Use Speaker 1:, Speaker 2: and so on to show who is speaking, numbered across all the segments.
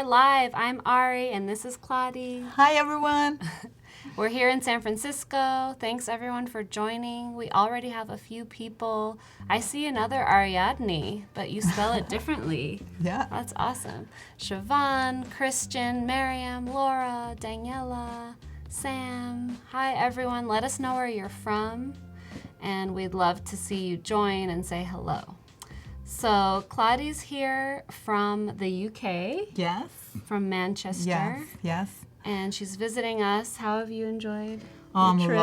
Speaker 1: live. I'm Ari, and this is Kladi.
Speaker 2: Hi, everyone.
Speaker 1: We're here in San Francisco. Thanks, everyone, for joining. We already have a few people. I see another Ariadne, but you spell it differently.
Speaker 2: Yeah.
Speaker 1: That's awesome. Siobhan, Christian, Miriam, Laura, Daniela, Sam. Hi, everyone. Let us know where you're from, and we'd love to see you join and say hello. So Kladi's here from the UK.
Speaker 2: Yes.
Speaker 1: From Manchester.
Speaker 2: Yes.
Speaker 1: And she's visiting us. How have you enjoyed
Speaker 2: I'm
Speaker 1: your trip?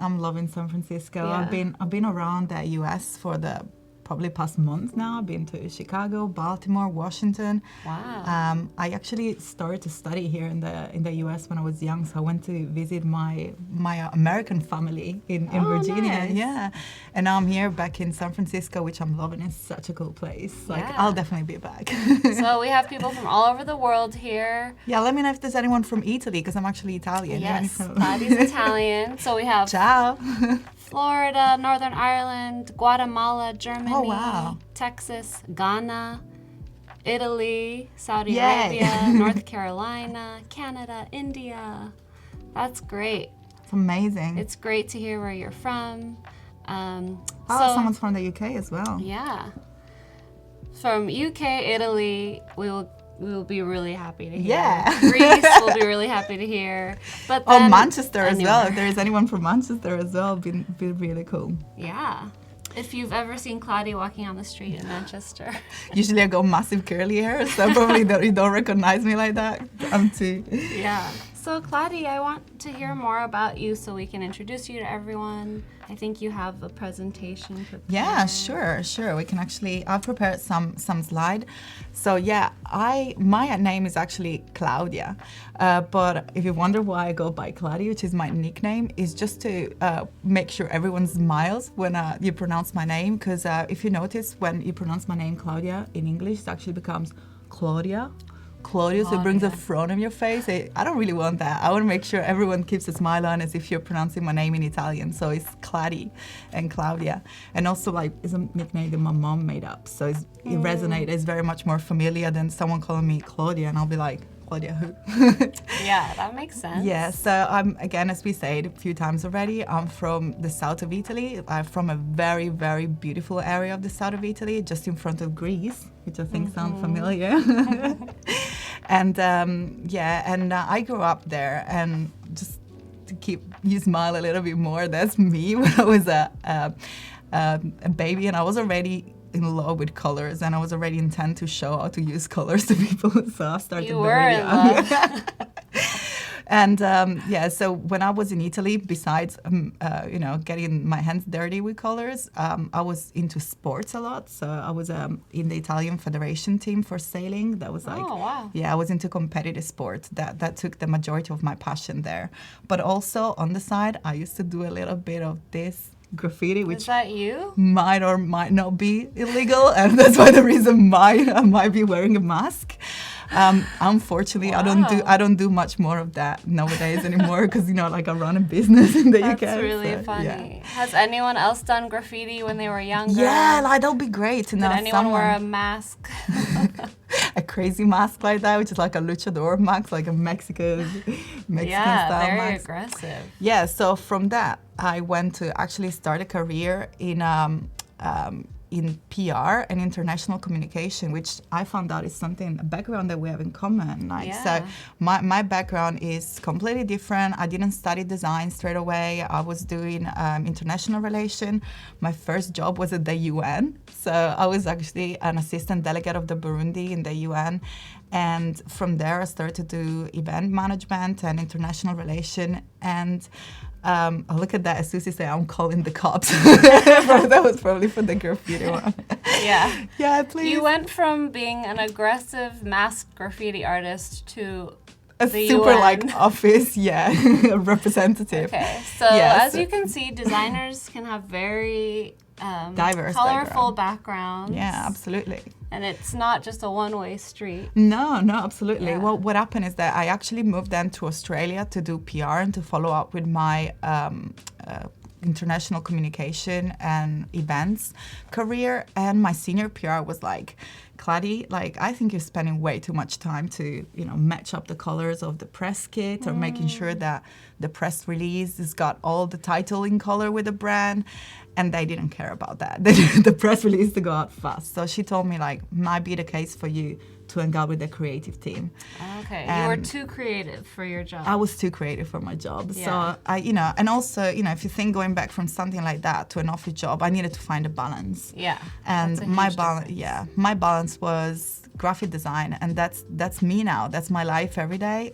Speaker 2: loving San Francisco.
Speaker 1: Yeah.
Speaker 2: I've been around the US for the probably past month now. I've been to Chicago, Baltimore, Washington.
Speaker 1: Wow.
Speaker 2: I actually started to study here in the US when I was young, so I went to visit my American family in Virginia.
Speaker 1: Nice.
Speaker 2: Yeah. And now I'm here back in San Francisco, which I'm loving. It's such a cool place. Like,
Speaker 1: Yeah.
Speaker 2: I'll definitely be back.
Speaker 1: So we have people from all over the world here.
Speaker 2: Yeah, let me know if there's anyone from Italy, because I'm actually Italian.
Speaker 1: Yes, Kladi's Italian. So we have
Speaker 2: Ciao.
Speaker 1: Florida, Northern Ireland, Guatemala, Germany,
Speaker 2: Oh, wow.
Speaker 1: Texas, Ghana, Italy, Saudi
Speaker 2: Yay.
Speaker 1: Arabia, North Carolina, Canada, India. That's great.
Speaker 2: It's amazing.
Speaker 1: It's great to hear where you're from.
Speaker 2: Someone's from the UK as well.
Speaker 1: Yeah. From UK, Italy, we will be really happy to hear.
Speaker 2: Yeah.
Speaker 1: Greece, we'll be really happy to hear. But then
Speaker 2: Manchester as well.
Speaker 1: anywhere.
Speaker 2: If there is anyone from Manchester as well, be really cool.
Speaker 1: Yeah. If you've ever seen Kladi walking on the street in Manchester.
Speaker 2: Usually I got massive curly hair, so probably you don't recognize me like that. I'm too.
Speaker 1: Yeah. So Kladi, I want to hear more about you so we can introduce you to everyone. I think you have a presentation prepared.
Speaker 2: Yeah, sure. We can actually. I've prepared some slide. So yeah, my name is actually Claudia, but if you wonder why I go by Kladi, which is my nickname, is just to make sure everyone smiles when you pronounce my name. Because if you notice, when you pronounce my name Claudia in English, it actually becomes Claudia, so it brings a frown on your face. I don't really want that. I want to make sure everyone keeps a smile on as if you're pronouncing my name in Italian. So it's Kladi and Claudia. And also, like, it's a nickname that my mom made up. So it resonates. It's very much more familiar than someone calling me Claudia, and I'll be like, Claudia who?
Speaker 1: Yeah, that makes sense.
Speaker 2: Yeah, so I'm, again, as we said a few times already, I'm from the south of Italy. I'm from a very, very beautiful area of the south of Italy, just in front of Greece, which I think sounds familiar. And I grew up there, and just to keep you smile a little bit more, that's me when I was a baby, and I was already in love with colors, and I was already intent to show how to use colors to people, so I started very young. And so when I was in Italy, besides getting my hands dirty with colors, I was into sports a lot. So I was in the Italian Federation team for sailing. That was like,
Speaker 1: oh, wow.
Speaker 2: Yeah, I was into competitive sports. That took the majority of my passion there. But also on the side, I used to do a little bit of this graffiti, which
Speaker 1: is that you?
Speaker 2: might or might not be illegal, and that's why the reason I might be wearing a mask. Unfortunately,
Speaker 1: Wow.
Speaker 2: I don't do much more of that nowadays anymore, because I run a business in the UK.
Speaker 1: That's really
Speaker 2: so,
Speaker 1: funny.
Speaker 2: Yeah.
Speaker 1: Has anyone else done graffiti when they were younger?
Speaker 2: Yeah, like, that'll be great to know
Speaker 1: Did anyone
Speaker 2: someone.
Speaker 1: wear a mask?
Speaker 2: A crazy mask like that, which is like a luchador mask, like a Mexican
Speaker 1: Yeah,
Speaker 2: style
Speaker 1: very
Speaker 2: mask.
Speaker 1: aggressive.
Speaker 2: Yeah, so from that, I went to actually start a career in PR and international communication, which I found out is a background that we have in common. So my background is completely different. I didn't study design straight away. I was doing international relation. My first job was at the UN. So I was actually an assistant delegate of the Burundi in the UN. And from there, I started to do event management and international relation. And I look at that, as Susie said, I'm calling the cops. That was probably for the graffiti one.
Speaker 1: Yeah.
Speaker 2: Yeah, please.
Speaker 1: You went from being an aggressive masked graffiti artist to
Speaker 2: a
Speaker 1: the
Speaker 2: super
Speaker 1: UN.
Speaker 2: office, representative.
Speaker 1: Okay, so
Speaker 2: Yes.
Speaker 1: as you can see, designers can have very
Speaker 2: Diverse
Speaker 1: colorful backgrounds.
Speaker 2: Yeah, absolutely.
Speaker 1: And it's not just a one-way street.
Speaker 2: No, absolutely.
Speaker 1: Yeah.
Speaker 2: Well, what happened is that I actually moved then to Australia to do PR and to follow up with my international communication and events career. And my senior PR was like, Kladi, like, I think you're spending way too much time to, match up the colors of the press kit or making sure that the press release has got all the title in color with the brand. And they didn't care about that. The press release to go out fast. So she told me, like, might be the case for you to hang out with the creative team.
Speaker 1: Okay,
Speaker 2: And
Speaker 1: you were too creative for your job.
Speaker 2: I was too creative for my job.
Speaker 1: Yeah.
Speaker 2: So and also, if you think going back from something like that to an office job, I needed to find a balance.
Speaker 1: Yeah.
Speaker 2: And
Speaker 1: that's a
Speaker 2: my
Speaker 1: huge
Speaker 2: balance,
Speaker 1: difference.
Speaker 2: my balance was graphic design, and that's me now. That's my life every day.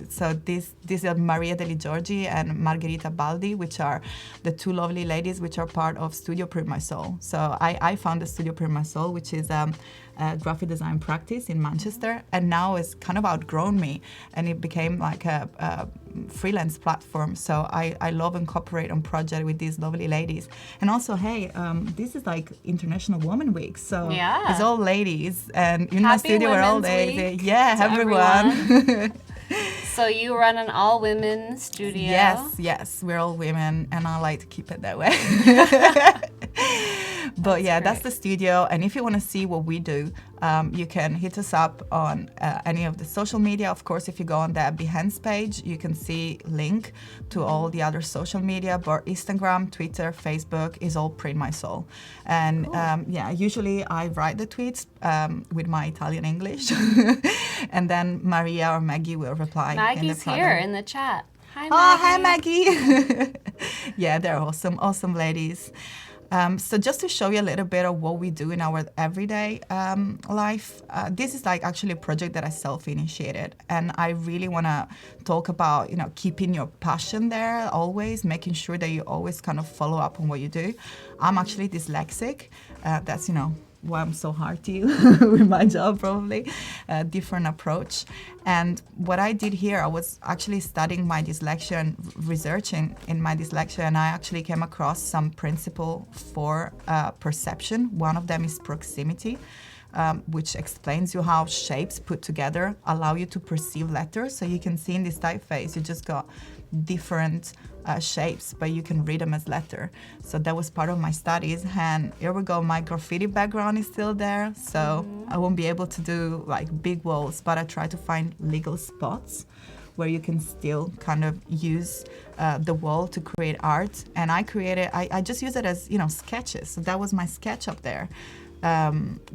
Speaker 2: So these are Maria Deli Giorgi and Margherita Baldi, which are the two lovely ladies which are part of Studio Printmysoul. So I founded Studio Printmysoul, which is a graphic design practice in Manchester, and now it's kind of outgrown me, and it became like a freelance platform. So I love and cooperate on project with these lovely ladies. And also, hey, this is like International Women Week, so
Speaker 1: Yeah.
Speaker 2: it's all ladies, and in my
Speaker 1: Happy
Speaker 2: studio we're all
Speaker 1: Women's
Speaker 2: ladies.
Speaker 1: Week
Speaker 2: Yeah,
Speaker 1: to
Speaker 2: everyone.
Speaker 1: So you run an all-women studio.
Speaker 2: Yes, we're all women, and I like to keep it that way. But yeah, that's the studio. And if you want to see what we do, you can hit us up on any of the social media. Of course, if you go on the Behance page, you can see link to all the other social media. But Instagram, Twitter, Facebook is all Printmysoul. And usually I write the tweets with my Italian English, and then Maria or Maggie will reply.
Speaker 1: Maggie's here in the chat. Hi, Maggie.
Speaker 2: Oh, hi, Maggie. Yeah, they're awesome ladies. So just to show you a little bit of what we do in our everyday life, this is like actually a project that I self-initiated, and I really want to talk about, keeping your passion there always, making sure that you always kind of follow up on what you do. I'm actually dyslexic. That's, why I'm so hard to you with my job, probably. A different approach. And what I did here, I was actually studying my dyslexia and researching in my dyslexia, and I actually came across some principle for perception. One of them is proximity, which explains you how shapes put together allow you to perceive letters. So you can see in this typeface, you just got different shapes, but you can read them as letter. So that was part of my studies. And here we go, my graffiti background is still there. So I won't be able to do like big walls, but I try to find legal spots where you can still kind of use the wall to create art. And I just use it as, sketches. So that was my sketch up there.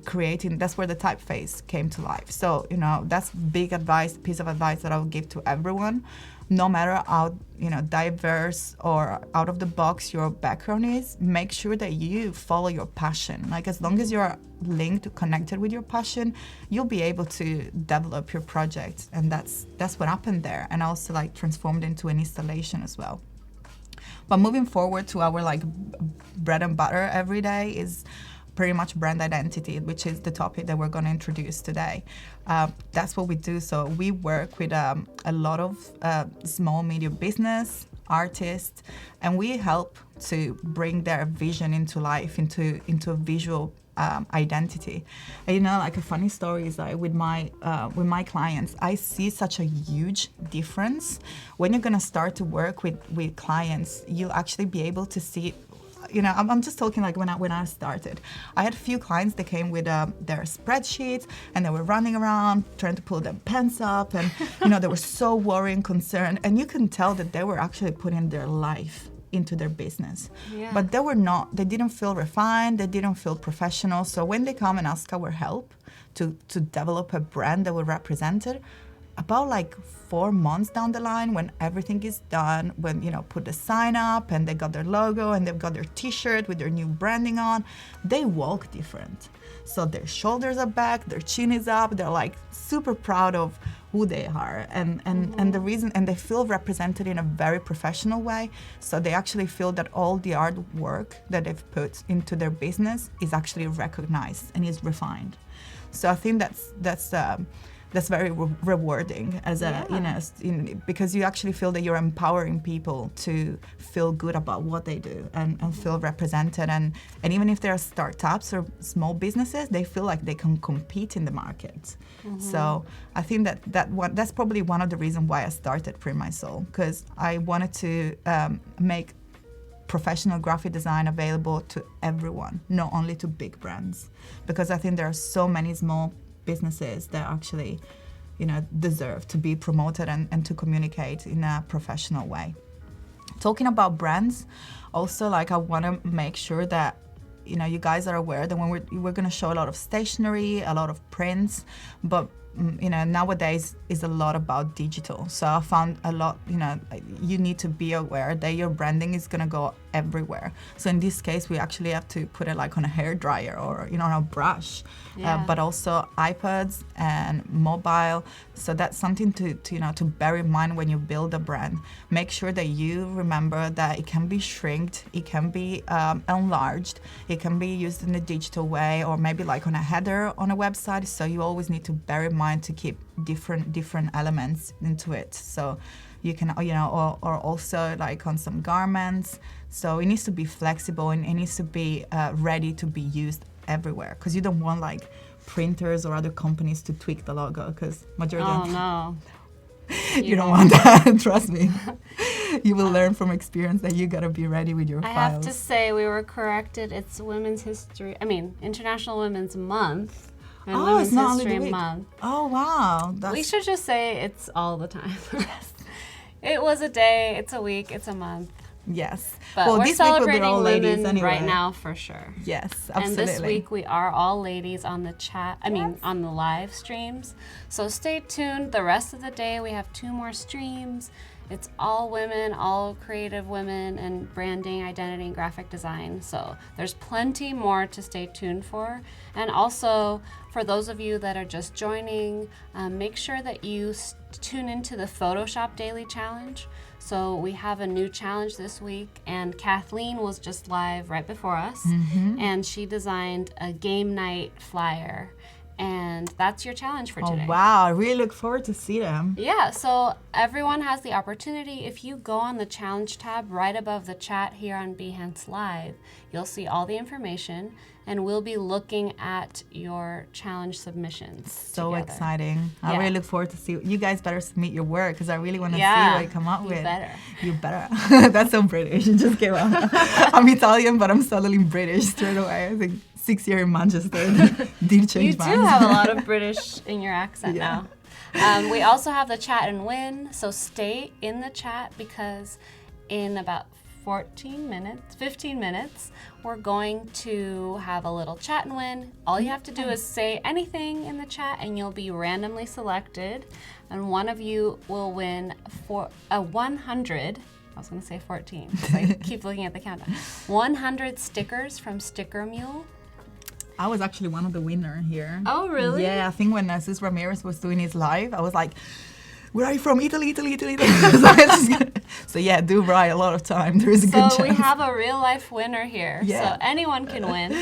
Speaker 2: Creating, that's where the typeface came to life. So, that's piece of advice that I would give to everyone. No matter how, diverse or out of the box your background is, make sure that you follow your passion. Like, as long as you're connected with your passion, you'll be able to develop your project. And that's what happened there. And also like transformed into an installation as well. But moving forward to our like bread and butter every day is pretty much brand identity, which is the topic that we're going to introduce today. That's what we do. So we work with a lot of small, medium business, artists, and we help to bring their vision into life, into a visual identity. And, like a funny story is like with my clients, I see such a huge difference. When you're going to start to work with clients, you'll actually be able to see. I'm just talking like when I started. I had a few clients that came with their spreadsheets, and they were running around trying to pull their pens up, and they were so worried and concerned. And you can tell that they were actually putting their life into their business. Yeah. But they didn't feel refined, they didn't feel professional. So when they come and ask our help to develop a brand that will represent it, about like 4 months down the line, when everything is done, when put the sign up and they got their logo and they've got their t-shirt with their new branding on, they walk different. So their shoulders are back, their chin is up, they're like super proud of who they are, and the reason, and they feel represented in a very professional way. So they actually feel that all the artwork that they've put into their business is actually recognized and is refined. So I think that's very rewarding as because you actually feel that you're empowering people to feel good about what they do and feel represented. And even if they're startups or small businesses, they feel like they can compete in the market. Mm-hmm. So I think that's probably one of the reasons why I started Printmysoul, because I wanted to make professional graphic design available to everyone, not only to big brands. Because I think there are so many small businesses that actually, deserve to be promoted and to communicate in a professional way. Talking about brands, also, I want to make sure that you guys are aware that when we're going to show a lot of stationery, a lot of prints, but nowadays is a lot about digital. So I found a lot, you need to be aware that your branding is going to go everywhere. So in this case, we actually have to put it on a hair dryer or, on a brush, but also iPads and mobile. So that's something to bear in mind when you build a brand. Make sure that you remember that it can be shrinked, it can be enlarged, it can be used in a digital way, or maybe on a header on a website. So you always need to bear in mind to keep different elements into it. So you can, or also on some garments. So it needs to be flexible and it needs to be ready to be used everywhere, because you don't want printers or other companies to tweak the logo, because majority of
Speaker 1: no.
Speaker 2: You don't want that. Trust me. You will learn from experience that you gotta be ready with your
Speaker 1: I
Speaker 2: files.
Speaker 1: have to say we were corrected. It's International Women's Month. And Women's
Speaker 2: it's not only
Speaker 1: History
Speaker 2: the week.
Speaker 1: Month.
Speaker 2: Oh wow.
Speaker 1: We should just say it's all the time. Yes. It was a day, it's a week, it's a month.
Speaker 2: Yes.
Speaker 1: But
Speaker 2: well,
Speaker 1: we're
Speaker 2: this week will be
Speaker 1: celebrating
Speaker 2: all ladies
Speaker 1: women
Speaker 2: anyway.
Speaker 1: right now for sure.
Speaker 2: Yes, absolutely.
Speaker 1: And this week we are all ladies on the chat, on the live streams. So stay tuned. The rest of the day we have 2 more streams. It's all women, all creative women, and branding, identity, and graphic design. So there's plenty more to stay tuned for. And also, for those of you that are just joining, make sure that you tune into the Photoshop Daily Challenge. So we have a new challenge this week, and Kathleen was just live right before us, and she designed a game night flyer. And that's your challenge for today.
Speaker 2: Oh, wow. I really look forward to see them.
Speaker 1: Yeah, so everyone has the opportunity. If you go on the challenge tab right above the chat here on Behance Live, you'll see all the information, and we'll be looking at your challenge submissions.
Speaker 2: So
Speaker 1: together.
Speaker 2: Exciting. I really look forward to see. You guys better submit your work, because I really want to see what you come up with. You better. That's so British. It just came out. I'm Italian, but I'm suddenly British straight away. I think 6 years in Manchester did change
Speaker 1: You do have a lot of British in your accent now. We also have the chat and win, so stay in the chat, because in about 15 minutes, we're going to have a little chat and win. All you have to do is say anything in the chat and you'll be randomly selected, and one of you will win for a 100, I was going to say 14, because I keep looking at the countdown, 100 stickers from Sticker Mule.
Speaker 2: I was actually one of the winners here.
Speaker 1: Oh, really?
Speaker 2: Yeah, I think when Narcis Ramirez was doing his live, I was like, where are you from? Italy. So yeah, do write a lot of time. There is a good chance.
Speaker 1: So we have a real life winner here.
Speaker 2: Yeah.
Speaker 1: So anyone can win.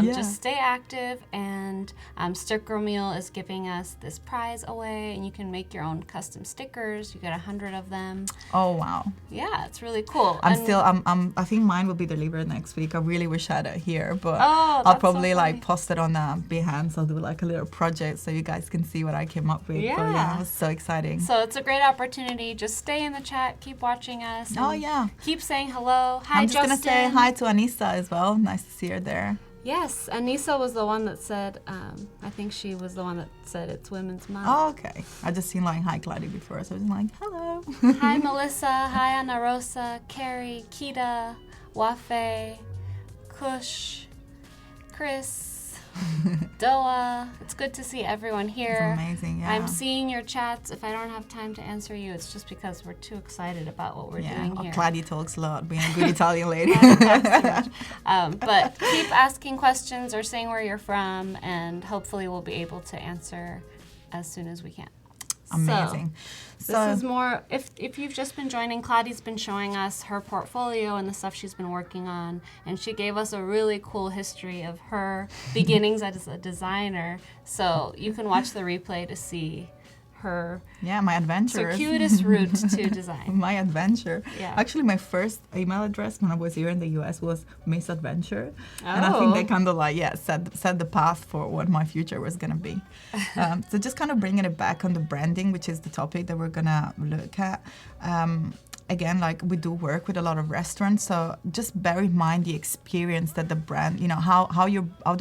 Speaker 1: Just stay active, and Sticker Mule is giving us this prize away, and you can make your own custom stickers. You get 100 of them.
Speaker 2: Oh wow.
Speaker 1: Yeah, it's really cool.
Speaker 2: I think mine will be delivered next week. I really wish I had it here, but
Speaker 1: that's
Speaker 2: I'll probably
Speaker 1: so funny.
Speaker 2: post it on Behance. I'll do a little project so you guys can see what I came up with.
Speaker 1: Yeah.
Speaker 2: But yeah, it was so exciting.
Speaker 1: So it's a great opportunity. Just stay in the chat, keep watching us.
Speaker 2: Oh yeah.
Speaker 1: Keep saying hello. Hi,
Speaker 2: I'm just
Speaker 1: Justin.
Speaker 2: gonna say hi to Anissa as well. Nice to see her there.
Speaker 1: Yes, Anissa was the one that said, I think she was the one that said it's Women's Month.
Speaker 2: Oh, okay. I just seen hi Kladi before, so I was like, hello.
Speaker 1: Hi Melissa, hi Ana Rosa, Carrie, Kita, Wafe, Kush, Chris, Doa. It's good to see everyone here.
Speaker 2: It's amazing, yeah.
Speaker 1: I'm seeing your chats. If I don't have time to answer you, it's just because we're too excited about what we're doing here.
Speaker 2: Kladi talks a lot, being a good Italian lady.
Speaker 1: But keep asking questions or saying where you're from, and hopefully we'll be able to answer as soon as we can.
Speaker 2: Amazing.
Speaker 1: So this is more, if you've just been joining, Kladi's been showing us her portfolio and the stuff she's been working on, and she gave us a really cool history of her beginnings as a designer. So you can watch the replay to see her
Speaker 2: my adventure.
Speaker 1: circuitous route to design.
Speaker 2: My adventure.
Speaker 1: Yeah.
Speaker 2: Actually, my first email address when I was here in the US was Miss Adventure. And I think they kind of set the path for what my future was going to be. So just kind of bringing it back on the branding, which is the topic that we're going to look at. again, like we do work with a lot of restaurants, so just bear in mind the experience that the brand, how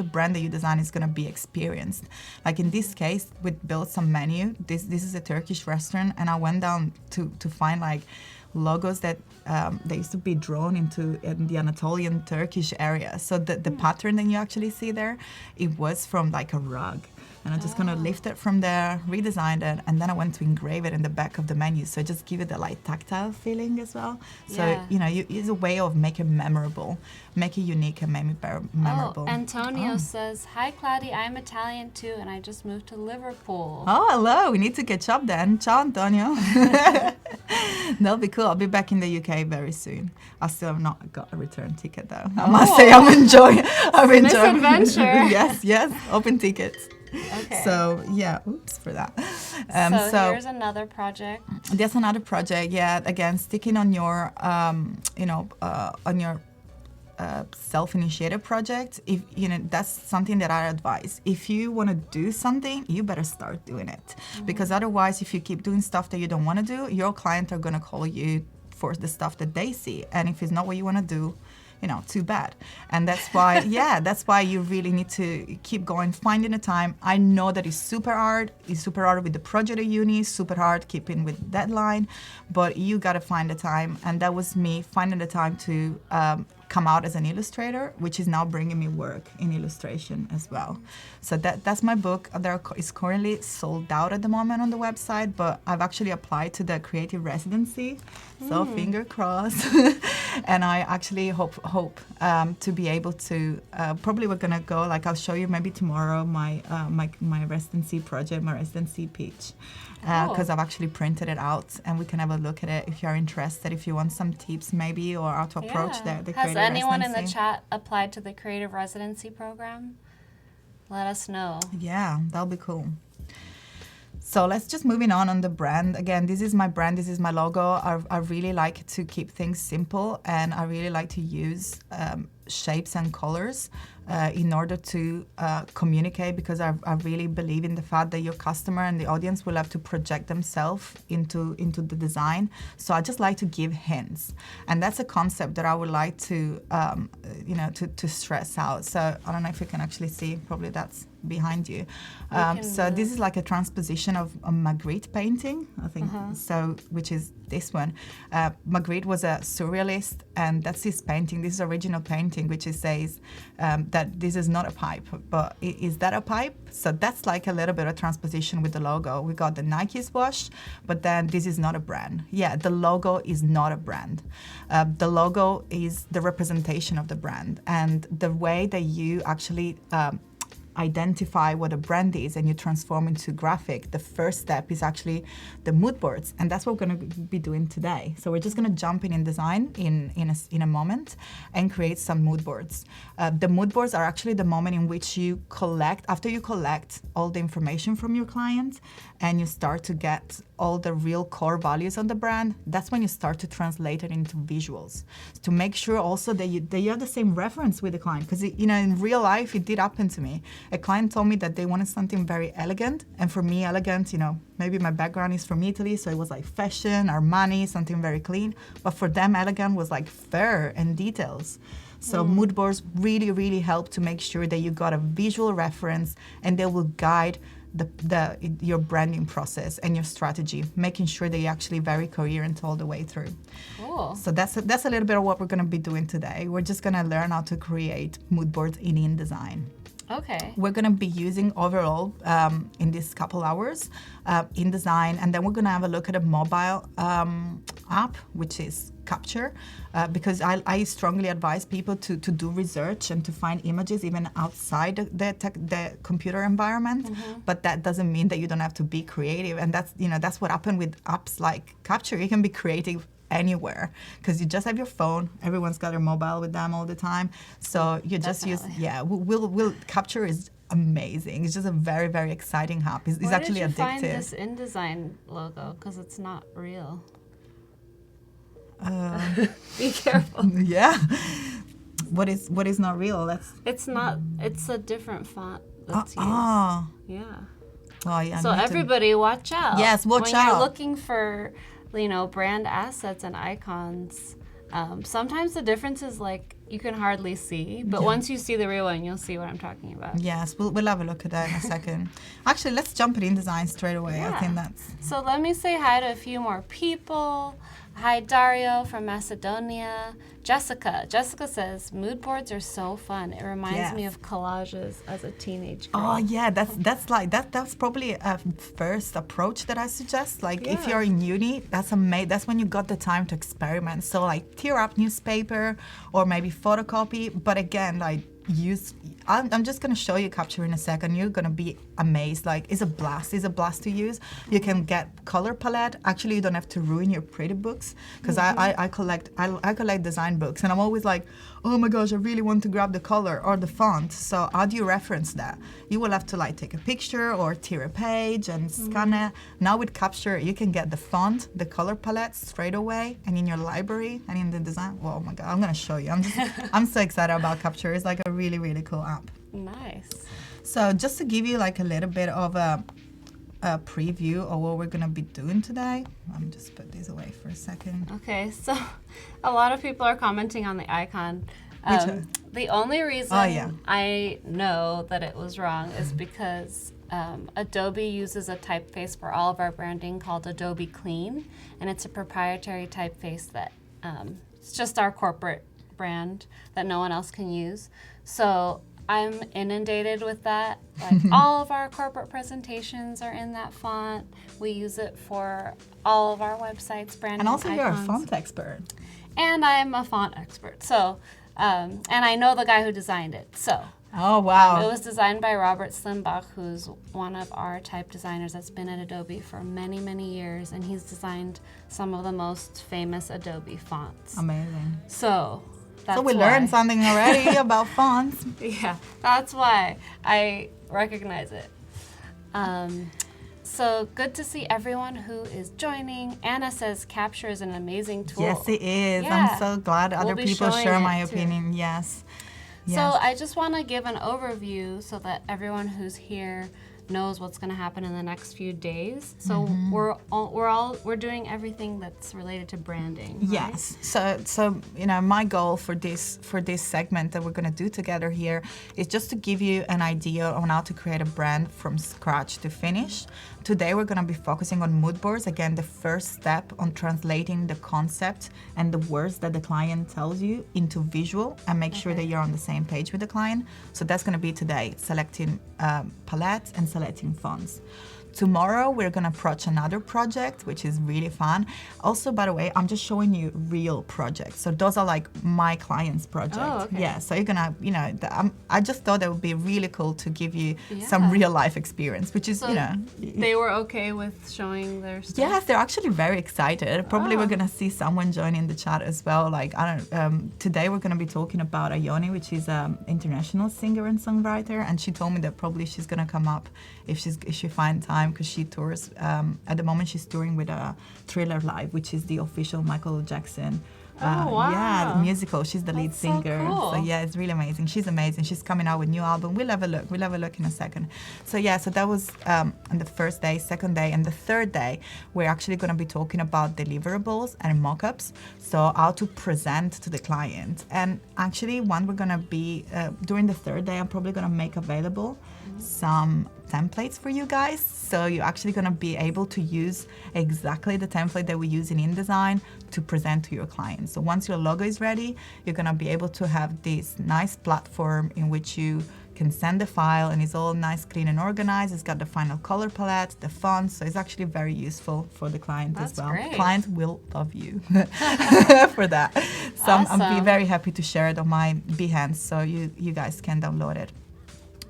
Speaker 2: the brand that you design is going to be experienced. Like in this case, we built some menu. This is a Turkish restaurant, and I went down to find like logos that they used to be drawn in the Anatolian Turkish area. So the pattern that you actually see there, it was from like a rug. And I just kind of lift it from there, redesigned it, and then I went to engrave it in the back of the menu. So just give it the like tactile feeling as well. So, it's a way of make it memorable, make it unique and make it memorable.
Speaker 1: Antonio says, "Hi, Kladi, I'm Italian too, and I just moved to Liverpool."
Speaker 2: Oh, hello. We need to catch up then. Ciao, Antonio. That'll be cool. I'll be back in the UK very soon. I still have not got a return ticket though. I must say I'm enjoying
Speaker 1: This adventure.
Speaker 2: Yes. Open tickets.
Speaker 1: Okay.
Speaker 2: So yeah, oops for that.
Speaker 1: So here's another project.
Speaker 2: There's another project. Yeah, again, sticking on your, self-initiated project. If that's something that I advise. If you want to do something, you better start doing it, because otherwise, if you keep doing stuff that you don't want to do, your clients are gonna call you for the stuff that they see, and if it's not what you want to do, too bad. And that's why, that's why you really need to keep going, finding the time. I know that it's super hard. It's super hard with the project at uni, super hard keeping with deadline, but you got to find the time. And that was me finding the time to come out as an illustrator, which is now bringing me work in illustration as well. So that's my book. It's currently sold out at the moment on the website, but I've actually applied to the creative residency, so finger crossed. And I actually hope to be able to, probably we're gonna go, like I'll show you maybe tomorrow my residency project, my residency pitch. Because I've actually printed it out, and we can have a look at it if you're interested, if you want some tips maybe, or how to approach the creative
Speaker 1: Has anyone
Speaker 2: residency.
Speaker 1: in the chat applied to the creative residency program? Let us know.
Speaker 2: Yeah, that'll be cool. So let's just moving on the brand. Again, this is my brand, this is my logo. I really like to keep things simple, and I really like to use shapes and colors in order to communicate, because I really believe in the fact that your customer and the audience will have to project themselves into the design. So I just like to give hints, and that's a concept that I would like to to stress out. So I don't know if you can actually see, probably that's behind you. So this is like a transposition of a Magritte painting, I think, so, which is this one. Magritte was a surrealist, and that's his painting. This is original painting, which it says that this is not a pipe, but is that a pipe? So that's like a little bit of transposition with the logo. We got the Nike swoosh, but then this is not a brand. Yeah, the logo is not a brand. The logo is the representation of the brand, and the way that you actually identify what a brand is and you transform into graphic, the first step is actually the mood boards, and that's what we're going to be doing today. So we're just going to jump in InDesign in a moment and create some mood boards. The mood boards are actually the moment in which you collect, after you collect all the information from your client and you start to get all the real core values on the brand, that's when you start to translate it into visuals, to make sure also that you have the same reference with the client. Because in real life, it did happen to me. A client told me that they wanted something very elegant, and for me, elegant, maybe my background is from Italy, so it was like fashion, Armani, something very clean. But for them, elegant was like fur and details. So mood boards really, really help to make sure that you got a visual reference, and they will guide your branding process and your strategy, making sure that you're actually very coherent all the way through.
Speaker 1: Cool.
Speaker 2: So that's a little bit of what we're going to be doing today. We're just going to learn how to create mood boards in InDesign.
Speaker 1: Okay.
Speaker 2: We're going to be using overall in this couple hours InDesign, and then we're going to have a look at a mobile app, which is Capture, because I strongly advise people to do research and to find images even outside the computer environment. But that doesn't mean that you don't have to be creative, and that's what happened with apps like Capture. You can be creative anywhere because you just have your phone. Everyone's got their mobile with them all the time, so you just use we'll Capture is amazing. It's just a very, very exciting app. It's actually addictive. Where
Speaker 1: did you find this InDesign logo? Because it's not real. Be careful.
Speaker 2: Yeah. What is not real?
Speaker 1: It's not. It's a different font that's used. Yeah.
Speaker 2: Oh yeah.
Speaker 1: So everybody, watch out.
Speaker 2: Yes, watch out.
Speaker 1: When you're looking for brand assets and icons, sometimes the difference is like you can hardly see, but once you see the real one, you'll see what I'm talking about.
Speaker 2: Yes, we'll have a look at that in a second. Actually, let's jump at InDesign straight away.
Speaker 1: Yeah.
Speaker 2: I think that's...
Speaker 1: So let me say hi to a few more people. Hi, Dario from Macedonia. Jessica. Jessica says, mood boards are so fun. It reminds me of collages as a teenage girl.
Speaker 2: Oh yeah, that's probably a first approach that I suggest. Like if you're in uni, that's amazing. That's when you got the time to experiment. So like tear up newspaper or maybe photocopy. But again, like I'm just gonna show you Capture in a second. You're gonna be amazed. Like it's a blast to use. You can get color palette. Actually, you don't have to ruin your pretty books because I collect design books and I'm always like, oh my gosh, I really want to grab the color or the font. So how do you reference that? You will have to like take a picture or tear a page and scan it. Now with Capture, you can get the font, the color palette straight away and in your library and in the design. Oh my God, I'm gonna show you. I'm so excited about Capture. It's like a really, really cool app.
Speaker 1: Nice.
Speaker 2: So just to give you like a little bit of a preview of what we're gonna be doing today. Let me just put these away for a second.
Speaker 1: Okay, so a lot of people are commenting on the icon. The only reason I know that it was wrong is because Adobe uses a typeface for all of our branding called Adobe Clean, and it's a proprietary typeface that it's just our corporate brand that no one else can use. So I'm inundated with that. Like all of our corporate presentations are in that font. We use it for all of our websites, branding,
Speaker 2: and also
Speaker 1: icons.
Speaker 2: you're a font expert.
Speaker 1: And I'm a font expert. So, and I know the guy who designed it. So.
Speaker 2: Oh, wow.
Speaker 1: It was designed by Robert Slimbach, who's one of our type designers that's been at Adobe for many, many years, and he's designed some of the most famous Adobe fonts.
Speaker 2: Amazing.
Speaker 1: So that's
Speaker 2: we learned something already about fonts.
Speaker 1: Yeah, that's why I recognize it. So good to see everyone who is joining. Anna says Capture is an amazing tool.
Speaker 2: Yes, it is.
Speaker 1: Yeah.
Speaker 2: I'm so glad other people share my opinion. Yes.
Speaker 1: So I just want to give an overview so that everyone who's here knows what's going to happen in the next few days. So we're doing everything that's related to branding. Right?
Speaker 2: Yes. So my goal for this segment that we're going to do together here is just to give you an idea on how to create a brand from scratch to finish. Today we're going to be focusing on mood boards. Again, the first step on translating the concept and the words that the client tells you into visual and make sure that you're on the same page with the client. So that's going to be today, selecting palettes and selecting fonts. Tomorrow we're going to approach another project, which is really fun. Also, by the way, I'm just showing you real projects. So those are like my client's projects.
Speaker 1: Oh, okay.
Speaker 2: Yeah, so you're going to, I just thought that would be really cool to give you some real life experience, which is,
Speaker 1: so they were okay with showing their stuff?
Speaker 2: Yes, they're actually very excited. Probably we're going to see someone join in the chat as well. Like, today we're going to be talking about Ayoni, which is an international singer and songwriter. And she told me that probably she's going to come up if she finds time, because she tours. At the moment, she's touring with Thriller Live, which is the official Michael Jackson.
Speaker 1: Wow.
Speaker 2: Yeah, the musical. She's the lead singer.
Speaker 1: So cool.
Speaker 2: So yeah, it's really amazing. She's amazing. She's coming out with a new album. We'll have a look in a second. So yeah, so that was on the first day, second day, and the third day, we're actually going to be talking about deliverables and mock-ups. So how to present to the client. And actually, one we're going to be, during the third day, I'm probably going to make available some templates for you guys. So you're actually going to be able to use exactly the template that we use in InDesign to present to your clients. So once your logo is ready, you're going to be able to have this nice platform in which you can send the file and it's all nice, clean and organized. It's got the final color palette, the fonts, so it's actually very useful for the client as well.
Speaker 1: Great.
Speaker 2: The client will love you for that. So
Speaker 1: Awesome.
Speaker 2: I'm be very happy to share it on my Behance so you guys can download it.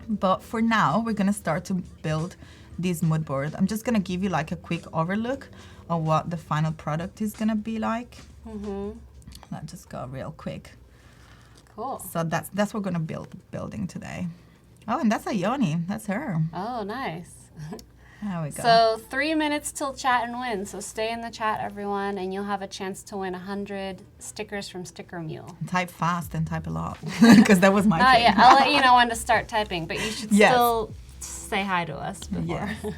Speaker 2: But for now, we're going to start to build this mood board. I'm just going to give you like a quick overlook of what the final product is going to be like. Let's just go real quick.
Speaker 1: Cool.
Speaker 2: So that's what we're going to building today. Oh, and that's Ayoni. That's her.
Speaker 1: Oh, nice.
Speaker 2: There we go.
Speaker 1: So 3 minutes till chat and win. So stay in the chat, everyone, and you'll have a chance to win 100 stickers from Sticker Mule.
Speaker 2: Type fast and type a lot, because that was my thing.
Speaker 1: I'll let you know when to start typing, but you should still say hi to us before.
Speaker 2: Yes.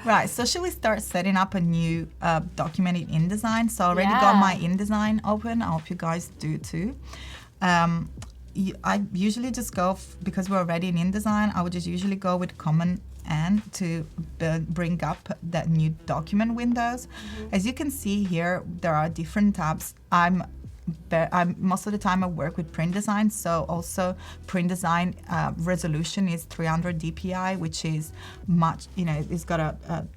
Speaker 2: Right, so should we start setting up a new document in InDesign? So I already got my InDesign open. I hope you guys do too. I usually just go, because we're already in InDesign, I would just usually go with Command N to bring up that new document windows. As you can see here, there are different tabs. Most of the time I work with print design, so also print design resolution is 300 dpi, which is much, it's got a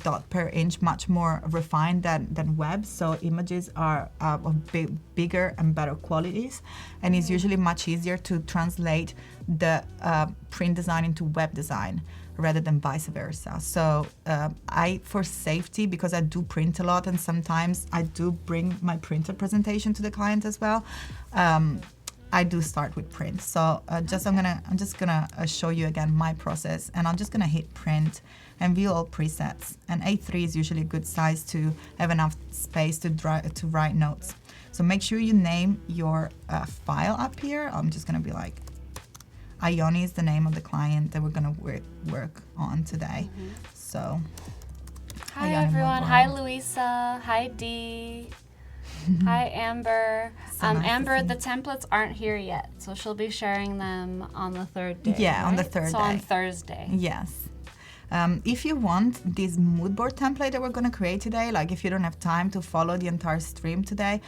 Speaker 2: dot per inch, much more refined than web, so images are of bigger and better qualities, and it's usually much easier to translate the print design into web design rather than vice versa. So for safety, because I do print a lot and sometimes I do bring my printed presentation to the client as well, I do start with print. So I'm just gonna show you again my process, and I'm just gonna hit print and view all presets. And A3 is usually a good size to have enough space to write notes. So make sure you name your file up here. I'm just gonna be like, Ioni is the name of the client that we're going to work on today. So,
Speaker 1: hi everyone. Hi Louisa. Hi Dee. Hi Amber.
Speaker 2: So nice
Speaker 1: Amber, the templates aren't here yet, so she'll be sharing them on the third day.
Speaker 2: Yeah,
Speaker 1: right?
Speaker 2: on the third day.
Speaker 1: So on Thursday.
Speaker 2: Yes. If you want this moodboard template that we're going to create today, like if you don't have time to follow the entire stream today,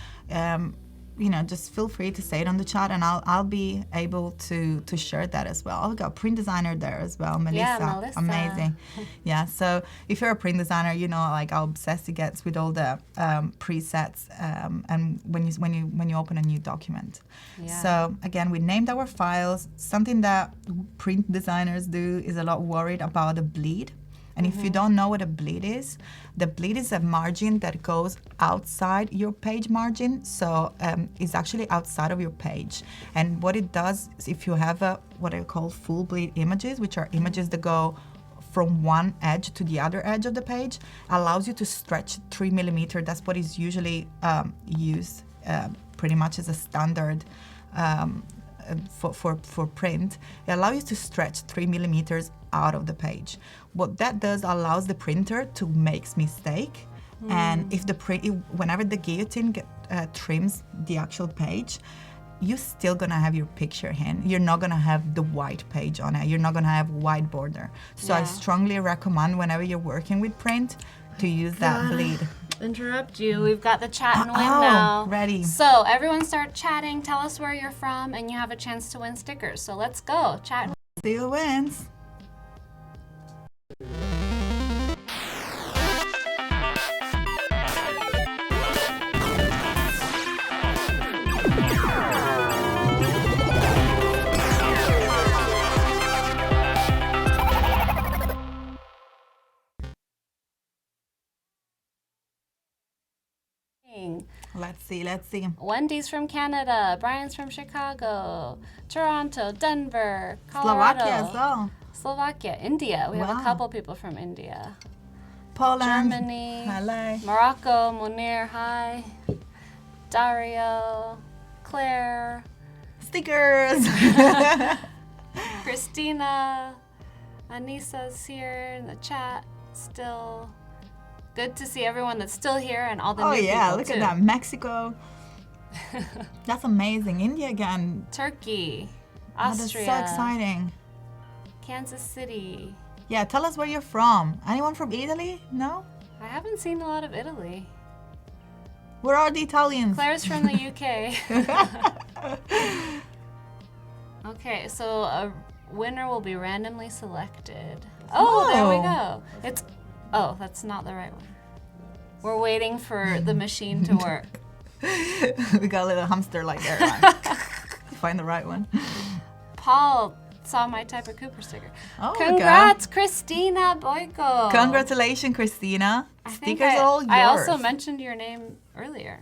Speaker 2: just feel free to say it on the chat, and I'll be able to share that as well. I've got a print designer there as well, Melissa.
Speaker 1: Yeah, Melissa.
Speaker 2: Amazing. Yeah, so if you're a print designer, like how obsessed it gets with all the presets, and when you open a new document.
Speaker 1: Yeah.
Speaker 2: So again, we named our files. Something that print designers do is a lot worried about the bleed. And if you don't know what a bleed is, the bleed is a margin that goes outside your page margin. So it's actually outside of your page. And what it does is, if you have what I call full bleed images, which are images that go from one edge to the other edge of the page, allows you to stretch 3 millimeter. That's what is usually used pretty much as a standard for print. It allows you to stretch 3 millimeters out of the page. What that does allows the printer to make mistake, and if whenever the guillotine trims the actual page, you're still gonna have your picture in. You're not gonna have the white page on it. You're not gonna have white border. So I strongly recommend, whenever you're working with print, to use that bleed.
Speaker 1: Interrupt you. We've got the chat and win now.
Speaker 2: Ready.
Speaker 1: So everyone start chatting. Tell us where you're from, and you have a chance to win stickers. So let's go. Chat and
Speaker 2: See who wins. Let's see.
Speaker 1: Wendy's from Canada. Brian's from Chicago. Toronto, Denver, Colorado.
Speaker 2: Slovakia as well.
Speaker 1: Slovakia, India. We have a couple people from India.
Speaker 2: Poland.
Speaker 1: Germany.
Speaker 2: Hello.
Speaker 1: Morocco, Munir, hi. Dario, Claire.
Speaker 2: Stickers.
Speaker 1: Christina. Anissa's here in the chat still. Good to see everyone that's still here and all the new people. Oh yeah,
Speaker 2: look at that. Mexico. That's amazing. India again.
Speaker 1: Turkey. Austria.
Speaker 2: That's so exciting.
Speaker 1: Kansas City.
Speaker 2: Yeah, tell us where you're from. Anyone from Italy? No?
Speaker 1: I haven't seen a lot of Italy.
Speaker 2: Where are the Italians?
Speaker 1: Claire's from the UK. Okay, so a winner will be randomly selected. Oh, there we go. Oh, that's not the right one. We're waiting for the machine to work.
Speaker 2: We got a little hamster like there. Find the right one.
Speaker 1: Paul saw my Typer Cooper sticker.
Speaker 2: Oh,
Speaker 1: congrats, Christina Boyko.
Speaker 2: Congratulations, Christina. Stickers are all yours.
Speaker 1: I also mentioned your name earlier.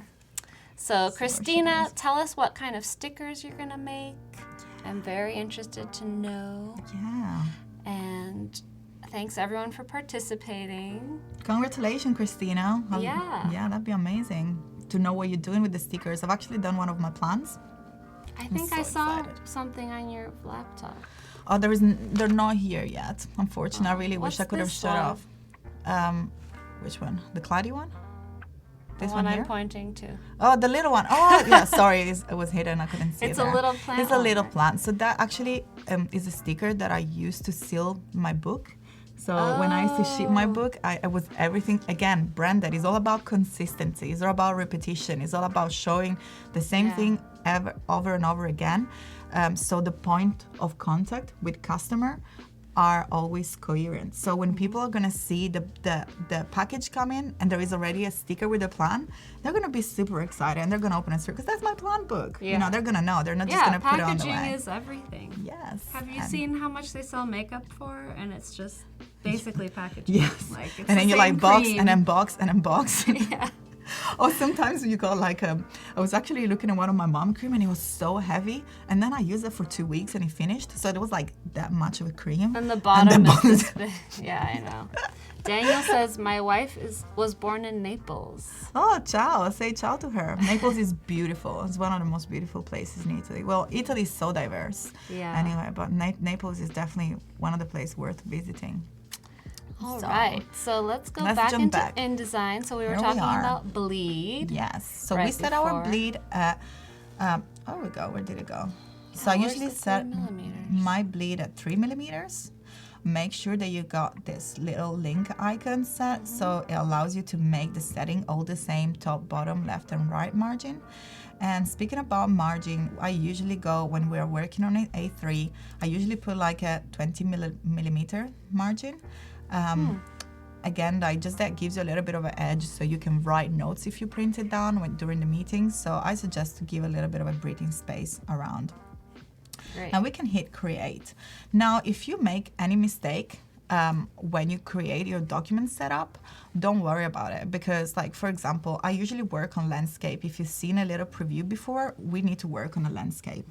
Speaker 1: So, Christina, tell us what kind of stickers you're going to make. I'm very interested to know.
Speaker 2: Yeah.
Speaker 1: And thanks everyone for participating.
Speaker 2: Congratulations, Christina.
Speaker 1: Yeah,
Speaker 2: that'd be amazing to know what you're doing with the stickers. I've actually done one of my plans.
Speaker 1: I think I saw something on your laptop.
Speaker 2: Oh, they're not here yet. Unfortunately, I really wish I could have shut off. which one? The Kladi one? This
Speaker 1: The one
Speaker 2: here?
Speaker 1: I'm pointing to.
Speaker 2: Oh, the little one. Oh, yeah, sorry, it was hidden. I couldn't see it.
Speaker 1: It's a little plant.
Speaker 2: It's a little
Speaker 1: one, right?
Speaker 2: plant. So that actually is a sticker that I used to seal my book. So when I used to ship my book, I was everything, again, branded. It's all about consistency. It's all about repetition. It's all about showing the same thing over and over again. So the point of contact with customer are always coherent. So when people are gonna see the package come in and there is already a sticker with a plan, they're gonna be super excited and they're gonna open it because that's my plan book.
Speaker 1: Yeah.
Speaker 2: You know, they're gonna know. They're not just gonna put it on the way.
Speaker 1: Packaging is everything.
Speaker 2: Yes.
Speaker 1: Have you seen how much they sell makeup for? And it's just basically packaging.
Speaker 2: Yes.
Speaker 1: Like, it's
Speaker 2: and then
Speaker 1: the
Speaker 2: you like
Speaker 1: same
Speaker 2: box
Speaker 1: cream.
Speaker 2: and then box and then box.
Speaker 1: Yeah.
Speaker 2: Or sometimes you got like I was actually looking at one of my mom cream and it was so heavy, and then I used it for 2 weeks and it finished, so it was like that much of a cream.
Speaker 1: And the bottom is this big. Yeah, I know. Daniel says my wife was born in Naples.
Speaker 2: Oh, ciao! Say ciao to her. Naples is beautiful. It's one of the most beautiful places in Italy. Well, Italy is so diverse.
Speaker 1: Yeah.
Speaker 2: Anyway, but Naples is definitely one of the places worth visiting.
Speaker 1: All right, so let's
Speaker 2: jump
Speaker 1: into
Speaker 2: back.
Speaker 1: InDesign. So we were
Speaker 2: Here we
Speaker 1: talking
Speaker 2: are.
Speaker 1: about bleed.
Speaker 2: Yes. So
Speaker 1: Right
Speaker 2: we set our
Speaker 1: before.
Speaker 2: bleed at. Oh, we go. Where did it go? So I
Speaker 1: Where's
Speaker 2: usually
Speaker 1: the 3
Speaker 2: set
Speaker 1: millimeters?
Speaker 2: my bleed at 3 millimeters. Make sure that you got this little link icon set, so it allows you to make the setting all the same: top, bottom, left, and right margin. And speaking about margin, I usually go, when we're working on an A3, I usually put like a 20 millimeter margin. Again, that gives you a little bit of an edge, so you can write notes if you print it down during the meeting. So I suggest to give a little bit of a breathing space around.
Speaker 1: Great.
Speaker 2: And we can hit create. Now, if you make any mistake when you create your document setup, don't worry about it, because, like, for example, I usually work on landscape. If you've seen a little preview before, we need to work on a landscape.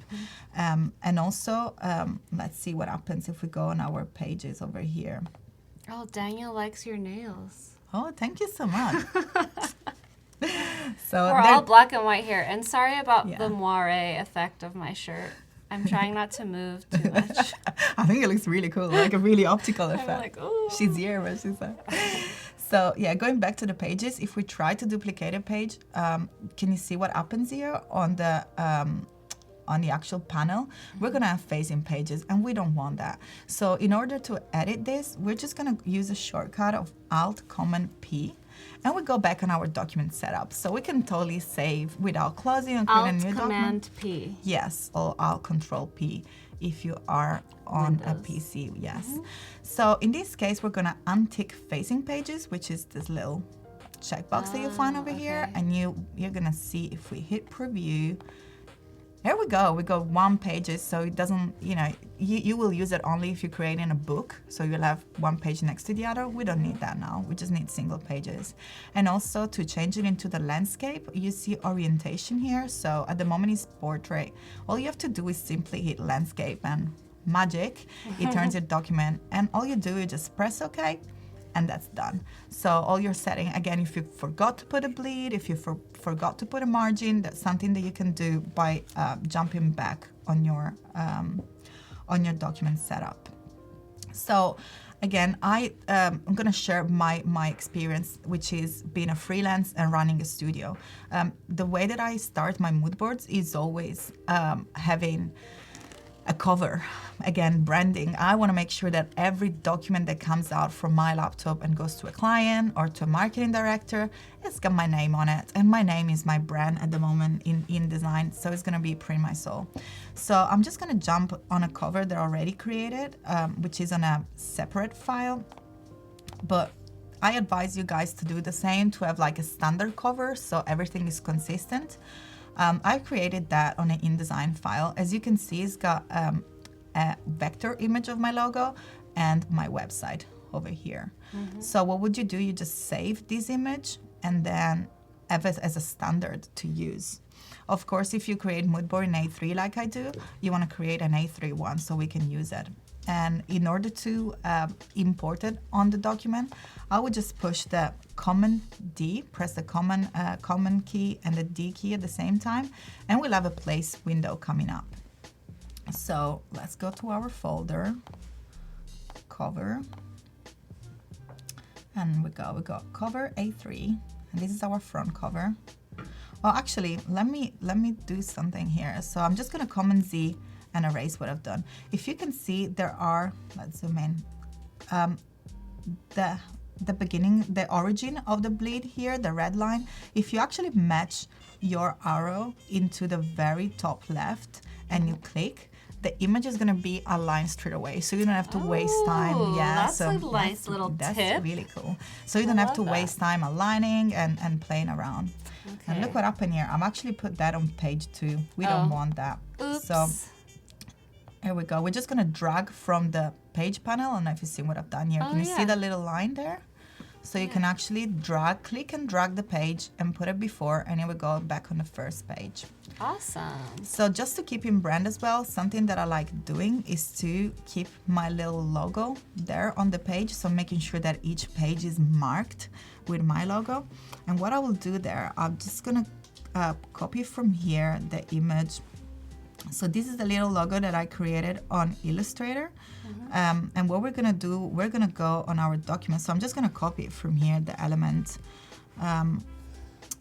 Speaker 2: And also, let's see what happens if we go on our pages over here.
Speaker 1: Oh, Daniel likes your nails.
Speaker 2: Oh, thank you so much. So
Speaker 1: We're all black and white here. And sorry about
Speaker 2: Yeah.
Speaker 1: the moire effect of my shirt. I'm trying not to move too much.
Speaker 2: I think it looks really cool, like a really optical
Speaker 1: I'm
Speaker 2: effect.
Speaker 1: like, ooh.
Speaker 2: She's here, but she's like. So yeah, going back to the pages, if we try to duplicate a page, can you see what happens here on the actual panel? We're gonna have facing pages, and we don't want that. So in order to edit this, we're just gonna use a shortcut of Alt-P, and we go back on our document setup. So we can totally save without closing and create a new document.
Speaker 1: Alt-Command-P.
Speaker 2: Yes, or Alt-Control-P if you are on a
Speaker 1: Windows.
Speaker 2: PC, yes. So in this case, we're gonna untick facing pages, which is this little checkbox that you find over here,
Speaker 1: okay.
Speaker 2: and you're gonna see if we hit preview. There we go. We got 1 pages, so it doesn't, you will use it only if you're creating a book. So you'll have 1 page next to the other. We don't need that now. We just need single pages. And also to change it into the landscape, you see orientation here. So at the moment it's portrait. All you have to do is simply hit landscape and magic. It turns your document, and all you do is just press OK. And that's done. So all your setting, again, if you forgot to put a bleed, if you forgot to put a margin, that's something that you can do by jumping back on your document setup. So again, I'm gonna share my experience, which is being a freelance and running a studio. The way that I start my mood boards is always having a cover. Again, branding. I want to make sure that every document that comes out from my laptop and goes to a client or to a marketing director, it's got my name on it. And my name is my brand at the moment in InDesign, so it's going to be Printmysoul. So I'm just going to jump on a cover that I already created, which is on a separate file. But I advise you guys to do the same, to have like a standard cover so everything is consistent. I created that on an InDesign file. As you can see, it's got a vector image of my logo and my website over here. So what would you do? You just save this image and then have it as a standard to use. Of course, if you create moodboard in A3 like I do, you want to create an A3 one so we can use it. And in order to import it on the document, I would just push the Command D, press the Command key and the D key at the same time, and we'll have a place window coming up. So let's go to our folder, cover, And we got cover A3, and this is our front cover. Oh, actually, let me do something here. So I'm just gonna Command Z and erase what I've done. If you can see, there are, let's zoom in, the beginning, the origin of the bleed here, the red line. If you actually match your arrow into the very top left and you click, the image is going to be aligned straight away, so you don't have to waste time. Yeah,
Speaker 1: that's
Speaker 2: so
Speaker 1: a nice little tip.
Speaker 2: That's really cool. So you don't have to
Speaker 1: love
Speaker 2: waste time aligning and playing around.
Speaker 1: Okay.
Speaker 2: And look what happened here. I'm actually put that on page 2. We don't want that.
Speaker 1: Oops.
Speaker 2: So here we go. We're just going to drag from the page panel. I don't know if you see what I've done here. Can you see the little line there? So you can actually click and drag the page and put it before, and here we go back on the first page.
Speaker 1: Awesome.
Speaker 2: So just to keep in brand as well, something that I like doing is to keep my little logo there on the page. So making sure that each page is marked with my logo. And what I will do there, I'm just gonna copy from here the image. So this is the little logo that I created on Illustrator. And what we're gonna do, we're gonna go on our document. So I'm just gonna copy it from here, the element.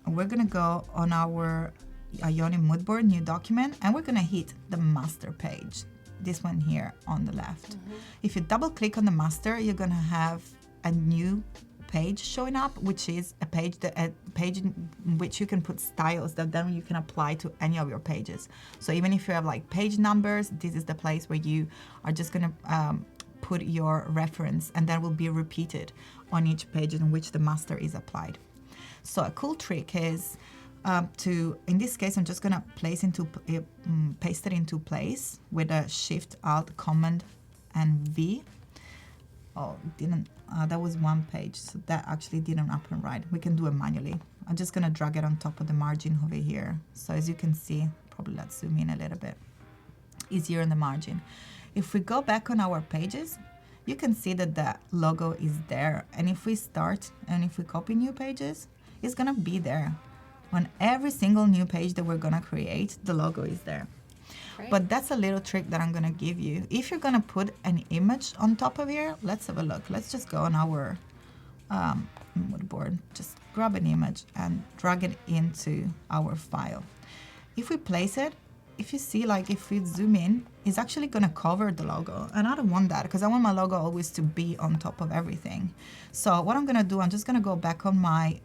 Speaker 2: We're gonna go on our Ioni moodboard, new document, and we're gonna hit the master page. This one here on the left. If you double click on the master, you're gonna have a new page showing up, which is a page in which you can put styles that then you can apply to any of your pages. So even if you have like page numbers, this is the place where you are just gonna put your reference, and that will be repeated on each page in which the master is applied. So a cool trick is in this case, I'm just gonna paste it into place with a Shift Alt Command and V. Oh, that was one page, so that actually didn't happen right. We can do it manually. I'm just gonna drag it on top of the margin over here. So as you can see, probably let's zoom in a little bit. Easier in the margin. If we go back on our pages, you can see that the logo is there. And if we start and if we copy new pages, it's gonna be there. On every single new page that we're gonna create, the logo is there. Great. But that's a little trick that I'm gonna give you. If you're gonna put an image on top of here, let's have a look. Let's just go on our moodboard, just grab an image and drag it into our file. If we place it, if you see, like if we zoom in, it's actually gonna cover the logo. And I don't want that because I want my logo always to be on top of everything. So what I'm gonna do, I'm just gonna go back on my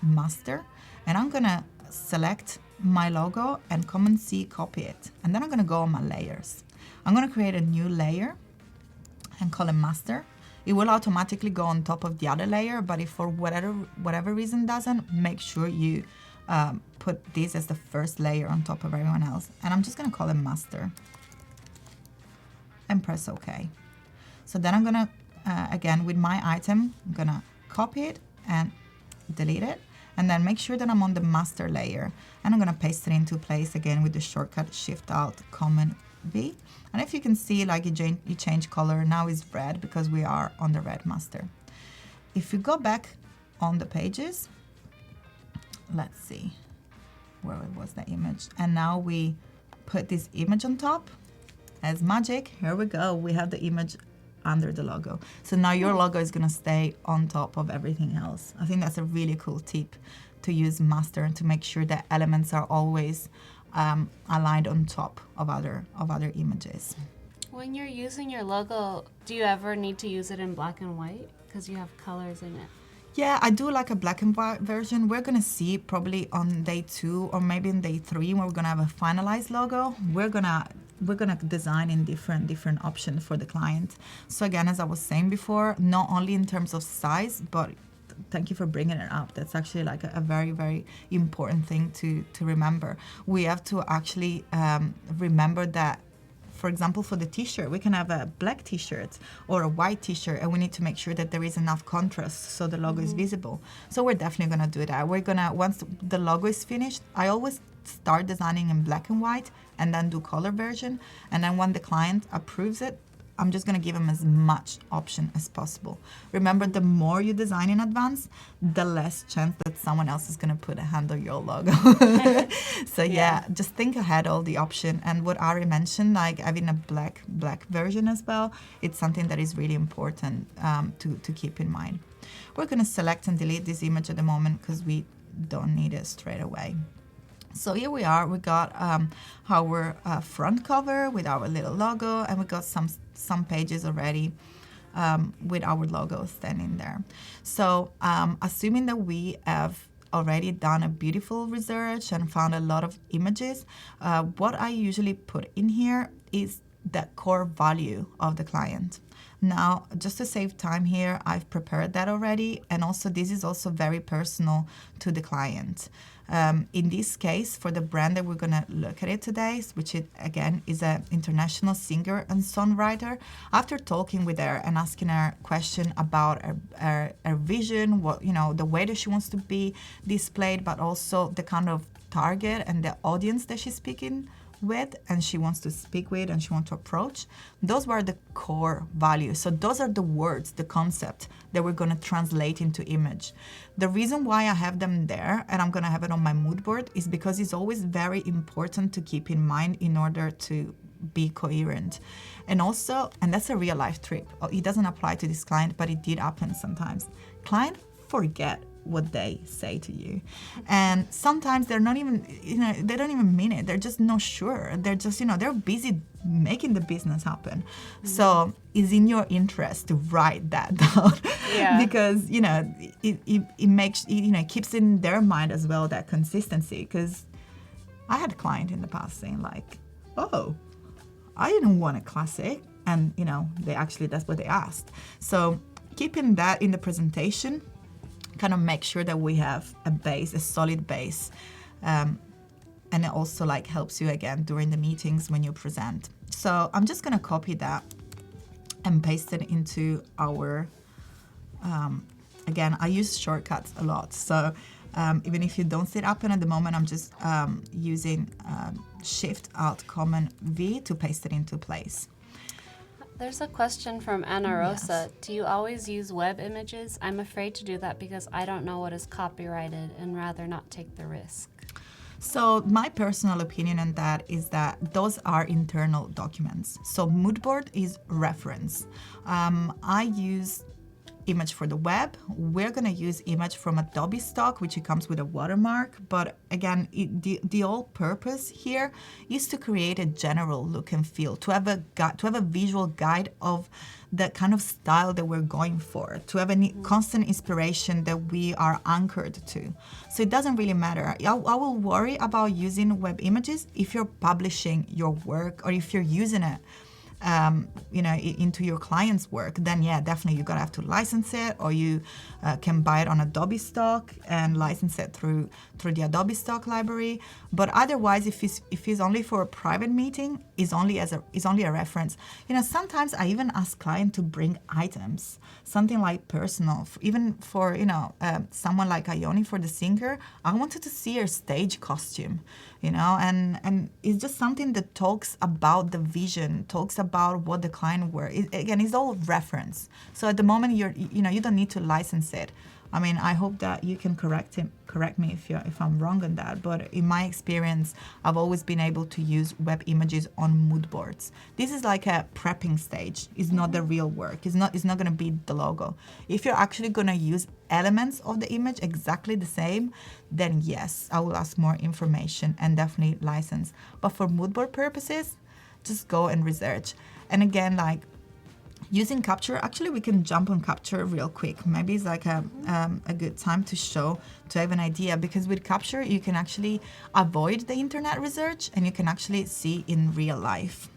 Speaker 2: master, and I'm gonna select my logo and Command C, copy it. And then I'm gonna go on my layers. I'm gonna create a new layer and call it master. It will automatically go on top of the other layer, but if for whatever reason doesn't, make sure you put this as the first layer on top of everyone else. And I'm just gonna call it master and press OK. So then I'm gonna, again, with my item, I'm gonna copy it and delete it. And then make sure that I'm on the master layer, and I'm gonna paste it into place again with the shortcut Shift Alt Command V. And if you can see, like it changed color, now it's red because we are on the red master. If you go back on the pages, let's see where was the image, and now we put this image on top. As magic, here we go, we have the image under the logo. So now your logo is gonna stay on top of everything else. I think that's a really cool tip, to use master and to make sure that elements are always aligned on top of other images.
Speaker 1: When you're using your logo, do you ever need to use it in black and white? Because you have colors in it.
Speaker 2: Yeah, I do like a black and white version. We're gonna see probably on day 2 or maybe in day 3 when we're gonna have a finalized logo. We're gonna design in different options for the client. So again, as I was saying before, not only in terms of size, but thank you for bringing it up. That's actually like a very, very important thing to remember. We have to actually remember that, for example, for the t-shirt, we can have a black t-shirt or a white t-shirt, and we need to make sure that there is enough contrast so the logo is visible. So we're definitely gonna do that. Once the logo is finished, I always start designing in black and white and then do color version. And then when the client approves it, I'm just gonna give them as much option as possible. Remember, the more you design in advance, the less chance that someone else is gonna put a hand on your logo. So yeah, just think ahead all the option. And what Ari mentioned, like having a black version as well, it's something that is really important to keep in mind. We're going to select and delete this image at the moment because we don't need it straight away. So here we are. We got our front cover with our little logo, and we got some pages already with our logo standing there. So assuming that we have already done a beautiful research and found a lot of images, what I usually put in here is the core value of the client. Now, just to save time here, I've prepared that already, and also this is also very personal to the client. In this case, for the brand that we're going to look at it today, which again is an international singer and songwriter, after talking with her and asking her question about her vision, what, you know, the way that she wants to be displayed, but also the kind of target and the audience that she's speaking with and she wants to speak with and she wants to approach, those were the core values. So those are the words, the concept that we're going to translate into image. The reason why I have them there, and I'm going to have it on my mood board, is because it's always very important to keep in mind in order to be coherent. And also, and that's a real life trip. It doesn't apply to this client, but it did happen sometimes. Client forget what they say to you, and sometimes they're not even, you know, they don't even mean it. They're just not sure. They're just, you know, they're busy making the business happen. So it's in your interest to write that down. Because, you know, it makes, you know, it keeps in their mind as well that consistency. Because I had a client in the past saying like, oh, I didn't want a classic, and you know, they actually, that's what they asked. So keeping that in the presentation kind of make sure that we have a base, a solid base. And it also like helps you again during the meetings when you present. So I'm just gonna copy that and paste it into our, again, I use shortcuts a lot. So even if you don't see it happen at the moment, I'm just using Shift, Alt, Command, V to paste it into place.
Speaker 1: There's a question from Ana Rosa. Yes. Do you always use web images? I'm afraid to do that because I don't know what is copyrighted and rather not take the risk.
Speaker 2: So my personal opinion on that is that those are internal documents. So moodboard is reference. I use image for the web. We're going to use image from Adobe stock, which it comes with a watermark. But again, the whole purpose here is to create a general look and feel, to have a visual guide of the kind of style that we're going for, to have a constant inspiration that we are anchored to. So it doesn't really matter. I will worry about using web images if you're publishing your work or if you're using it you know, into your client's work, then yeah, definitely you're gonna have to license it, or you can buy it on Adobe stock and license it through the Adobe stock library. But otherwise, if it's only for a private meeting, is only a reference. You know, sometimes I even ask client to bring items, something like personal, even for, you know, someone like Ione, for the singer. I wanted to see her stage costume, you know, and it's just something that talks about the vision, talks about what the client wear. Again, it's all reference. So at the moment, you don't need to license it. I mean, I hope that you can correct me if I'm wrong on that. But in my experience, I've always been able to use web images on mood boards. This is like a prepping stage. It's not the real work. It's not going to be the logo. If you're actually going to use elements of the image exactly the same, then yes, I will ask more information and definitely license. But for mood board purposes, just go and research. And again, like, using Capture, actually we can jump on Capture real quick. Maybe it's like a good time to have an idea, because with Capture you can actually avoid the internet research and you can actually see in real life.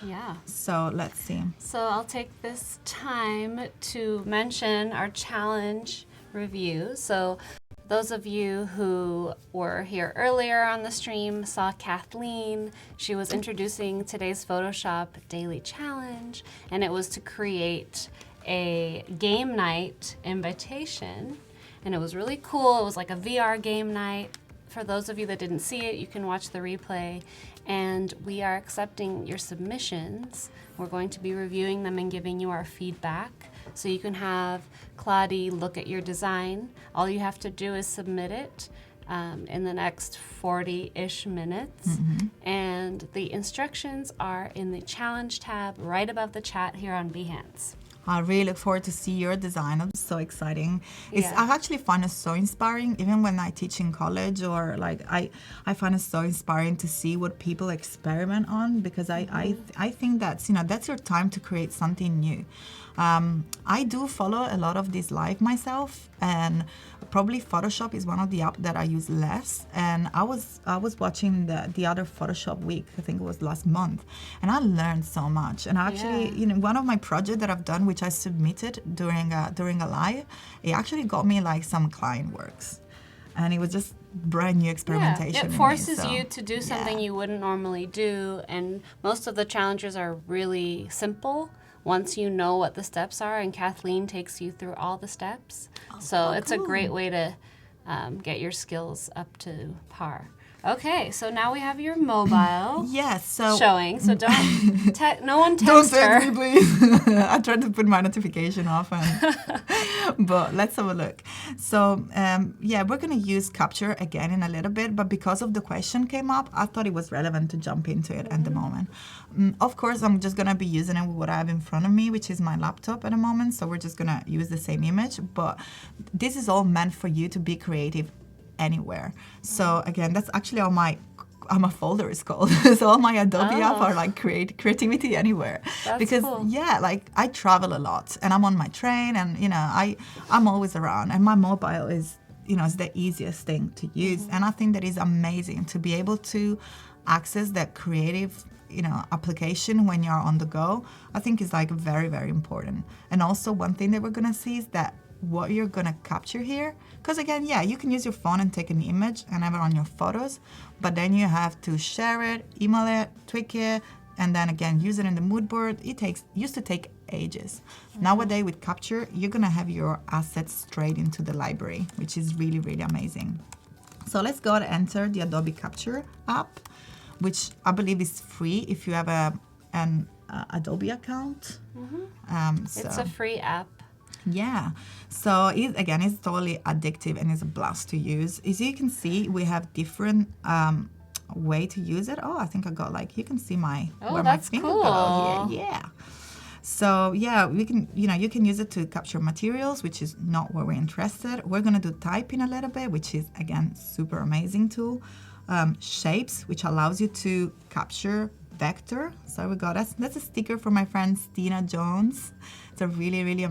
Speaker 1: Yeah.
Speaker 2: So let's see.
Speaker 1: So I'll take this time to mention our challenge review. So those of you who were here earlier on the stream saw Kathleen. She was introducing today's Photoshop Daily Challenge, and it was to create a game night invitation. And it was really cool. It was like a VR game night. For those of you that didn't see it, you can watch the replay. And we are accepting your submissions. We're going to be reviewing them and giving you our feedback. So you can have Kladi look at your design. All you have to do is submit it in the next 40-ish minutes. Mm-hmm. And the instructions are in the challenge tab right above the chat here on Behance.
Speaker 2: I really look forward to see your design. It's so exciting.
Speaker 1: Yeah.
Speaker 2: I actually find it so inspiring, even when I teach in college or like I find it so inspiring to see what people experiment on, because I think that's, you know, that's your time to create something new. I do follow a lot of this live myself, and probably Photoshop is one of the apps that I use less. And I was watching the other Photoshop week, I think it was last month, and I learned so much. And actually, you know, one of my projects that I've done, which I submitted during a live, it actually got me like some client works, and it was just brand new experimentation.
Speaker 1: It
Speaker 2: in me,
Speaker 1: forces
Speaker 2: so,
Speaker 1: you to do something you wouldn't normally do, and most of the challenges are really simple once you know what the steps are, and Kathleen takes you through all the steps. So it's a great way to get your skills up to par. Okay, so now we have your mobile
Speaker 2: Yes, so
Speaker 1: showing. So don't no one
Speaker 2: don't
Speaker 1: text her.
Speaker 2: text me, please. I tried to put my notification off, but let's have a look. So yeah, we're gonna use Capture again in a little bit, but because of the question came up, I thought it was relevant to jump into it at the moment. Of course, I'm just gonna be using it with what I have in front of me, which is my laptop at the moment. So we're just gonna use the same image, but this is all meant for you to be creative anywhere. So again, that's actually all my folder is called. So all my Adobe app are like creativity anywhere.
Speaker 1: That's
Speaker 2: because
Speaker 1: cool.
Speaker 2: yeah, like I travel a lot and I'm on my train, and you know, I'm always around, and my mobile is, you know, it's the easiest thing to use. And I think that is amazing to be able to access that creative, you know, application when you're on the go. I think is like very, very important. And also one thing that we're gonna see is that what you're gonna capture here, because again, yeah, you can use your phone and take an image and have it on your photos, but then you have to share it, email it, tweak it, and then again use it in the moodboard. Used to take ages. Nowadays with Capture, you're gonna have your assets straight into the library, which is really, really amazing. So let's go and enter the Adobe Capture app, which I believe is free if you have an Adobe account.
Speaker 1: It's a free app.
Speaker 2: Yeah, so it's totally addictive and it's a blast to use. As you can see, we have different way to use it. Oh, I think I got like, you can see where my
Speaker 1: that's
Speaker 2: finger
Speaker 1: cool.
Speaker 2: go here. Yeah. So yeah, we can, you know, you can use it to capture materials, which is not where we're interested. We're gonna do type in a little bit, which is again super amazing tool. Shapes, which allows you to capture vector. So we got that's a sticker from my friend Stina Jones. It's a really, really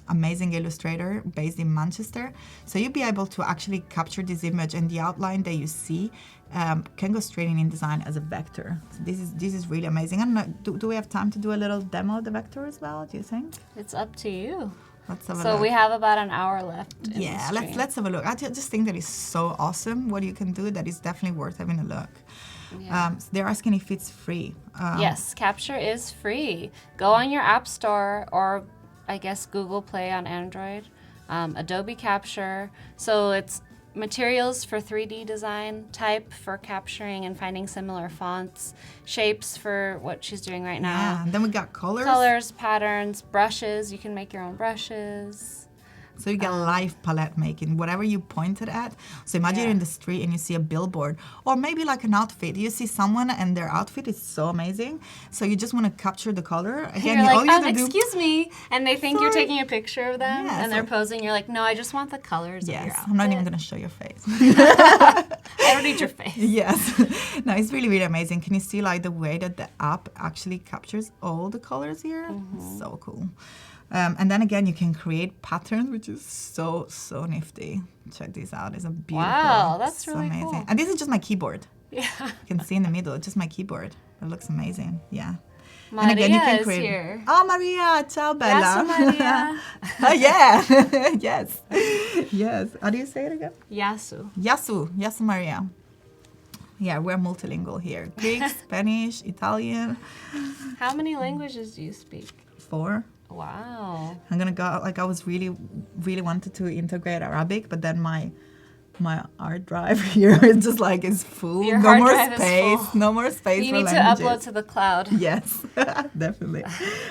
Speaker 2: amazing illustrator based in Manchester. So you'll be able to actually capture this image, and the outline that you see can go straight in InDesign as a vector. So this is really amazing. I don't know, do we have time to do a little demo of the vector as well, do you think?
Speaker 1: It's up to you.
Speaker 2: Let's have a
Speaker 1: So
Speaker 2: look.
Speaker 1: we have about an hour left.
Speaker 2: Yeah, let's have a look. I just think that is so awesome what you can do. That is definitely worth having a look.
Speaker 1: Yeah.
Speaker 2: They're asking if it's free.
Speaker 1: Yes, Capture is free. Go on your App Store, or I guess Google Play on Android. Adobe Capture. So it's materials for 3D design, type for capturing and finding similar fonts, shapes for what she's doing right now.
Speaker 2: Yeah, and then we got colors.
Speaker 1: Colors, patterns, brushes. You can make your own brushes.
Speaker 2: So you get live palette making, whatever you pointed at. So imagine you're in the street and you see a billboard, or maybe like an outfit. You see someone and their outfit is so amazing. So you just want to capture the color. Again,
Speaker 1: You're
Speaker 2: all you have
Speaker 1: like,
Speaker 2: to do.
Speaker 1: excuse me. And they think you're
Speaker 2: Sorry.
Speaker 1: taking a picture of them,
Speaker 2: Yeah,
Speaker 1: and they're posing. You're like, no, I just want the colors of your
Speaker 2: Yes,
Speaker 1: outfit.
Speaker 2: I'm not even going to show your face.
Speaker 1: I don't need your face.
Speaker 2: Yes. No, it's really, really amazing. Can you see like the way that the app actually captures all the colors here? So cool. And then again, you can create patterns, which is so, so nifty. Check this out. It's a beautiful.
Speaker 1: Wow, that's
Speaker 2: so
Speaker 1: really
Speaker 2: amazing.
Speaker 1: cool.
Speaker 2: And this is just my keyboard.
Speaker 1: Yeah.
Speaker 2: You can see in the middle, just my keyboard. It looks amazing. Yeah.
Speaker 1: Maria
Speaker 2: and again, you can
Speaker 1: is
Speaker 2: create.
Speaker 1: here.
Speaker 2: Oh, Maria. Ciao, Bella.
Speaker 1: Yes, Maria.
Speaker 2: Oh, yeah. Yes. Yes. How do you say it again?
Speaker 1: Yasu.
Speaker 2: Yasu Maria. Yeah, we're multilingual here. Greek, Spanish, Italian.
Speaker 1: How many languages do you speak?
Speaker 2: 4.
Speaker 1: Wow.
Speaker 2: I'm gonna go, like I was really, really wanted to integrate Arabic, but then my hard drive here is just like is full.
Speaker 1: Your
Speaker 2: no
Speaker 1: hard
Speaker 2: more
Speaker 1: drive is
Speaker 2: space.
Speaker 1: full.
Speaker 2: No more space
Speaker 1: You
Speaker 2: for
Speaker 1: need to
Speaker 2: languages.
Speaker 1: upload to the cloud.
Speaker 2: Yes, definitely.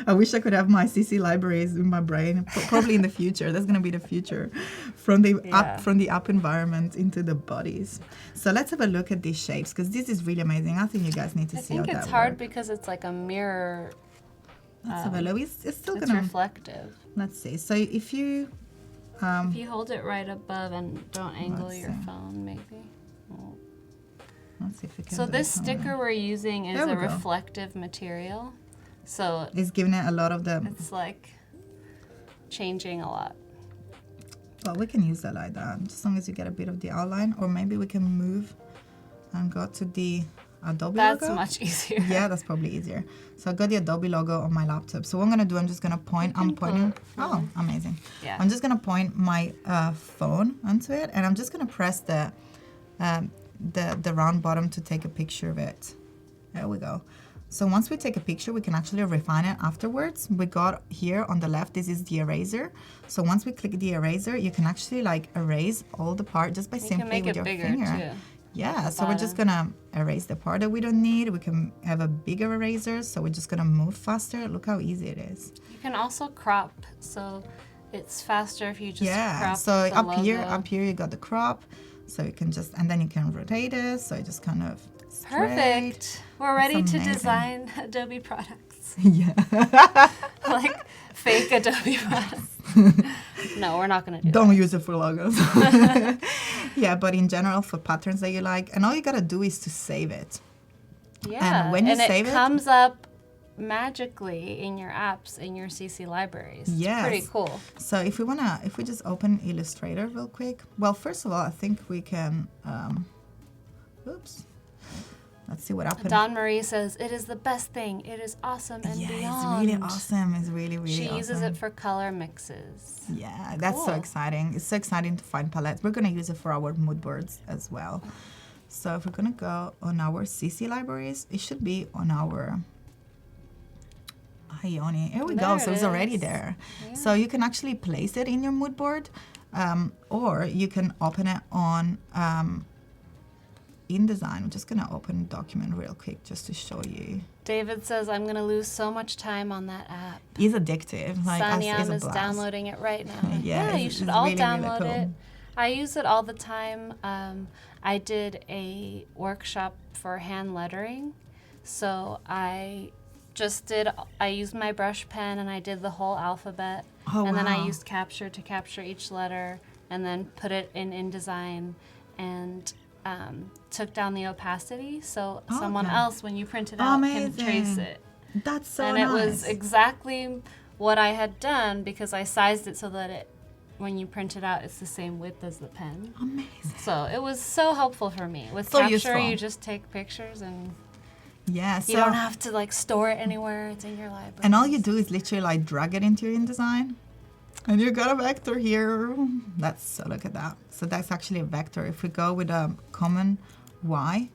Speaker 2: I wish I could have my CC libraries in my brain. Probably in the future. That's gonna be the future, from the app environment into the bodies. So let's have a look at these shapes, because this is really amazing. I think you guys need to see how
Speaker 1: I think
Speaker 2: that
Speaker 1: it's hard
Speaker 2: works.
Speaker 1: because it's like a mirror
Speaker 2: Let's have a look. It's still
Speaker 1: it's
Speaker 2: gonna.
Speaker 1: reflective.
Speaker 2: Let's see. So if you.
Speaker 1: If you hold it right above and don't angle
Speaker 2: Let's
Speaker 1: your
Speaker 2: see.
Speaker 1: phone, maybe. Oh.
Speaker 2: Let's see if we can.
Speaker 1: So
Speaker 2: do
Speaker 1: this
Speaker 2: it somewhere.
Speaker 1: sticker we're using is
Speaker 2: There we
Speaker 1: a
Speaker 2: go.
Speaker 1: reflective material. So
Speaker 2: It's giving it a lot of the.
Speaker 1: it's like changing a lot.
Speaker 2: Well, we can use that like that, as long as you get a bit of the outline, or maybe we can move and go to the Adobe
Speaker 1: That's
Speaker 2: logo.
Speaker 1: much easier.
Speaker 2: Yeah, that's probably easier. So I got the Adobe logo on my laptop. So what I'm gonna do, I'm just gonna point. I'm pointing. Oh, amazing.
Speaker 1: Yeah.
Speaker 2: I'm just gonna point my phone onto it, and I'm just gonna press the round bottom to take a picture of it. There we go. So once we take a picture, we can actually refine it afterwards. We got here on the left, this is the eraser. So once we click the eraser, you can actually like erase all the part just by
Speaker 1: You can
Speaker 2: simply
Speaker 1: make
Speaker 2: with
Speaker 1: it
Speaker 2: your
Speaker 1: bigger
Speaker 2: finger.
Speaker 1: too.
Speaker 2: Yeah, so we're just gonna erase the part that we don't need. We can have a bigger eraser, so we're just gonna move faster. Look how easy it is.
Speaker 1: You can also crop, so it's faster if you just
Speaker 2: Yeah,
Speaker 1: crop
Speaker 2: so
Speaker 1: the
Speaker 2: up
Speaker 1: logo.
Speaker 2: here you got the crop. So you can just, and then you can rotate it. So you just kind of straight.
Speaker 1: Perfect. We're ready to
Speaker 2: amazing.
Speaker 1: design Adobe products.
Speaker 2: Yeah.
Speaker 1: Like fake Adobe products. No, we're not gonna do
Speaker 2: Don't use it for logos. Yeah, but in general for patterns that you like, and all you gotta do is to save it.
Speaker 1: that. Yeah,
Speaker 2: And when you save
Speaker 1: it
Speaker 2: it-
Speaker 1: comes up magically in your apps, in your CC libraries.
Speaker 2: Yes.
Speaker 1: It's pretty cool.
Speaker 2: So if we just open Illustrator real quick. Well, first of all, I think we can, oops. Let's see what happened.
Speaker 1: Dawn Marie says, it is the best thing. It is awesome and
Speaker 2: yeah,
Speaker 1: beyond.
Speaker 2: it's really awesome. It's really, really
Speaker 1: She
Speaker 2: awesome.
Speaker 1: uses it for color mixes.
Speaker 2: Yeah, that's so
Speaker 1: Cool.
Speaker 2: exciting. It's so exciting to find palettes. We're going to use it for our mood boards as well. So if we're going to go on our CC libraries, it should be on our Ioni. Here we go.
Speaker 1: There
Speaker 2: So
Speaker 1: it
Speaker 2: it's already
Speaker 1: is.
Speaker 2: there. So you can actually place it in your mood board, or you can open it on InDesign. I'm just going to open document real quick just to show you.
Speaker 1: David says, I'm going to lose so much time on that app.
Speaker 2: It's addictive. Like,
Speaker 1: Sanyam
Speaker 2: it's a
Speaker 1: is
Speaker 2: blast.
Speaker 1: downloading it right now.
Speaker 2: Yeah,
Speaker 1: you
Speaker 2: it's
Speaker 1: should all
Speaker 2: really, really
Speaker 1: download
Speaker 2: cool.
Speaker 1: it. I use it all the time. I did a workshop for hand lettering. So I used my brush pen and I did the whole alphabet.
Speaker 2: Oh,
Speaker 1: and then I
Speaker 2: wow.
Speaker 1: used Capture to capture each letter and then put it in InDesign and took down the opacity so someone
Speaker 2: Okay.
Speaker 1: else, when you print it out, can trace
Speaker 2: Amazing.
Speaker 1: it.
Speaker 2: That's so
Speaker 1: And
Speaker 2: nice.
Speaker 1: it was exactly what I had done because I sized it so that when you print it out, it's the same width as the pen.
Speaker 2: Amazing.
Speaker 1: So it was so helpful for me. With
Speaker 2: So
Speaker 1: Capture,
Speaker 2: useful.
Speaker 1: you just take pictures and
Speaker 2: Yeah, so
Speaker 1: you don't have to like store it anywhere. It's in your library.
Speaker 2: and all you do is literally like drag it into your InDesign, and you got a vector here. So look at that. So that's actually a vector. If we go with a common Y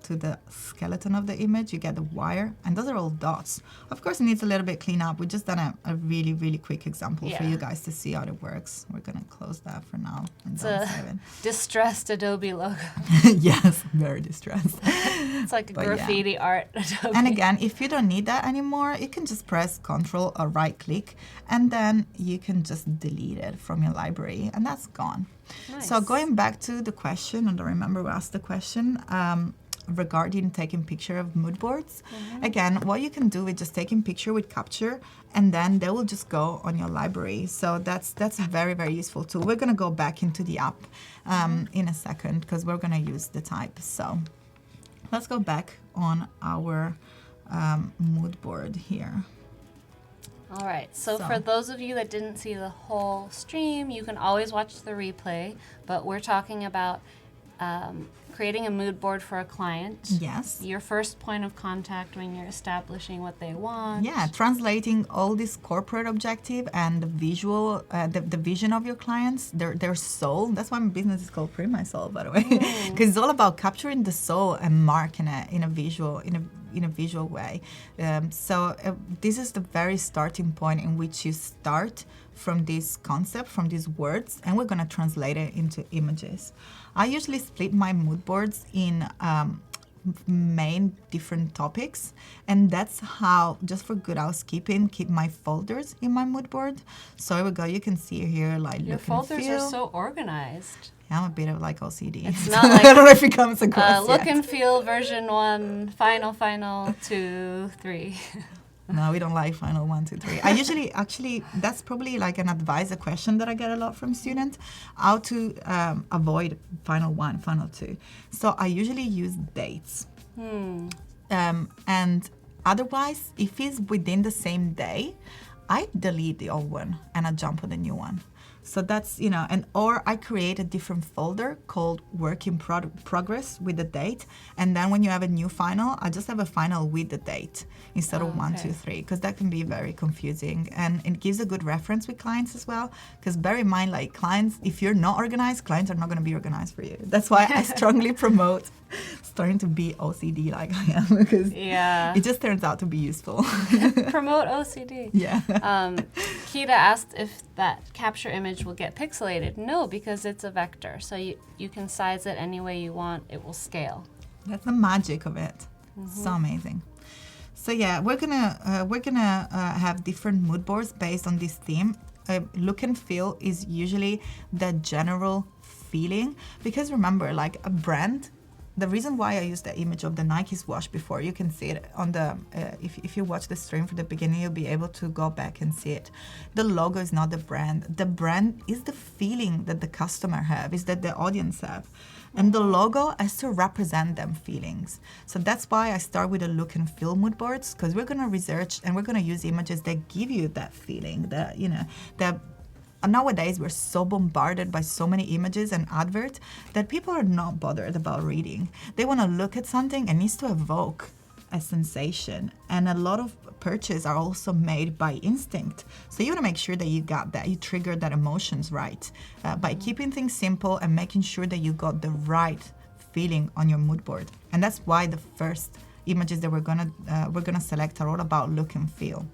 Speaker 2: to the skeleton of the image, you get the wire, and those are all dots. Of course, it needs a little bit clean up. We just done a really, really quick example for
Speaker 1: Yeah.
Speaker 2: you guys to see how it works. We're gonna close that for now and
Speaker 1: It's
Speaker 2: don't
Speaker 1: a
Speaker 2: save it.
Speaker 1: distressed Adobe logo.
Speaker 2: Yes, very distressed.
Speaker 1: It's like a
Speaker 2: But yeah.
Speaker 1: graffiti art Adobe.
Speaker 2: And again, if you don't need that anymore, you can just press Control or right click, and then you can just delete it from your library, and that's gone.
Speaker 1: Nice.
Speaker 2: So going back to the question, and I remember we asked the question regarding taking picture of mood boards. Again, what you can do is just taking picture with Capture, and then they will just go on your library. So that's very, very useful too. We're gonna go back into the app in a second because we're gonna use the type. So let's go back on our mood board here.
Speaker 1: All right, so
Speaker 2: So-
Speaker 1: for those of you that didn't see the whole stream, you can always watch the replay, but we're talking about creating a mood board for a client.
Speaker 2: Yes.
Speaker 1: Your first point of contact when you're establishing what they want.
Speaker 2: Yeah, translating all this corporate objective and the visual, the vision of your clients, their soul. That's why my business is called Printmysoul, by the way, because it's all about capturing the soul and marking it in a visual way. So this is the very starting point in which you start from this concept, from these words, and we're gonna translate it into images. I usually split my mood boards in main different topics, and that's how, just for good housekeeping, keep my folders in my mood board. So here we go. You can see here like
Speaker 1: Your
Speaker 2: look
Speaker 1: folders
Speaker 2: and feel.
Speaker 1: are so organized.
Speaker 2: I'm a bit of like OCD.
Speaker 1: It's
Speaker 2: so
Speaker 1: not like,
Speaker 2: I don't know if it comes across
Speaker 1: Look
Speaker 2: yet.
Speaker 1: and feel version 1, final 2, 3.
Speaker 2: No, we don't like final 1, 2, 3. I usually, actually, that's probably like an advisor question that I get a lot from students, how to avoid final 1, final 2. So I usually use dates. And otherwise, if it's within the same day, I delete the old one and I jump on the new one. So that's, or I create a different folder called work in progress with the date. And then when you have a new final, I just have a final with the date instead of 1, 2, 3, because that can be very confusing. And it gives a good reference with clients as well. Because bear in mind, like clients, if you're not organized, clients are not going to be organized for you. That's why I strongly promote starting to be OCD like I am, because it just turns out to be useful.
Speaker 1: Promote OCD.
Speaker 2: Yeah.
Speaker 1: Kita asked if that capture image will get pixelated. No, because it's a vector. So you can size it any way you want. It will scale.
Speaker 2: That's the magic of it. So amazing. So yeah, we're gonna have different mood boards based on this theme. Look and feel is usually the general feeling, because remember, like a brand, the reason why I used the image of the Nike's wash before, you can see it on the, if you watch the stream from the beginning, you'll be able to go back and see it. The logo is not the brand. The brand is the feeling that the customer have, is that the audience have. And the logo has to represent them feelings. So that's why I start with the look and feel mood boards, because we're gonna research and we're gonna use images that give you that feeling, that, that nowadays we're so bombarded by so many images and adverts that people are not bothered about reading. They want to look at something and needs to evoke a sensation. And a lot of purchases are also made by instinct. So you want to make sure that you got that, you trigger that emotions right by keeping things simple and making sure that you got the right feeling on your mood board. And that's why the first images that we're gonna select are all about look and feel.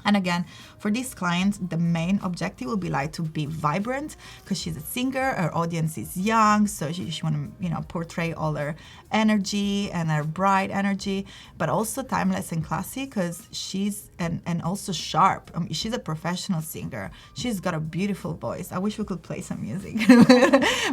Speaker 2: And again, for this client, the main objective will be like to be vibrant, because she's a singer, her audience is young, so she want to, portray all her energy and her bright energy, but also timeless and classy, because she's, and also sharp. She's a professional singer. She's got a beautiful voice. I wish we could play some music,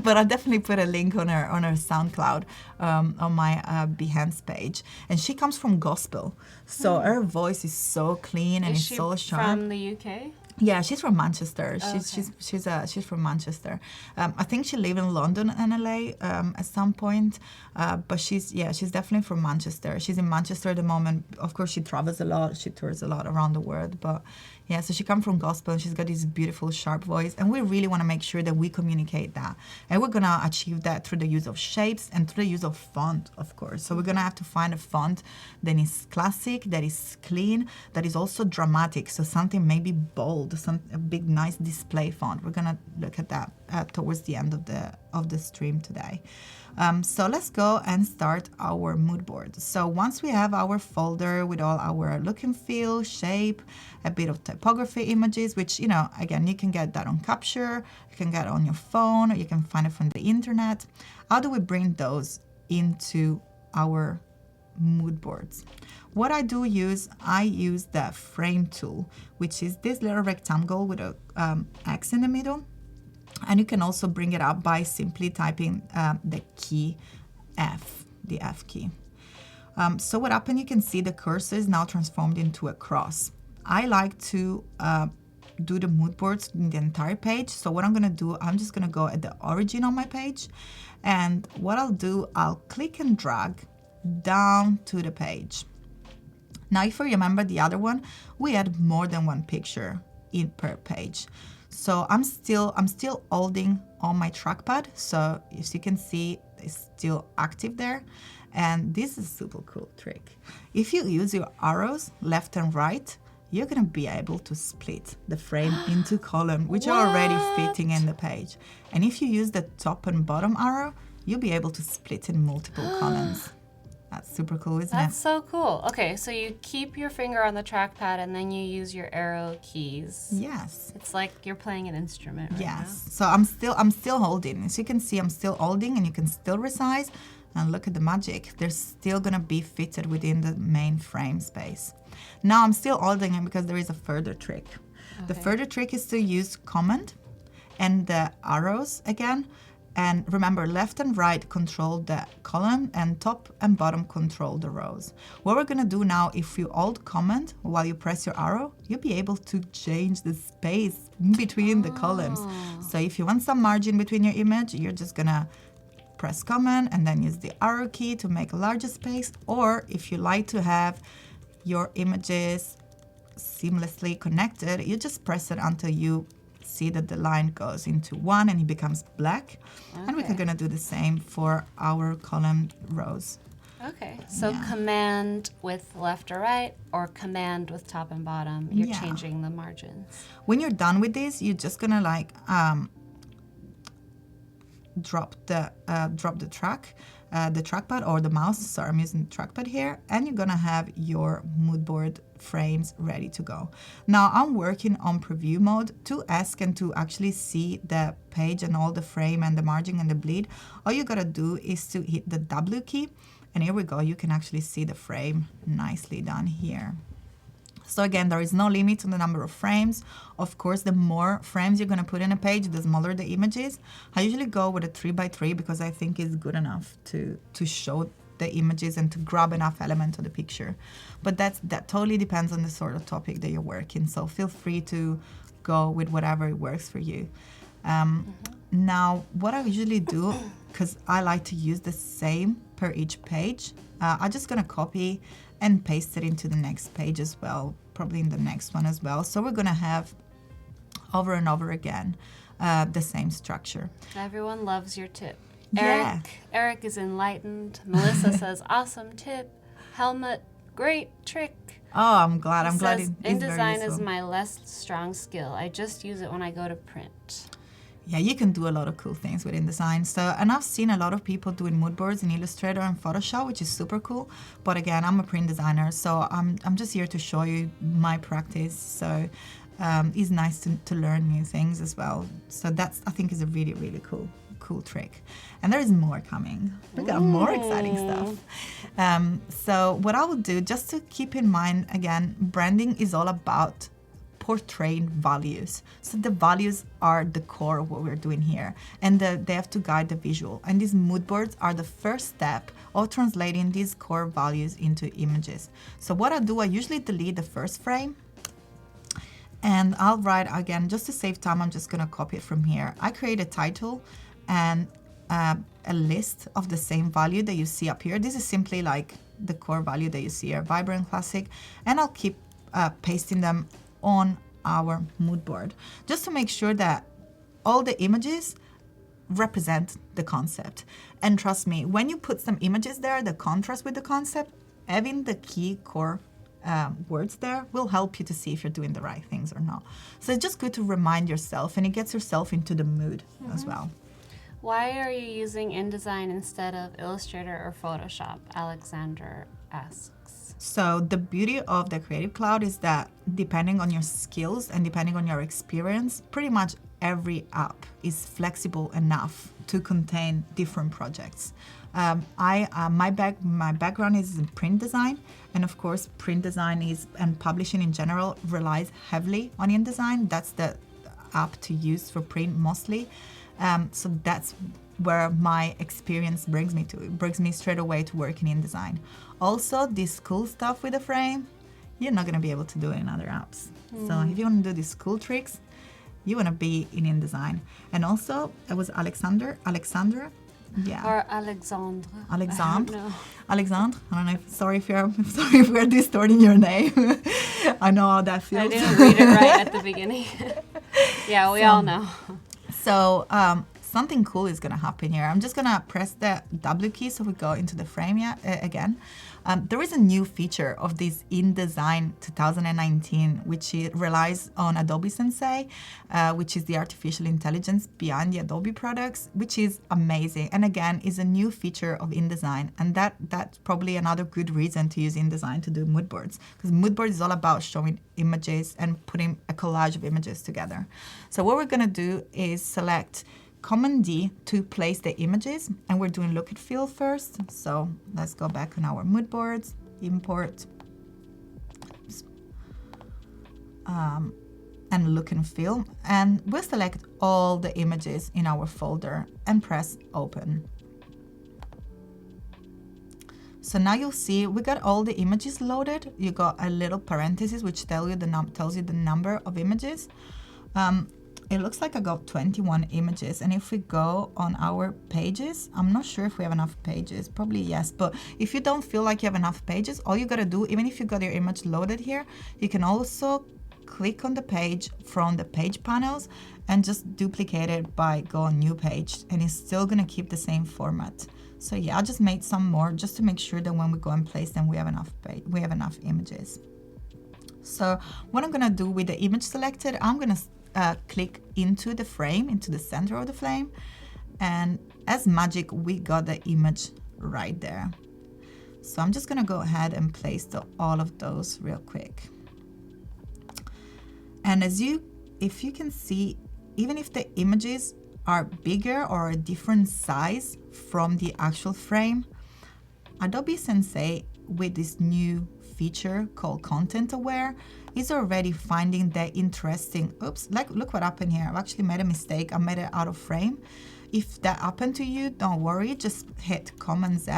Speaker 2: but I'll definitely put a link on her SoundCloud, on my Behance page. And she comes from gospel, so her voice is so clean and it's so sharp.
Speaker 1: From the UK?
Speaker 2: Yeah, she's from Manchester.
Speaker 1: Okay.
Speaker 2: She's from Manchester. I think she lived in London and LA at some point, but she's definitely from Manchester. She's in Manchester at the moment. Of course, she travels a lot. She tours a lot around the world. But yeah, so she comes from gospel and she's got this beautiful sharp voice, and we really want to make sure that we communicate that, and we're gonna achieve that through the use of shapes and through the use of font, of course. So we're gonna have to find a font that is classic, that is clean, that is also dramatic. So something maybe bold, a big nice display font. We're gonna look at that towards the end of the stream today. So let's go and start our mood board. So once we have our folder with all our look and feel, shape, a bit of typography images, which, again, you can get that on Capture, you can get it on your phone, or you can find it from the internet. How do we bring those into our mood boards? What I use the frame tool, which is this little rectangle with a X in the middle. And you can also bring it up by simply typing the key F, the F key. So what happened, you can see the cursor is now transformed into a cross. I like to do the mood boards in the entire page. So what I'm gonna do, I'm just gonna go at the origin on my page. And what I'll do, I'll click and drag down to the page. Now, if you remember the other one, we had more than one picture in per page. So I'm still holding on my trackpad. So as you can see, it's still active there. And this is a super cool trick. If you use your arrows left and right, you're gonna be able to split the frame into columns, which are already fitting in the page. And if you use the top and bottom arrow, you'll be able to split in multiple columns. That's super cool, isn't it?
Speaker 1: That's so cool. Okay, so you keep your finger on the trackpad and then you use your arrow keys.
Speaker 2: Yes.
Speaker 1: It's like you're playing an instrument right now.
Speaker 2: Yes. So I'm still holding. As you can see, I'm still holding, and you can still resize. And look at the magic. They're still gonna be fitted within the main frame space. Now I'm still holding it because there is a further trick. Okay. The further trick is to use Command and the arrows again And remember, left and right control the column and top and bottom control the rows. What we're gonna do now, if you alt comment while you press your arrow, you'll be able to change the space in between the columns. So if you want some margin between your image, you're just gonna press comment and then use the arrow key to make a larger space. Or if you like to have your images seamlessly connected, you just press it until you see that the line goes into one and it becomes black. Okay. And we're gonna do the same for our column rows.
Speaker 1: Okay, so command with left or right, or command with top and bottom, you're changing the margins.
Speaker 2: When you're done with this, you're just gonna like drop the trackpad or the mouse. Sorry, I'm using the trackpad here, and you're gonna have your mood board frames ready to go. Now I'm working on preview mode to ask and to actually see the page and all the frame and the margin and the bleed. All you gotta do is to hit the W key, and here we go. You can actually see the frame nicely done here. So again, there is no limit on the number of frames. Of course, the more frames you're gonna put in a page, the smaller the image is. I usually go with a 3x3 because I think it's good enough to show the images and to grab enough element of the picture. But that totally depends on the sort of topic that you're working. So feel free to go with whatever works for you. Now, what I usually do, because I like to use the same per each page, I'm just gonna copy and paste it into the next page as well, probably in the next one as well. So we're gonna have over and over again the same structure.
Speaker 1: Everyone loves your tip.
Speaker 2: Yeah.
Speaker 1: Eric is enlightened. Melissa says, awesome tip. Helmut, great trick.
Speaker 2: Oh, I'm glad. I'm glad
Speaker 1: InDesign is my less strong skill. I just use it when I go to print.
Speaker 2: Yeah, you can do a lot of cool things with InDesign. So, and I've seen a lot of people doing mood boards in Illustrator and Photoshop, which is super cool. But again, I'm a print designer, so I'm just here to show you my practice. So it's nice to learn new things as well. So that's, I think, is a really, really cool trick. And there is more coming. We got more exciting stuff. So what I will do, just to keep in mind, again, branding is all about portraying values. So the values are the core of what we're doing here, and they have to guide the visual. And these mood boards are the first step of translating these core values into images. So what I do, I usually delete the first frame, and I'll write again, just to save time, I'm just gonna copy it from here. I create a title and a list of the same value that you see up here. This is simply like the core value that you see here, vibrant, classic, and I'll keep pasting them on our mood board, just to make sure that all the images represent the concept. And trust me, when you put some images there, the contrast with the concept, having the key core words there will help you to see if you're doing the right things or not. So it's just good to remind yourself, and it gets yourself into the mood as well.
Speaker 1: Why are you using InDesign instead of Illustrator or Photoshop? Alexander asks.
Speaker 2: So the beauty of the Creative Cloud is that depending on your skills and depending on your experience, pretty much every app is flexible enough to contain different projects. My background is in print design, and of course print design and publishing in general relies heavily on InDesign. That's the app to use for print mostly. So that's where my experience brings me to. It brings me straight away to working in InDesign. Also, this cool stuff with the frame, you're not gonna be able to do it in other apps. So if you wanna do these cool tricks, you wanna be in InDesign. And also, it was Alexandra, yeah.
Speaker 1: Or Alexandre.
Speaker 2: Alexandre. Alexandre. I don't know. Sorry if we're distorting your name. I know how that feels.
Speaker 1: I didn't read it right at the beginning. Yeah, we all know.
Speaker 2: So something cool is gonna happen here. I'm just gonna press the W key so we go into the frame again. There is a new feature of this InDesign 2019, which relies on Adobe Sensei, which is the artificial intelligence behind the Adobe products, which is amazing. And again, is a new feature of InDesign. And that's probably another good reason to use InDesign to do mood boards, because mood board is all about showing images and putting a collage of images together. So what we're gonna do is select Command D to place the images, and we're doing look and feel first. So let's go back on our mood boards, import, and and look and feel, and we'll select all the images in our folder and press open. So now you'll see we got all the images loaded. You got a little parenthesis which tells you the number of images. It looks like I got 21 images, and if we go on our pages, I'm not sure if we have enough pages, probably yes, but if you don't feel like you have enough pages, all you gotta do, even if you got your image loaded here, you can also click on the page from the page panels and just duplicate it by go on new page, and it's still gonna keep the same format. So yeah, I just made some more just to make sure that when we go and place them, we have enough images. So what I'm gonna do with the image selected, I'm gonna click into the frame, into the center of the frame, and as magic, we got the image right there. So I'm just gonna go ahead and place all of those real quick. And if you can see, even if the images are bigger or a different size from the actual frame, Adobe Sensei, with this new feature called Content Aware, is already finding the interesting, oops, like look what happened here. I've actually made a mistake. I made it out of frame. If that happened to you, don't worry, just hit Command Z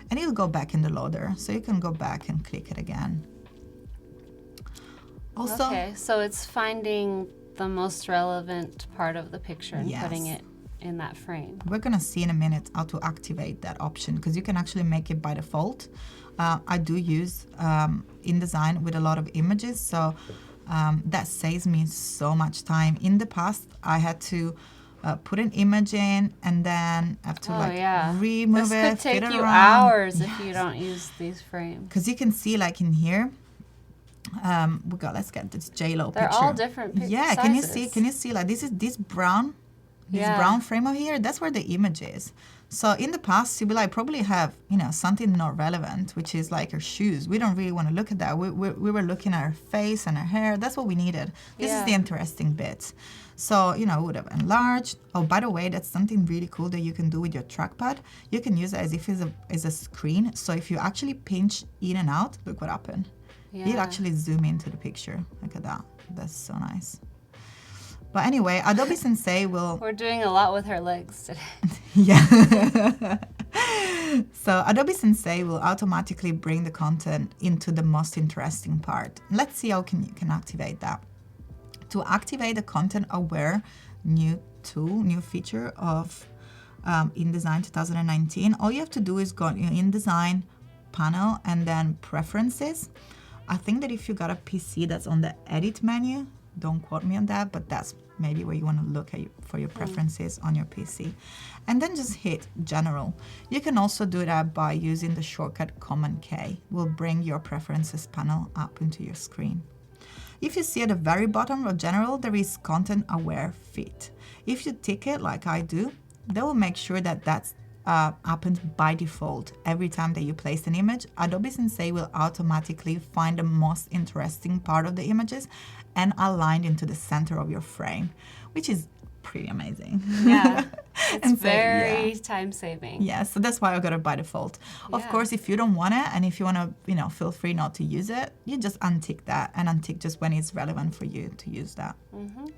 Speaker 2: and it'll go back in the loader. So you can go back and click it again. Also,
Speaker 1: okay, so it's finding the most relevant part of the picture and putting it in that frame.
Speaker 2: We're gonna see in a minute how to activate that option, because you can actually make it by default. I do use InDesign with a lot of images, so that saves me so much time. In the past, I had to put an image in and then have to remove it.
Speaker 1: This could take you
Speaker 2: around.
Speaker 1: hours if you don't use these frames.
Speaker 2: Because you can see, like in here, let's get this JLo picture.
Speaker 1: They're all different
Speaker 2: Yeah,
Speaker 1: sizes.
Speaker 2: can you see like this brown frame over here? That's where the image is. So in the past, you'd be like, probably have, something not relevant, which is like her shoes. We don't really want to look at that. We were looking at her face and her hair. That's what we needed. This is the interesting bit. So, we would have enlarged. Oh, by the way, that's something really cool that you can do with your trackpad. You can use it as if it's a screen. So if you actually pinch in and out, look what happened.
Speaker 1: Yeah.
Speaker 2: You'd actually zoom into the picture. Look at that. That's so nice. But anyway, Adobe Sensei will...
Speaker 1: We're doing a lot with her legs today.
Speaker 2: Yeah. So Adobe Sensei will automatically bring the content into the most interesting part. Let's see how you can activate that. To activate the content aware new feature of InDesign 2019, all you have to do is go in InDesign panel and then preferences. I think that if you got a PC that's on the edit menu, don't quote me on that, but that's maybe where you want to look at for your preferences on your PC. And then just hit general. You can also do that by using the shortcut Command K. Will bring your preferences panel up into your screen. If you see at the very bottom of general, there is content aware fit. If you tick it like I do, that will make sure that that's happens by default. Every time that you place an image, Adobe Sensei will automatically find the most interesting part of the images and align into the center of your frame, which is pretty amazing.
Speaker 1: Yeah, it's very time-saving.
Speaker 2: Yeah, so that's why I got it by default. Of course, if you don't want it, and if you want to, feel free not to use it, you just untick that and untick just when it's relevant for you to use that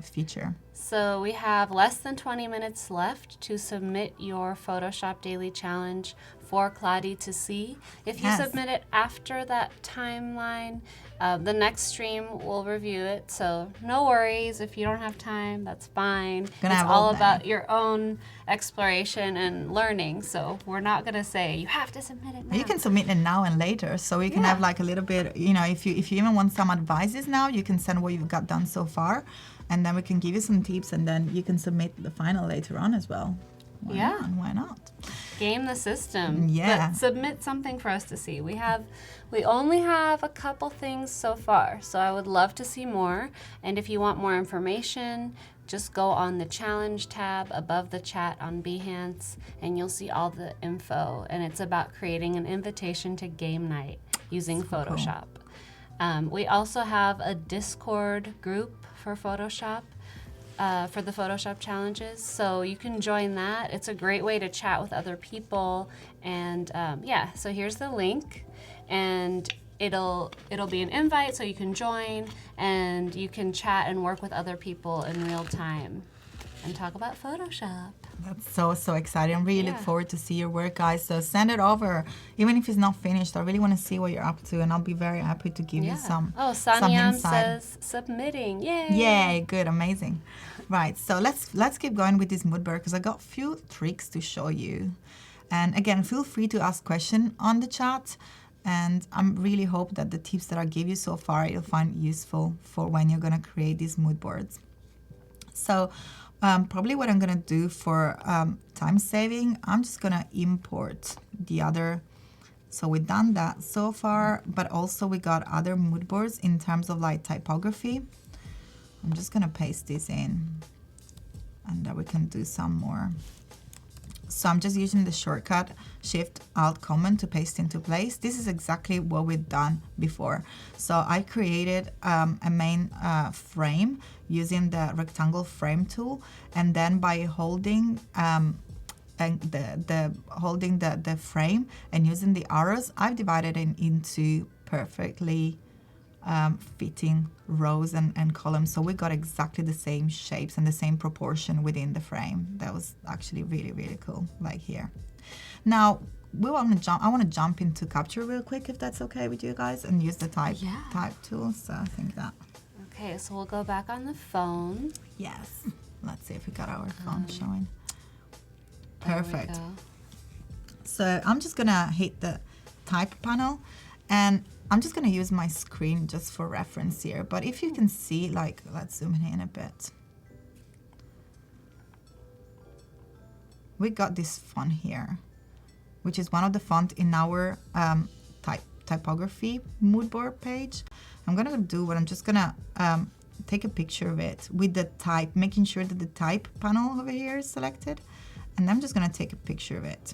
Speaker 2: feature.
Speaker 1: So we have less than 20 minutes left to submit your Photoshop Daily Challenge for Kladi to see. If you submit it after that timeline, the next stream will review it. So no worries if you don't have time, that's fine. It's all about your own exploration and learning. So we're not gonna say you have to submit it now.
Speaker 2: You can submit it now and later, so you can have like a little bit. If you even want some advices now, you can send what you've got done so far, and then we can give you some tips, and then you can submit the final later on as well. Why not?
Speaker 1: Game the system.
Speaker 2: Yeah.
Speaker 1: But submit something for us to see. We only have a couple things so far, so I would love to see more. And if you want more information, just go on the challenge tab above the chat on Behance, and you'll see all the info. And it's about creating an invitation to game night using Photoshop. Cool. We also have a Discord group for Photoshop. For the Photoshop challenges, so you can join that. It's a great way to chat with other people, and so here's the link. And it'll be an invite so you can join and you can chat and work with other people in real time and talk about Photoshop.
Speaker 2: That's so exciting. I really look forward to see your work, guys. So send it over. Even if it's not finished, I really want to see what you're up to, and I'll be very happy to give you some
Speaker 1: Sanyam
Speaker 2: insight.
Speaker 1: says submitting. Yay!
Speaker 2: Yay, good, amazing. Right, so let's keep going with this mood board because I got a few tricks to show you. And again, feel free to ask questions on the chat. And I really hope that the tips that I gave you so far you'll find useful for when you're going to create these mood boards. So probably what I'm going to do for time saving, I'm just going to import the other. So we've done that so far, but also we got other mood boards in terms of like typography. I'm just going to paste this in and then we can do some more. So I'm just using the shortcut Shift-Alt-Command to paste into place. This is exactly what we've done before. So I created a main frame using the rectangle frame tool, and then by holding the frame and using the arrows, I've divided it into perfectly fitting rows and columns, so we got exactly the same shapes and the same proportion within the frame. That was actually really cool, like here. Now I want to jump into Capture real quick, if that's okay with you guys, and use the type tool. So I think that.
Speaker 1: Okay, so we'll go back on the phone.
Speaker 2: Yes. Let's see if we got our phone showing. Perfect. So I'm just gonna hit the type panel, and I'm just going to use my screen just for reference here. But if you can see, like, let's zoom in a bit. We got this font here, which is one of the font in our typography mood board page. I'm going to do what I'm just going to take a picture of it with the type, making sure that the type panel over here is selected. And I'm just going to take a picture of it.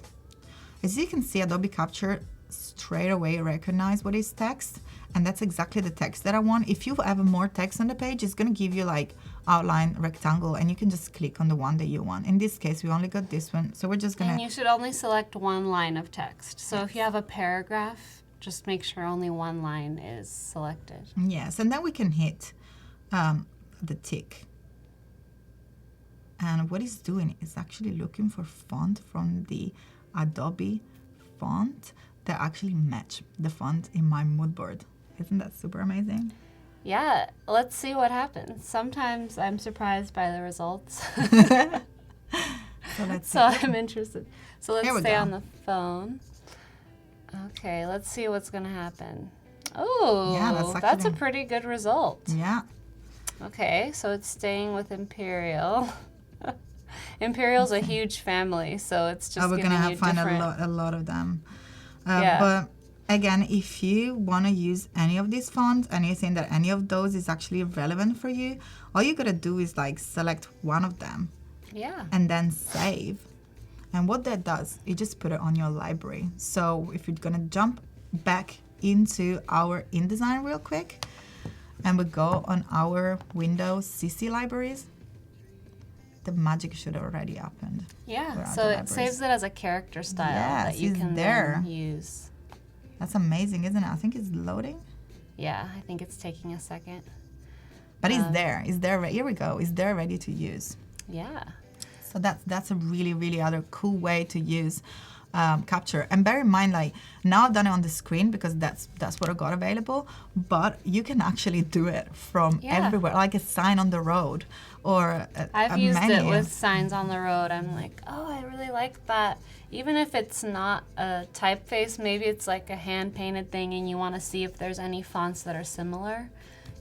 Speaker 2: As you can see, Adobe Capture straight away recognize what is text, and that's exactly the text that I want. If you have more text on the page, it's going to give you like outline rectangle, and you can just click on the one that you want. In this case, we only got this one, so we're just gonna.
Speaker 1: And you should only select one line of text. So if you have a paragraph, just make sure only one line is selected.
Speaker 2: Yes, and then we can hit the tick. And what it's doing is actually looking for font from the Adobe font that actually match the font in my mood board. Isn't that super amazing?
Speaker 1: Yeah, let's see what happens. Sometimes I'm surprised by the results. So I'm interested. So let's stay on the phone. Okay, let's see what's going to happen. Oh, yeah, that's a pretty good result.
Speaker 2: Yeah.
Speaker 1: Okay, so it's staying with Imperial. Imperial's a huge family, so it's just
Speaker 2: we're
Speaker 1: giving
Speaker 2: gonna
Speaker 1: you
Speaker 2: find a lot of them. But again, if you want to use any of these fonts and you think that any of those is actually relevant for you, all you gotta do is like select one of them.
Speaker 1: Yeah.
Speaker 2: And then save. And what that does, you just put it on your library. So if you're gonna jump back into our InDesign real quick, and we go on our Windows CC libraries, the magic should have already happened.
Speaker 1: Yeah, so it saves it as a character style that you can then use.
Speaker 2: That's amazing, isn't it? I think it's loading.
Speaker 1: Yeah, I think it's taking a second.
Speaker 2: But it's there. It's there. Here we go. It's there ready to use.
Speaker 1: Yeah.
Speaker 2: So that's a really other cool way to use Capture. And bear in mind, like, now I've done it on the screen because that's what I got available, but you can actually do it from everywhere, like a sign on the road or
Speaker 1: I've used it with signs on the road. I'm like, oh, I really like that. Even if it's not a typeface, maybe it's like a hand-painted thing and you want to see if there's any fonts that are similar,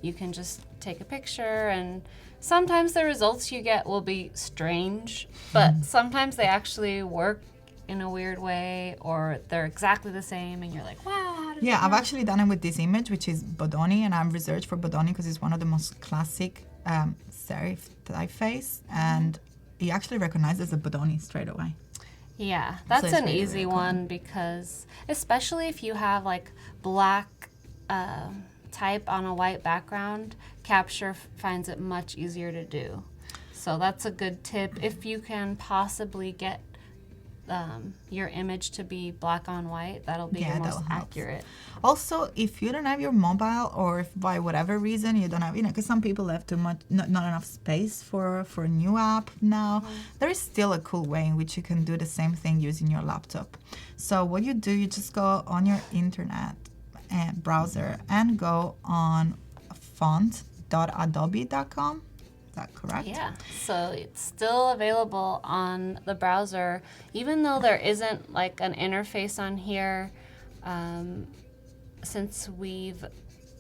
Speaker 1: you can just take a picture, and sometimes the results you get will be strange, but sometimes they actually work in a weird way, or they're exactly the same and you're like, wow, how did
Speaker 2: I've actually done it with this image, which is Bodoni, and I've researched for Bodoni because it's one of the most classic serif typeface, and he actually recognizes a Bodoni straight away.
Speaker 1: Yeah, that's an easy one because especially if you have like black type on a white background, Capture finds it much easier to do. So that's a good tip if you can possibly get your image to be black on white, that'll be
Speaker 2: Yeah,
Speaker 1: your most
Speaker 2: that'll help.
Speaker 1: accurate.
Speaker 2: Also, if you don't have your mobile, or if by whatever reason you don't have, because some people have too much, not enough space for a new app now, there is still a cool way in which you can do the same thing using your laptop. So what you do, you just go on your internet and browser and go on font.adobe.com. Is that correct?
Speaker 1: Yeah, so it's still available on the browser, even though there isn't like an interface on here. Since we've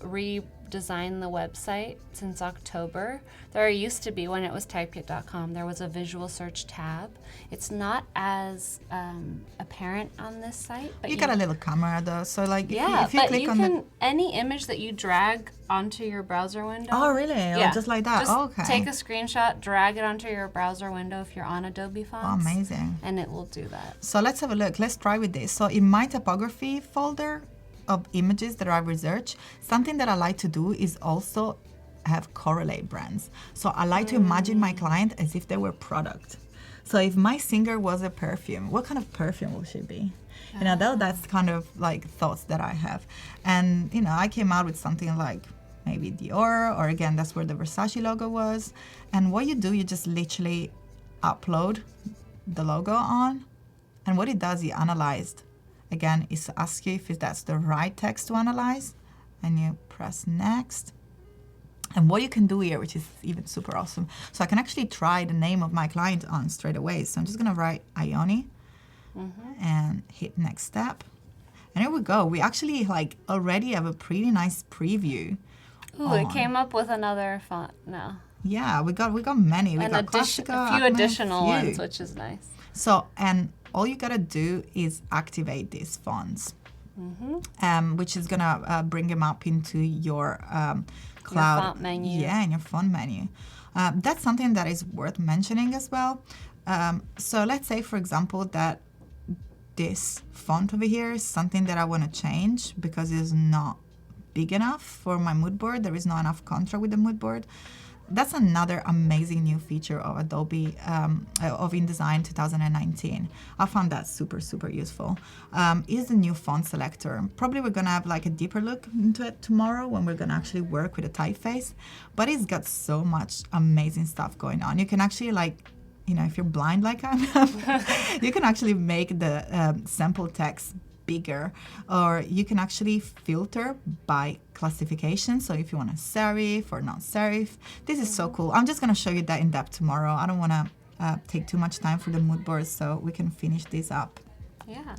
Speaker 1: redesigned the website since October, there used to be, when it was typekit.com, there was a visual search tab. It's not as apparent on this site. But
Speaker 2: You got a little camera though, so like
Speaker 1: yeah,
Speaker 2: if you
Speaker 1: but
Speaker 2: click
Speaker 1: you
Speaker 2: on
Speaker 1: can, any image that you drag onto your browser window.
Speaker 2: Oh, really?
Speaker 1: Yeah.
Speaker 2: Oh, just like that?
Speaker 1: Just
Speaker 2: Oh, okay.
Speaker 1: take a screenshot, drag it onto your browser window if you're on Adobe
Speaker 2: Oh,
Speaker 1: Fonts.
Speaker 2: amazing.
Speaker 1: And it will do that.
Speaker 2: So let's have a look. Let's try with this. So in my typography folder of images that I've researched, something that I like to do is also have correlate brands. So I like to imagine my client as if they were product. So if my singer was a perfume, what kind of perfume will she be? That's kind of like thoughts that I have. And, I came out with something like maybe Dior, or again, that's where the Versace logo was. And what you do, you just literally upload the logo on. And what it does, it analyzed. Again, is to ask you if that's the right text to analyze. And you press next. And what you can do here, which is even super awesome, so I can actually try the name of my client on straight away. So I'm just going to write Ione and hit next step. And here we go. We actually already have a pretty nice preview.
Speaker 1: Ooh, it came up with another font now.
Speaker 2: Yeah, we got many. We
Speaker 1: And
Speaker 2: got
Speaker 1: a
Speaker 2: Classica,
Speaker 1: few
Speaker 2: Acme,
Speaker 1: additional
Speaker 2: few.
Speaker 1: ones, which is nice.
Speaker 2: So, and all you gotta do is activate these fonts, which is gonna bring them up into your cloud.
Speaker 1: font menu.
Speaker 2: Yeah, in your font menu. That's something that is worth mentioning as well. So let's say, for example, that this font over here is something that I want to change because it's not big enough for my mood board. There is not enough contrast with the mood board. That's another amazing new feature of Adobe, of InDesign 2019. I found that super, super useful. Is the new font selector. Probably we're gonna have a deeper look into it tomorrow when we're gonna actually work with a typeface. But it's got so much amazing stuff going on. You can actually if you're blind like I am, you can actually make the sample text bigger, or you can actually filter by classification. So if you want a serif or not serif, this is so cool. I'm just going to show you that in depth tomorrow. I don't want to take too much time for the mood board, so we can finish this up.
Speaker 1: Yeah.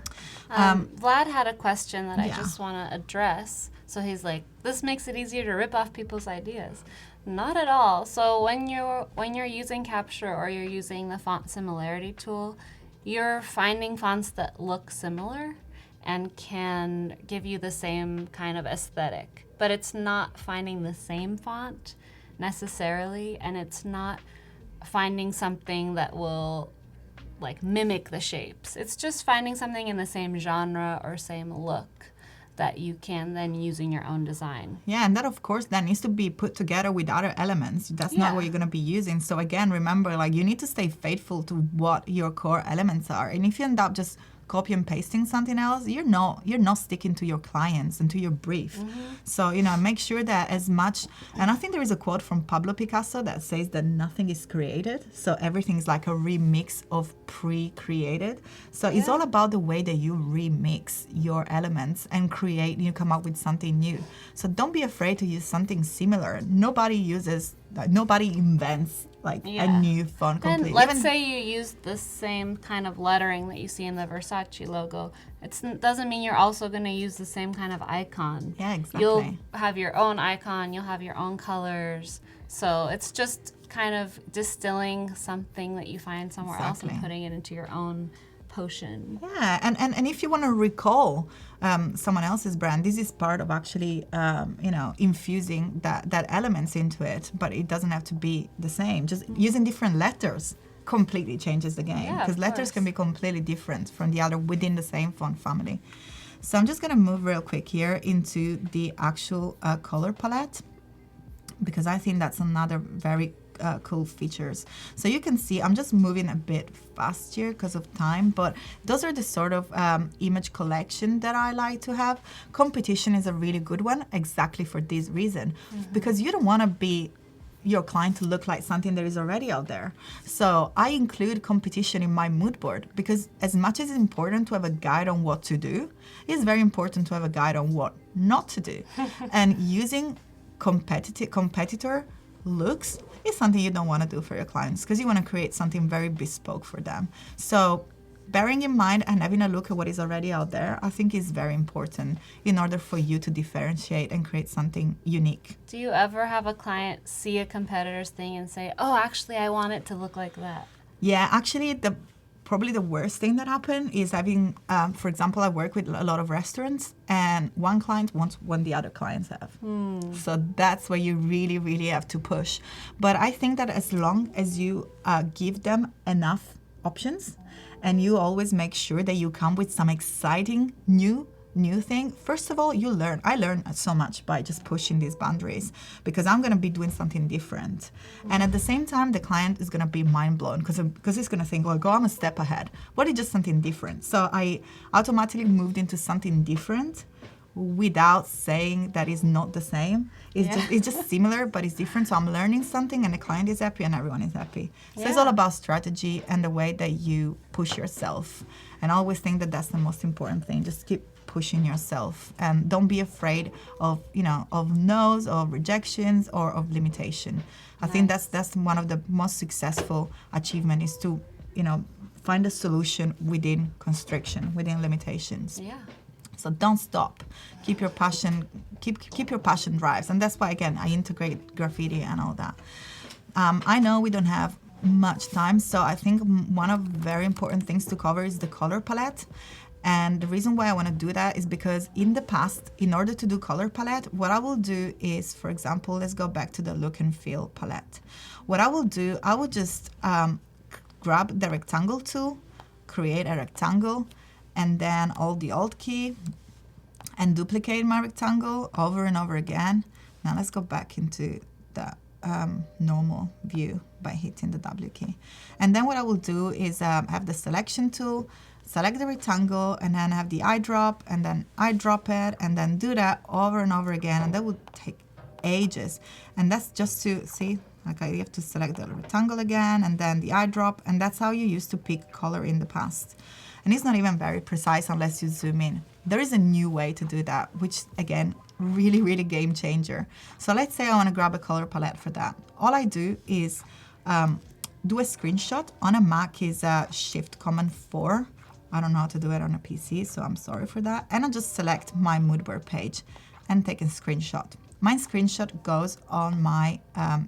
Speaker 1: Vlad had a question that I
Speaker 2: Yeah.
Speaker 1: just want to address. So he's like, this makes it easier to rip off people's ideas. Not at all. So when you're using Capture or you're using the font similarity tool, you're finding fonts that look similar and can give you the same kind of aesthetic. But it's not finding the same font necessarily, and it's not finding something that will mimic the shapes. It's just finding something in the same genre or same look that you can then use in your own design.
Speaker 2: Yeah, and that of course then needs to be put together with other elements. That's not what you're going to be using. So again, remember, you need to stay faithful to what your core elements are. And if you end up just copy and pasting something else, you're not sticking to your clients and to your brief. So make sure that as much, and I think there is a quote from Pablo Picasso that says that nothing is created, so everything is like a remix of pre-created. So it's all about the way that you remix your elements and you come up with something new. So don't be afraid to use something similar. Nobody invents a new font completely.
Speaker 1: And let's say you use the same kind of lettering that you see in the Versace logo. It doesn't mean you're also going to use the same kind of icon.
Speaker 2: Yeah, exactly.
Speaker 1: You'll have your own icon, you'll have your own colors. So it's just kind of distilling something that you find somewhere else and putting it into your own potion.
Speaker 2: Yeah, and if you want to recall someone else's brand, this is part of actually, infusing that elements into it, but it doesn't have to be the same. Just using different letters completely changes the game, because letters can be completely different from the other within the same font family. So I'm just going to move real quick here into the actual color palette, because I think that's another very cool features. So you can see I'm just moving a bit fast here because of time, but those are the sort of image collection that I like to have. Competition is a really good one exactly for this reason, because you don't want to be your client to look like something that is already out there. So I include competition in my mood board because as much as it's important to have a guide on what to do, it's very important to have a guide on what not to do. And using competitor looks is something you don't want to do for your clients because you want to create something very bespoke for them. So bearing in mind and having a look at what is already out there, I think is very important in order for you to differentiate and create something unique.
Speaker 1: Do you ever have a client see a competitor's thing and say, oh, actually, I want it to look like that?
Speaker 2: Yeah, actually, probably the worst thing that happened is having, for example, I work with a lot of restaurants and one client wants what the other clients have. So that's where you really, really have to push. But I think that as long as you give them enough options, and you always make sure that you come with some exciting new thing. First of all, I learn so much by just pushing these boundaries because I'm going to be doing something different. And at the same time, the client is going to be mind blown because he's going to think, well, I'm a step ahead. What is just something different? So I automatically moved into something different without saying that it's not the same. It's just similar, but it's different. So I'm learning something and the client is happy and everyone is happy. So it's all about strategy and the way that you push yourself. And I always think that that's the most important thing. Just keep pushing yourself and don't be afraid of, of no's or rejections or of limitation. I think that's one of the most successful achievement is to, find a solution within constriction, within limitations.
Speaker 1: Yeah.
Speaker 2: So don't stop. Keep your passion. Keep your passion drives, and that's why again I integrate graffiti and all that. I know we don't have much time, so I think one of the very important things to cover is the color palette. And the reason why I want to do that is because in the past, in order to do color palette, what I will do is, for example, let's go back to the look and feel palette. What I will do, I will just grab the rectangle tool, create a rectangle, and then hold the Alt key and duplicate my rectangle over and over again. Now let's go back into the normal view by hitting the W key. And then what I will do is have the selection tool, select the rectangle, and then have the eyedrop, and then eyedrop it, and then do that over and over again. And that would take ages. And that's just to see, you have to select the rectangle again, and then the eyedrop, and that's how you used to pick color in the past. And it's not even very precise unless you zoom in. There is a new way to do that, which again, really, really game changer. So let's say I want to grab a color palette for that. All I do is do a screenshot. On a Mac is Shift Command 4. I don't know how to do it on a PC, so I'm sorry for that. And I just select my moodboard page and take a screenshot. My screenshot goes on my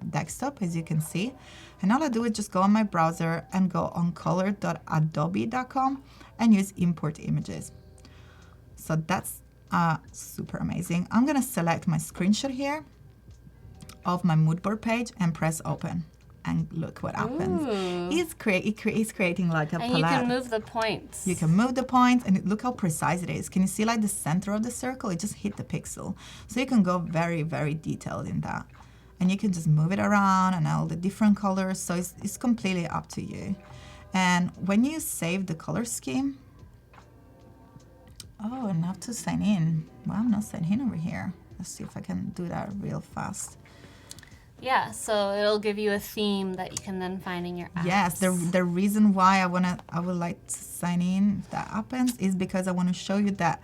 Speaker 2: desktop, as you can see. And all I do is just go on my browser and go on color.adobe.com and use import images. So that's super amazing. I'm gonna select my screenshot here of my moodboard page and press open. And look what happens. It's creating like a palette.
Speaker 1: And you can move the points.
Speaker 2: You can move the points, and look how precise it is. Can you see like the center of the circle? It just hit the pixel. So you can go very, very detailed in that. And you can just move it around and all the different colors. So it's completely up to you. And when you save the color scheme, oh, and I have to sign in. Well, I'm not signed in over here. Let's see if I can do that real fast.
Speaker 1: Yeah, so it'll give you a theme that you can then find in your apps.
Speaker 2: Yes, the reason why I would like to sign in, if that happens, is because I want to show you that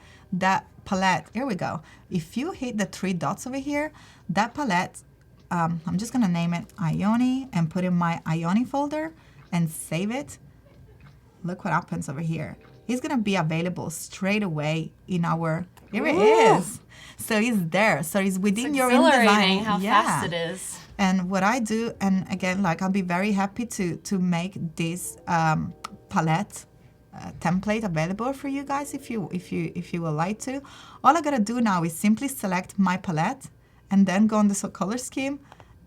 Speaker 2: palette. Here we go. If you hit the 3 dots over here, that palette, I'm just gonna name it Ioni and put in my Ioni folder and save it. Look what happens over here. It's gonna be available straight away in our. Here it is. So it's there. So it's within your InDesign.
Speaker 1: How fast it is.
Speaker 2: And what I do, and again, I'll be very happy to make this palette template available for you guys if you would like to. All I gotta do now is simply select my palette and then go on the color scheme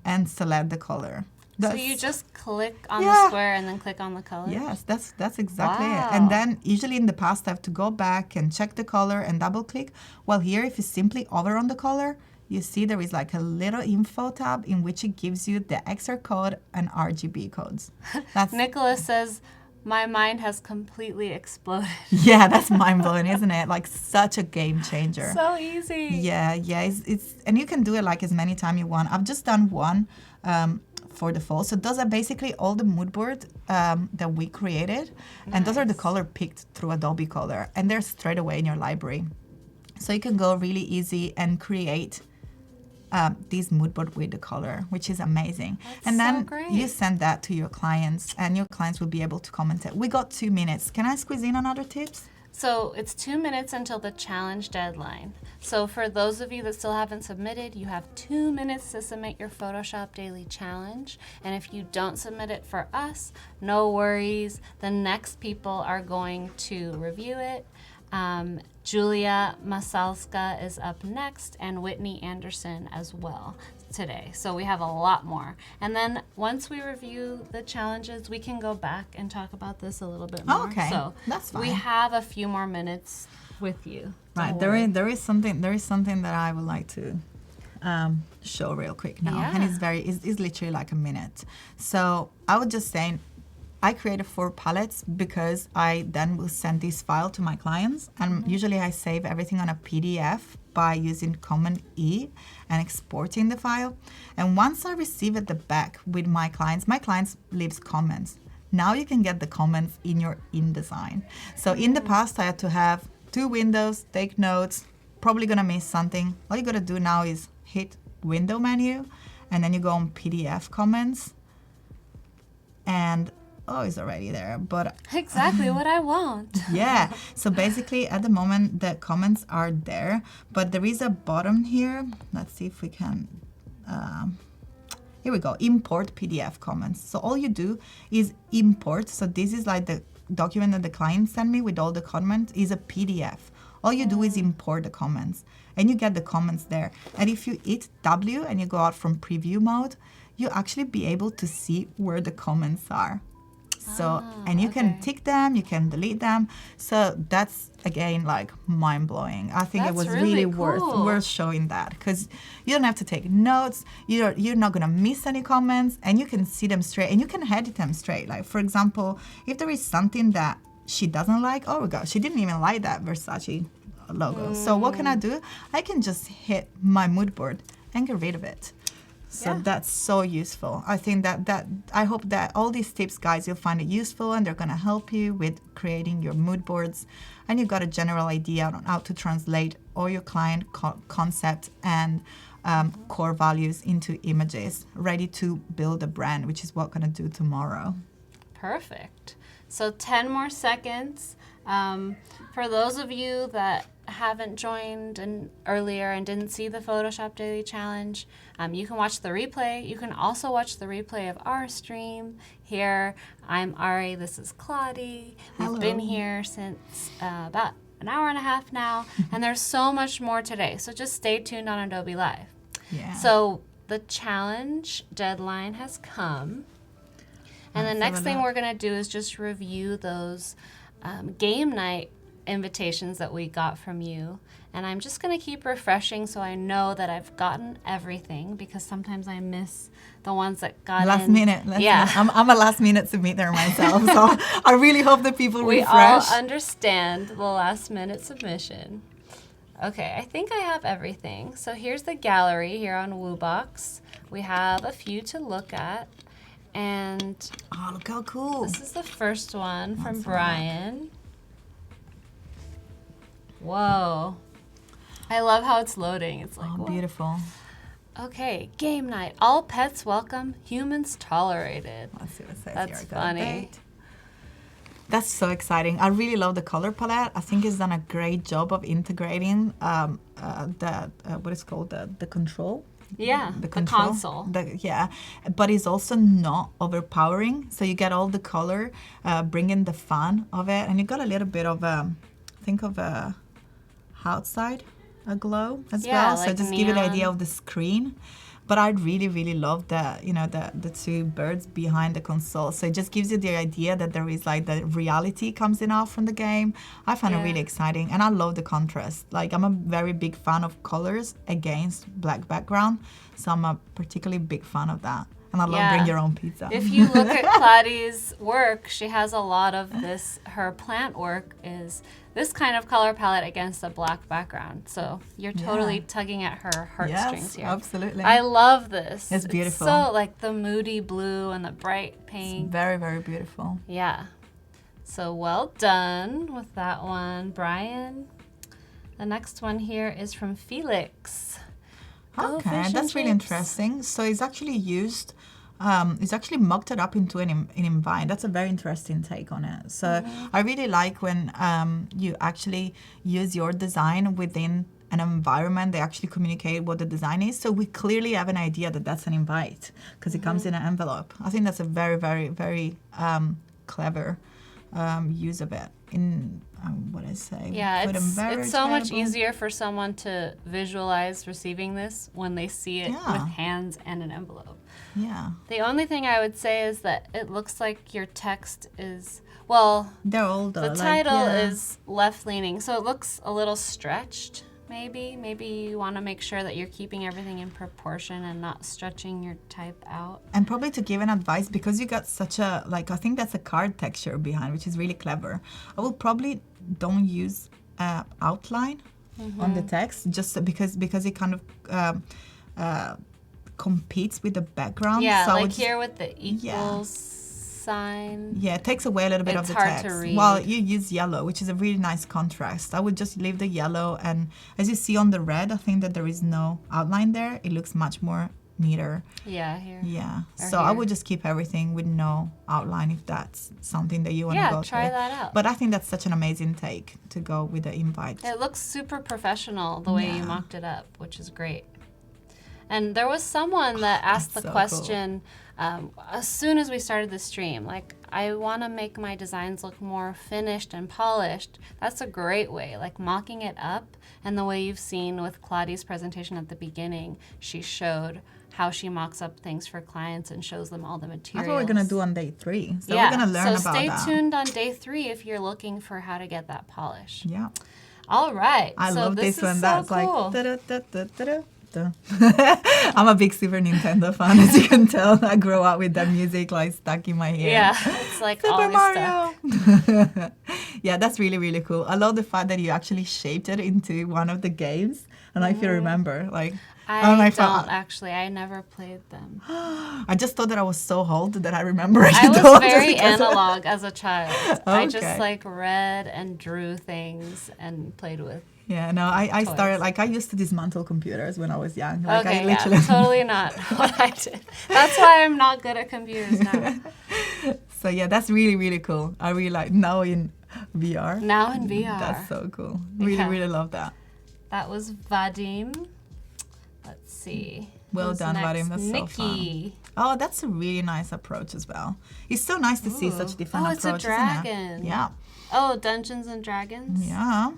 Speaker 2: and select the color.
Speaker 1: So you just click on the square and then click on the color?
Speaker 2: Yes, that's exactly it. And then usually in the past I have to go back and check the color and double click. Well, here if you simply hover on the color, you see there is like a little info tab in which it gives you the XR code and RGB codes. That's
Speaker 1: Nicholas says, my mind has completely exploded.
Speaker 2: yeah, that's mind blowing, isn't it? Like such a game changer.
Speaker 1: So easy.
Speaker 2: Yeah, it's and you can do it like as many times you want. I've just done one for the fall. So those are basically all the mood board that we created, and those are the color picked through Adobe Color, and they're straight away in your library. So you can go really easy and create this mood board with the color, which is amazing.
Speaker 1: That's
Speaker 2: and then
Speaker 1: so great.
Speaker 2: you send that to your clients, and your clients will be able to comment it. We got 2 minutes. Can I squeeze in on other tips?
Speaker 1: So it's 2 minutes until the challenge deadline. So for those of you that still haven't submitted, you have 2 minutes to submit your Photoshop Daily Challenge. And if you don't submit it for us, no worries. The next people are going to review it. Julia Masalska is up next, and Whitney Anderson as well today. So we have a lot more. And then once we review the challenges, we can go back and talk about this a little bit more.
Speaker 2: Oh, okay.
Speaker 1: So
Speaker 2: That's fine.
Speaker 1: we have a few more minutes with you.
Speaker 2: Right, there is something that I would like to show real quick now, and it's literally like a minute. So I would just say, I created 4 palettes because I then will send this file to my clients, and usually I save everything on a PDF by using Command E and exporting the file. And once I receive it the back with my clients leaves comments. Now you can get the comments in your InDesign. So in the past I had to have 2 windows, take notes, probably gonna miss something. All you gotta do now is hit window menu, and then you go on PDF comments, and oh, it's already there, but
Speaker 1: Exactly what I want.
Speaker 2: yeah. So basically at the moment the comments are there, but there is a button here. Let's see if we can, here we go, import PDF comments. So all you do is import. So this is like the document that the client sent me with all the comments is a PDF. All you do is import the comments, and you get the comments there. And if you hit W and you go out from preview mode, you actually be able to see where the comments are. So, and you can tick them, you can delete them. So that's, again, like mind-blowing. I think it was really
Speaker 1: cool.
Speaker 2: worth showing that, because you don't have to take notes, you're not going to miss any comments, and you can see them straight, and you can edit them straight. Like, for example, if there is something that she doesn't like, oh my gosh, she didn't even like that Versace logo. So what can I do? I can just hit my mood board and get rid of it. So that's so useful. I think that I hope that all these tips, guys, you'll find it useful, and they're going to help you with creating your mood boards, and you've got a general idea on how to translate all your client concept and core values into images, ready to build a brand, which is what we're going to do tomorrow.
Speaker 1: Perfect. So 10 more seconds. For those of you that haven't joined earlier and didn't see the Photoshop Daily Challenge, you can watch the replay. You can also watch the replay of our stream here. I'm Ari, this is Kladi.
Speaker 2: Hello.
Speaker 1: We've been here since about an hour and a half now, and there's so much more today. So just stay tuned on Adobe Live.
Speaker 2: Yeah.
Speaker 1: So the challenge deadline has come. And the next thing we're going to do is just review those game night invitations that we got from you. And I'm just going to keep refreshing so I know that I've gotten everything, because sometimes I miss the ones that got
Speaker 2: last
Speaker 1: in.
Speaker 2: minute. I'm a last minute submitter myself, so I really hope that people
Speaker 1: we
Speaker 2: refresh.
Speaker 1: all understand the last minute submission. Okay, I think I have everything. So here's the gallery here on WooBox. We have a few to look at. And
Speaker 2: oh, look how cool.
Speaker 1: this is the first one from Brian. Whoa. I love how it's loading. It's like,
Speaker 2: Oh,
Speaker 1: whoa.
Speaker 2: beautiful.
Speaker 1: Okay, game night. All pets welcome, humans tolerated.
Speaker 2: Let's see what it says
Speaker 1: That's
Speaker 2: here.
Speaker 1: funny.
Speaker 2: That's so exciting. I really love the color palette. I think it's done a great job of integrating what is called the control.
Speaker 1: Yeah, the
Speaker 2: control.
Speaker 1: console.
Speaker 2: But it's also not overpowering. So you get all the color, bringing the fun of it, and you got a little bit of think of a outside glow as well. So
Speaker 1: like
Speaker 2: just give you the idea
Speaker 1: neon.
Speaker 2: of the screen. But I really, really love the two birds behind the console. So it just gives you the idea that there is like the reality comes in out from the game. I find it really exciting, and I love the contrast. Like, I'm a very big fan of colors against black background, so I'm a particularly big fan of that. And I love bring your own pizza.
Speaker 1: If you look at Kladi's work, she has a lot of this. Her plant work is this kind of color palette against a black background. So you're totally tugging at her heartstrings here.
Speaker 2: Yes, absolutely.
Speaker 1: I love this.
Speaker 2: It's beautiful.
Speaker 1: It's so like the moody blue and the bright pink.
Speaker 2: It's very, very beautiful.
Speaker 1: Yeah. So well done with that one, Brian. The next one here is from Felix.
Speaker 2: Okay, that's really interesting. So it's actually used, it's actually mocked it up into an invite. That's a very interesting take on it. So I really like when you actually use your design within an environment. They actually communicate what the design is. So we clearly have an idea that that's an invite because it comes in an envelope. I think that's a very, very, very clever use of it. In what I say.
Speaker 1: Yeah, it's so much easier for someone to visualize receiving this when they see it with hands and an envelope.
Speaker 2: Yeah.
Speaker 1: The only thing I would say is that it looks like your text is, well,
Speaker 2: they're older.
Speaker 1: The title is left-leaning, so it looks a little stretched. Maybe you want to make sure that you're keeping everything in proportion and not stretching your type out.
Speaker 2: And probably to give an advice, because you got such a, like, I think that's a card texture behind, which is really clever. I will probably don't use outline on the text, just because it kind of competes with the background.
Speaker 1: Yeah,
Speaker 2: so
Speaker 1: like here with the equals sign.
Speaker 2: Yeah, it takes away a little bit of the text.
Speaker 1: It's hard to read.
Speaker 2: Well, you use yellow, which is a really nice contrast. I would just leave the yellow, and as you see on the red, I think that there is no outline there. It looks much more neater.
Speaker 1: Yeah, here.
Speaker 2: Yeah, so I would just keep everything with no outline if that's something that you want to go
Speaker 1: Yeah, try that out.
Speaker 2: But I think that's such an amazing take to go with the invite.
Speaker 1: It looks super professional the way you mocked it up, which is great. And there was someone that asked the question as soon as we started the stream, like, I want to make my designs look more finished and polished. That's a great way, like mocking it up. And the way you've seen with Kladi's presentation at the beginning, she showed how she mocks up things for clients and shows them all the materials.
Speaker 2: That's what we're going to do on day 3. So we're going to learn about that.
Speaker 1: So stay tuned on day 3 if you're looking for how to get that polish.
Speaker 2: Yeah.
Speaker 1: All right.
Speaker 2: I love this one.
Speaker 1: So
Speaker 2: That's
Speaker 1: cool.
Speaker 2: like... Da-da-da-da-da-da. I'm a big Super Nintendo fan, as you can tell. I grew up with that music like stuck in my ear.
Speaker 1: Yeah, it's like
Speaker 2: Super
Speaker 1: always
Speaker 2: Mario.
Speaker 1: stuck.
Speaker 2: Yeah, that's really, really cool. I love the fact that you actually shaped it into one of the games. And if you remember, like...
Speaker 1: I don't actually. I never played them.
Speaker 2: I just thought that I was so old that I remember it.
Speaker 1: I was very analog as a child.
Speaker 2: Okay.
Speaker 1: I just like read and drew things and played with.
Speaker 2: Yeah, no, I started, like, I used to dismantle computers when I was young. Like, I literally...
Speaker 1: totally not what I did. That's why I'm not good at computers now.
Speaker 2: So yeah, that's really, really cool. I really like now in VR.
Speaker 1: Now in VR.
Speaker 2: That's so cool. Really, really love that.
Speaker 1: That was Vadim. Let's see.
Speaker 2: Well done, Vadim. That's
Speaker 1: Nikki.
Speaker 2: so fun. Oh, that's a really nice approach as well. It's so nice to see such different approaches.
Speaker 1: Oh, it's a dragon.
Speaker 2: Isn't it? Yeah.
Speaker 1: Oh, Dungeons and Dragons?
Speaker 2: Yeah.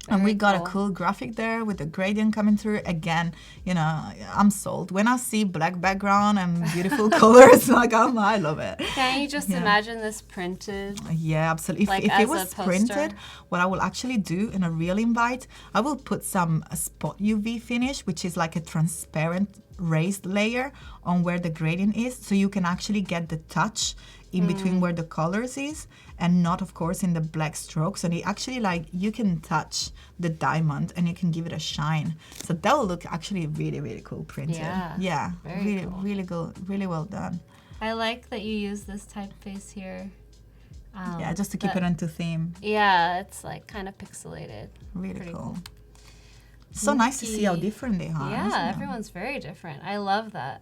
Speaker 2: And we got a cool graphic there with the gradient coming through. Again, you know, I'm sold. When I see black background and beautiful colors, like, I love it.
Speaker 1: Can you just imagine this printed?
Speaker 2: Yeah, absolutely.
Speaker 1: Like
Speaker 2: if it was printed, what I will actually do in a real invite, I will put some spot UV finish, which is like a transparent raised layer on where the gradient is, so you can actually get the touch in between where the colors is, and not, of course, in the black strokes. And it actually, like, you can touch the diamond and you can give it a shine. So that will look actually really, really cool printed. Yeah, really, cool. Really good, really well done.
Speaker 1: I like that you use this typeface here.
Speaker 2: Yeah, just to keep it into theme.
Speaker 1: Yeah, it's like kind of pixelated.
Speaker 2: Really cool. So nice to see how different they are.
Speaker 1: Yeah, everyone's very different. I love that.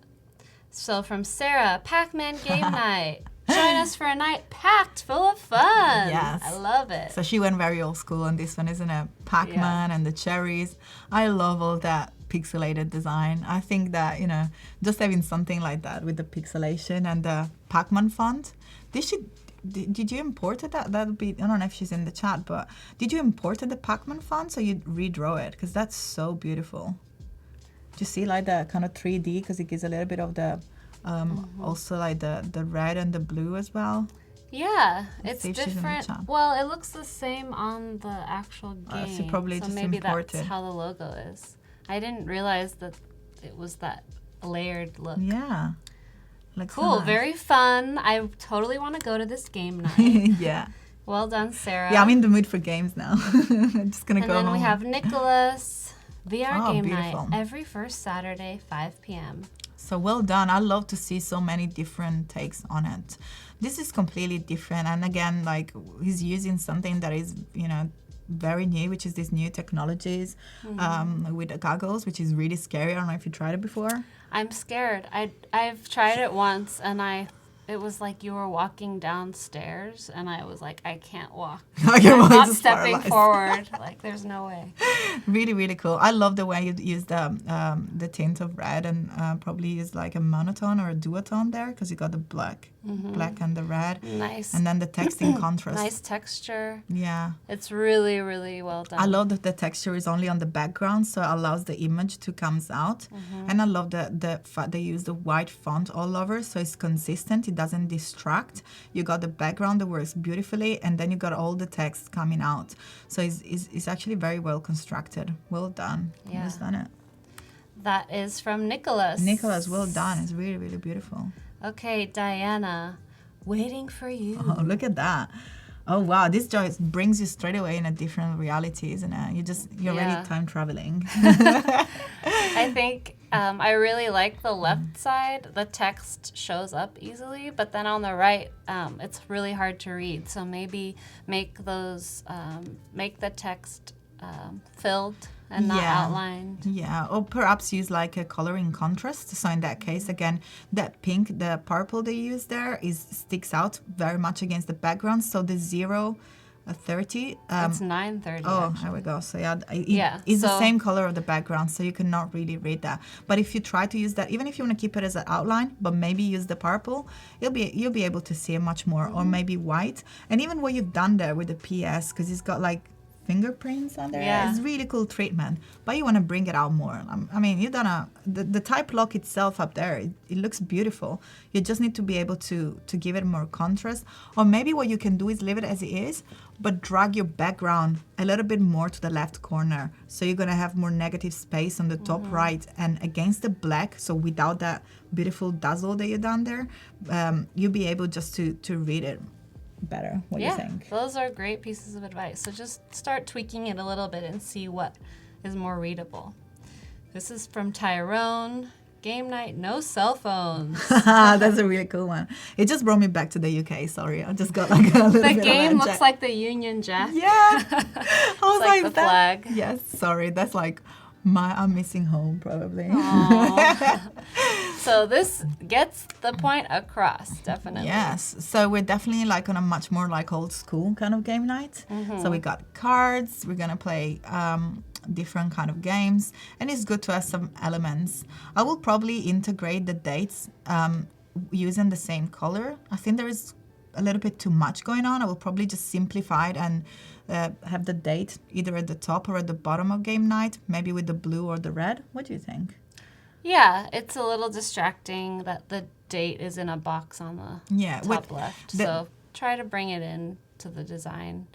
Speaker 1: So from Sarah, Pac-Man game night. Join us for a night packed full of fun.
Speaker 2: Yes.
Speaker 1: I love it.
Speaker 2: So she went very old school on this one, isn't it? Pac-Man and the cherries. I love all that pixelated design. I think that, you know, just having something like that with the pixelation and the Pac-Man font. Did you import it? That would be, I don't know if she's in the chat, but did you import the Pac-Man font so you redraw it? Because that's so beautiful. you see like the kind of 3D because it gives a little bit of the also like the red and the blue as well.
Speaker 1: Yeah,
Speaker 2: Let's
Speaker 1: it's
Speaker 2: see if she's in the
Speaker 1: different.
Speaker 2: chat.
Speaker 1: Well, it looks the same on the actual game.
Speaker 2: So probably just
Speaker 1: maybe
Speaker 2: imported.
Speaker 1: that's how the logo is. I didn't realize that it was that layered look.
Speaker 2: Yeah. Looks so
Speaker 1: Cool,
Speaker 2: nice.
Speaker 1: very fun. I totally want to go to this game night.
Speaker 2: Yeah.
Speaker 1: Well done, Sarah.
Speaker 2: Yeah, I'm in the mood for games now. I'm just gonna
Speaker 1: And
Speaker 2: go
Speaker 1: then
Speaker 2: home.
Speaker 1: we have Nicholas, VR
Speaker 2: Oh,
Speaker 1: game
Speaker 2: beautiful.
Speaker 1: night, every first Saturday, 5 p.m.
Speaker 2: So well done. I love to see so many different takes on it. This is completely different. And again, like he's using something that is, very new, which is these new technologies with the goggles, which is really scary. I don't know if you tried it before.
Speaker 1: I'm scared. I've tried it once, and it was like you were walking downstairs, and I was like, I can't walk.
Speaker 2: Like your
Speaker 1: I'm
Speaker 2: mind's
Speaker 1: not
Speaker 2: just
Speaker 1: stepping
Speaker 2: paralyzed.
Speaker 1: forward. Like, there's no way.
Speaker 2: Really, really cool. I love the way you use the tint of red and probably use like a monotone or a duotone there because you got the black and the red.
Speaker 1: Nice.
Speaker 2: And then the text in contrast.
Speaker 1: Nice texture.
Speaker 2: Yeah.
Speaker 1: It's really, really well done.
Speaker 2: I love that the texture is only on the background, so it allows the image to come out. And I love the fact they use the white font all over, so it's consistent. It doesn't distract. You got the background that works beautifully, and then you got all the text coming out. So it's actually very well constructed. Well done.
Speaker 1: Yeah.
Speaker 2: Who's done it?
Speaker 1: That is from Nicholas.
Speaker 2: Nicholas, well done. It's really, really beautiful.
Speaker 1: Okay, Diana, waiting for you.
Speaker 2: Oh, look at that. Oh, wow. This just brings you straight away in a different reality, isn't it? You're
Speaker 1: Yeah.
Speaker 2: already time traveling.
Speaker 1: I think I really like the left side. The text shows up easily, but then on the right, it's really hard to read. So maybe make the text filled and not
Speaker 2: Yeah.
Speaker 1: outlined.
Speaker 2: Yeah, or perhaps use like a color in contrast. So in that case, again, that pink, the purple they use there sticks out very much against the background. So the 0-30.
Speaker 1: It's 9:30.
Speaker 2: Oh,
Speaker 1: actually.
Speaker 2: there we go. So it's the
Speaker 1: so-
Speaker 2: same color of the background, so you cannot really read that. But if you try to use that, even if you want to keep it as an outline, but maybe use the purple, you'll be able to see it much more, or maybe white. And even what you've done there with the PS, because it's got like fingerprints on there.
Speaker 1: Yeah.
Speaker 2: It's really cool treatment, but you want to bring it out more. I mean, you've done the type lock itself up there. It looks beautiful. You just need to be able to give it more contrast, or maybe what you can do is leave it as it is, but drag your background a little bit more to the left corner. So you're gonna have more negative space on the top right and against the black. So without that beautiful dazzle that you've done there, you'll be able just to read it better. What do you think?
Speaker 1: Those are great pieces of advice. So just start tweaking it a little bit and see what is more readable. This is from Tyrone. Game night, no cell phones.
Speaker 2: That's a really cool one. It just brought me back to the UK. Sorry, I just got like a little
Speaker 1: The
Speaker 2: bit
Speaker 1: game
Speaker 2: of a
Speaker 1: looks like the Union Jack.
Speaker 2: Yeah. I was
Speaker 1: like the
Speaker 2: that-
Speaker 1: flag.
Speaker 2: Yes, sorry. That's like I'm missing home probably.
Speaker 1: So this gets the point across, definitely.
Speaker 2: Yes. So we're definitely like on a much more like old school kind of game night. So we got cards. We're gonna play different kind of games, and it's good to have some elements. I will probably integrate the dates using the same color. I think there is a little bit too much going on. I will probably just simplify it and have the date either at the top or at the bottom of game night, maybe with the blue or the red. What do you think?
Speaker 1: Yeah, it's a little distracting that the date is in a box on the top left. So try to bring it in to the design.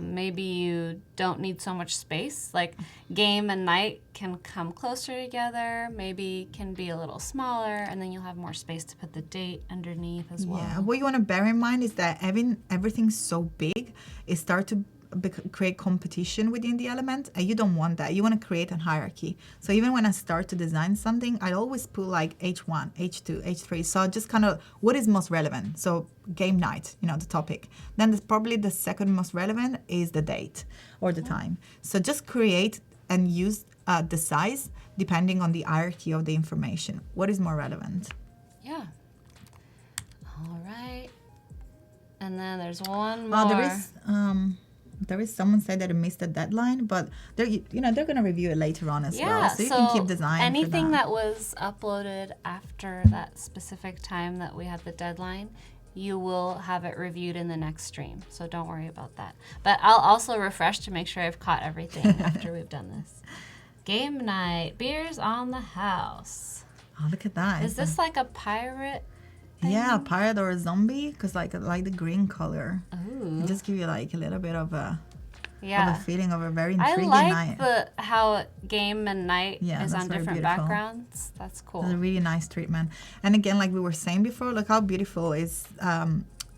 Speaker 1: Maybe you don't need so much space. Like game and night can come closer together. Maybe can be a little smaller, and then you'll have more space to put the date underneath as well.
Speaker 2: Yeah, what you want to bear in mind is that having everything so big, it starts to create competition within the element, and you don't want that. You want to create a hierarchy. So even when I start to design something, I always put like H1, H2, H3. So just kind of what is most relevant. So game night, the topic. Then probably the second most relevant is the date or the time. So just create and use the size depending on the hierarchy of the information. What is more relevant?
Speaker 1: Yeah. All right. And then there's one more.
Speaker 2: There is someone said that it missed the deadline, but they're going to review it later on as well. So you can keep designing
Speaker 1: anything
Speaker 2: for
Speaker 1: that was uploaded after that specific time that we had the deadline, you will have it reviewed in the next stream. So don't worry about that. But I'll also refresh to make sure I've caught everything after we've done this. Game night, beers on the house.
Speaker 2: Oh, look at that.
Speaker 1: Is this like a pirate thing?
Speaker 2: Yeah, a pirate or a zombie, because like I like the green color.
Speaker 1: Ooh.
Speaker 2: It just give you like a little bit of a feeling of a very
Speaker 1: I
Speaker 2: intriguing
Speaker 1: like
Speaker 2: night.
Speaker 1: how game and night is on
Speaker 2: very
Speaker 1: different
Speaker 2: beautiful.
Speaker 1: backgrounds. That's cool.
Speaker 2: It's a really nice treatment. And again, like we were saying before, look how beautiful is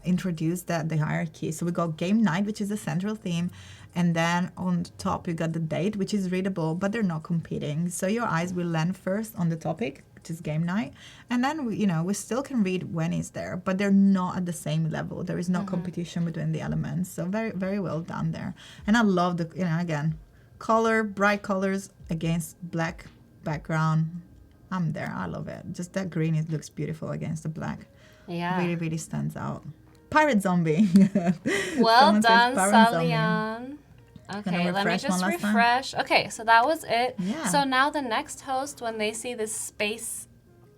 Speaker 2: introduced the hierarchy. So we got game night, which is the central theme. And then on top, you got the date, which is readable, but they're not competing. So your eyes will land first on the topic, which is game night. And then, we still can read when it's there, but they're not at the same level. There is no competition between the elements. So very, very well done there. And I love the, again, bright colors against black background. I'm there. I love it. Just that green, it looks beautiful against the black.
Speaker 1: Yeah.
Speaker 2: Really, really stands out. Pirate zombie.
Speaker 1: Well
Speaker 2: Someone says
Speaker 1: done,
Speaker 2: pirate zombie.
Speaker 1: Salian. Okay, let me
Speaker 2: refresh one
Speaker 1: just
Speaker 2: last time?
Speaker 1: refresh. Okay, so that was it.
Speaker 2: Yeah.
Speaker 1: So now the next host, when they see this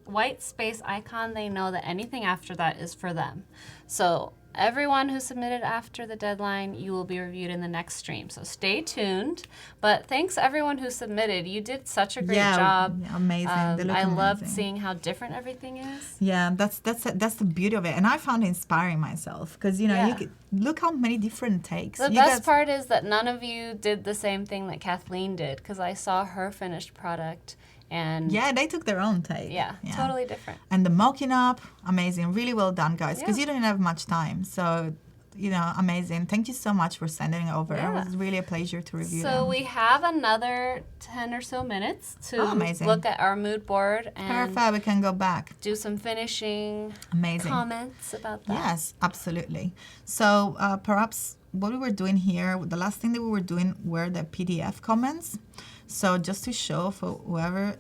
Speaker 1: white space icon, they know that anything after that is for them. So everyone who submitted after the deadline, you will be reviewed in the next stream. So stay tuned. But thanks everyone who submitted. You did such a great job.
Speaker 2: Yeah, amazing. They look
Speaker 1: I loved
Speaker 2: amazing.
Speaker 1: seeing how different everything is.
Speaker 2: Yeah, that's the beauty of it, and I found it inspiring myself because you could, look how many different takes.
Speaker 1: The best part is that none of you did the same thing that Kathleen did, because I saw her finished product and
Speaker 2: they took their own take.
Speaker 1: Yeah, totally different.
Speaker 2: And the mocking up, amazing, really well done, guys, because you didn't have much time, so. Amazing. Thank you so much for sending it over.
Speaker 1: Yeah.
Speaker 2: It was really a pleasure to review them.
Speaker 1: So we have another 10 or so minutes to look at our mood board and
Speaker 2: perfect. We can go back.
Speaker 1: do some finishing comments about that.
Speaker 2: Yes, absolutely. So perhaps what we were doing here, the last thing that we were doing were the PDF comments. So just to show for whoever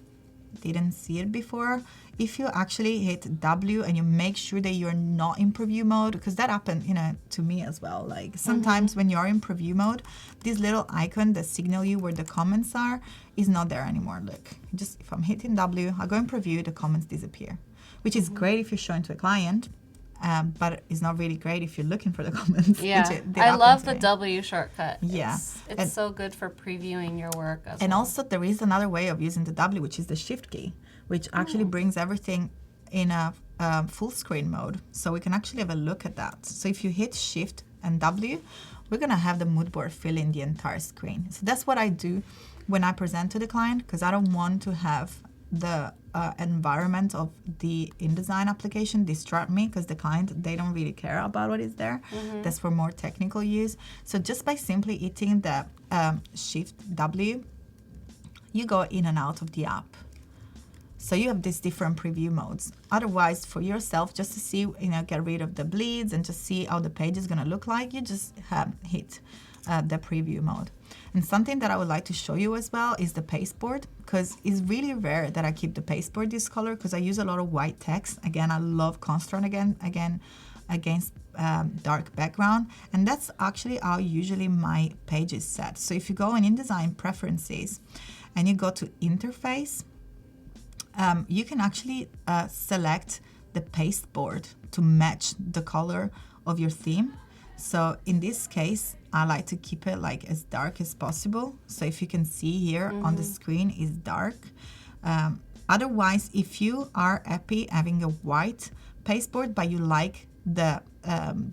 Speaker 2: didn't see it before, if you actually hit W and you make sure that you're not in preview mode, because that happened, to me as well. Like sometimes when you're in preview mode, this little icon that signal you where the comments are is not there anymore. Look, just if I'm hitting W, I go in preview, the comments disappear, which is great if you're showing to a client, but it's not really great if you're looking for the comments.
Speaker 1: Yeah, I love the W shortcut.
Speaker 2: Yeah.
Speaker 1: It's so good for previewing your work as well.
Speaker 2: And also there is another way of using the W, which is the Shift key, which actually brings everything in a full screen mode. So we can actually have a look at that. So if you hit Shift and W, we're going to have the mood board fill in the entire screen. So that's what I do when I present to the client, because I don't want to have the environment of the InDesign application distract me, because the client, they don't really care about what is there. That's for more technical use. So just by simply hitting the Shift W, you go in and out of the app. So you have these different preview modes. Otherwise, for yourself, just to see, get rid of the bleeds and just see how the page is going to look like, you just hit the preview mode. And something that I would like to show you as well is the pasteboard, because it's really rare that I keep the pasteboard this color, because I use a lot of white text. Again, I love contrast against dark background, and that's actually how usually my page is set. So if you go in InDesign Preferences and you go to Interface, you can actually select the pasteboard to match the color of your theme. So in this case, I like to keep it like as dark as possible. So if you can see here on the screen is dark. Otherwise, if you are happy having a white pasteboard, but you like the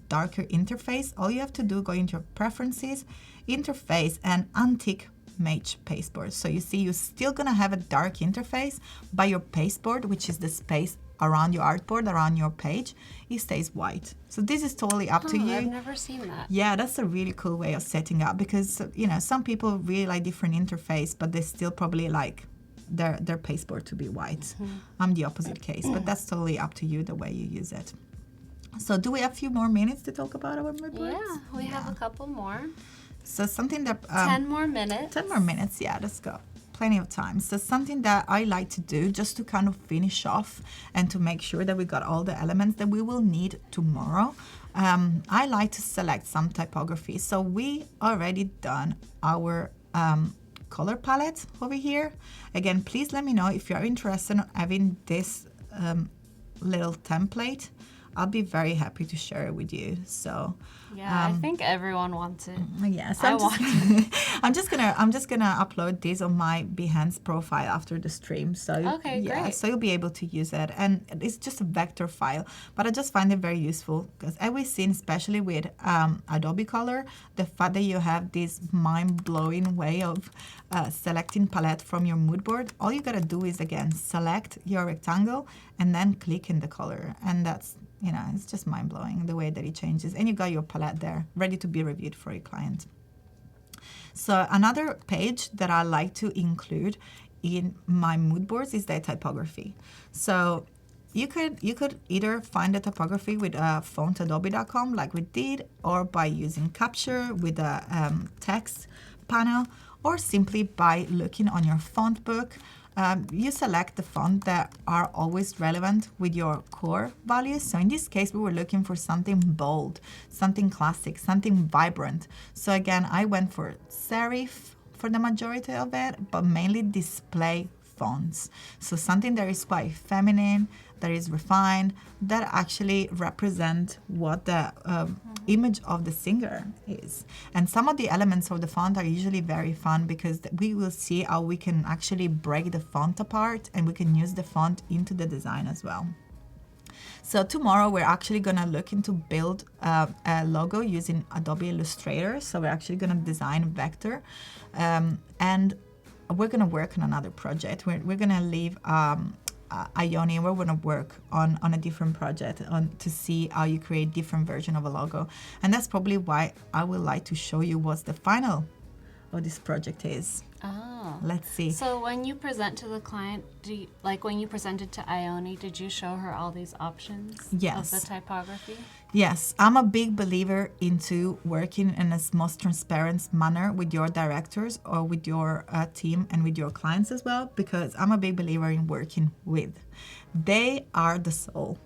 Speaker 2: darker interface, all you have to do, go into your preferences, interface, and untick match pasteboard. So you see, you're still gonna have a dark interface, but your pasteboard, which is the space around your artboard, around your page, it stays white. So this is totally up to you.
Speaker 1: I've never seen that.
Speaker 2: Yeah, that's a really cool way of setting up, because some people really like different interface, but they still probably like their pasteboard to be white. I'm the opposite case, but that's totally up to you the way you use it. So do we have a few more minutes to talk about our mood boards?
Speaker 1: Yeah, we have a couple more.
Speaker 2: So something that
Speaker 1: 10 more minutes.
Speaker 2: 10 more minutes, yeah, let's go. Plenty of time. So something that I like to do just to kind of finish off and to make sure that we got all the elements that we will need tomorrow, I like to select some typography. So we already done our color palette over here. Again, please let me know if you're interested in having this little template. I'll be very happy to share it with you. So
Speaker 1: Yeah, I think everyone wants it.
Speaker 2: yeah, so I'm just gonna upload this on my Behance profile after the stream. So
Speaker 1: Okay,
Speaker 2: yeah,
Speaker 1: great.
Speaker 2: so you'll be able to use it, and it's just a vector file. But I just find it very useful because we've seen, especially with Adobe Color, the fact that you have this mind-blowing way of selecting palette from your mood board. All you gotta do is again select your rectangle and then click in the color, and that's, you know, it's just mind-blowing the way that it changes. And you got your palette there, ready to be reviewed for your client. So another page that I like to include in my mood boards is the typography. So you could either find the typography with fontadobe.com like we did, or by using Capture with a text panel, or simply by looking on your font book. You select the font that are always relevant with your core values. So in this case, we were looking for something bold, something classic, something vibrant. So again, I went for serif for the majority of it, but mainly display fonts. So something that is quite feminine, that is refined, that actually represent what the image of the singer is. And some of the elements of the font are usually very fun because we will see how we can actually break the font apart, and we can use the font into the design as well. So tomorrow we're actually gonna look into build a logo using Adobe Illustrator. So we're actually gonna design vector, and we're gonna work on another project. We're gonna leave Ione, and we're going to work on a different project to see how you create different version of a logo. And that's probably why I would like to show you what the final of this project is.
Speaker 1: Oh.
Speaker 2: Let's see.
Speaker 1: So when you present to the client, when you presented to Ione, did you show her all these options
Speaker 2: Yes.
Speaker 1: of the typography?
Speaker 2: Yes, I'm a big believer into working in a most transparent manner with your directors or with your team and with your clients as well, because I'm a big believer in working with. They are the soul.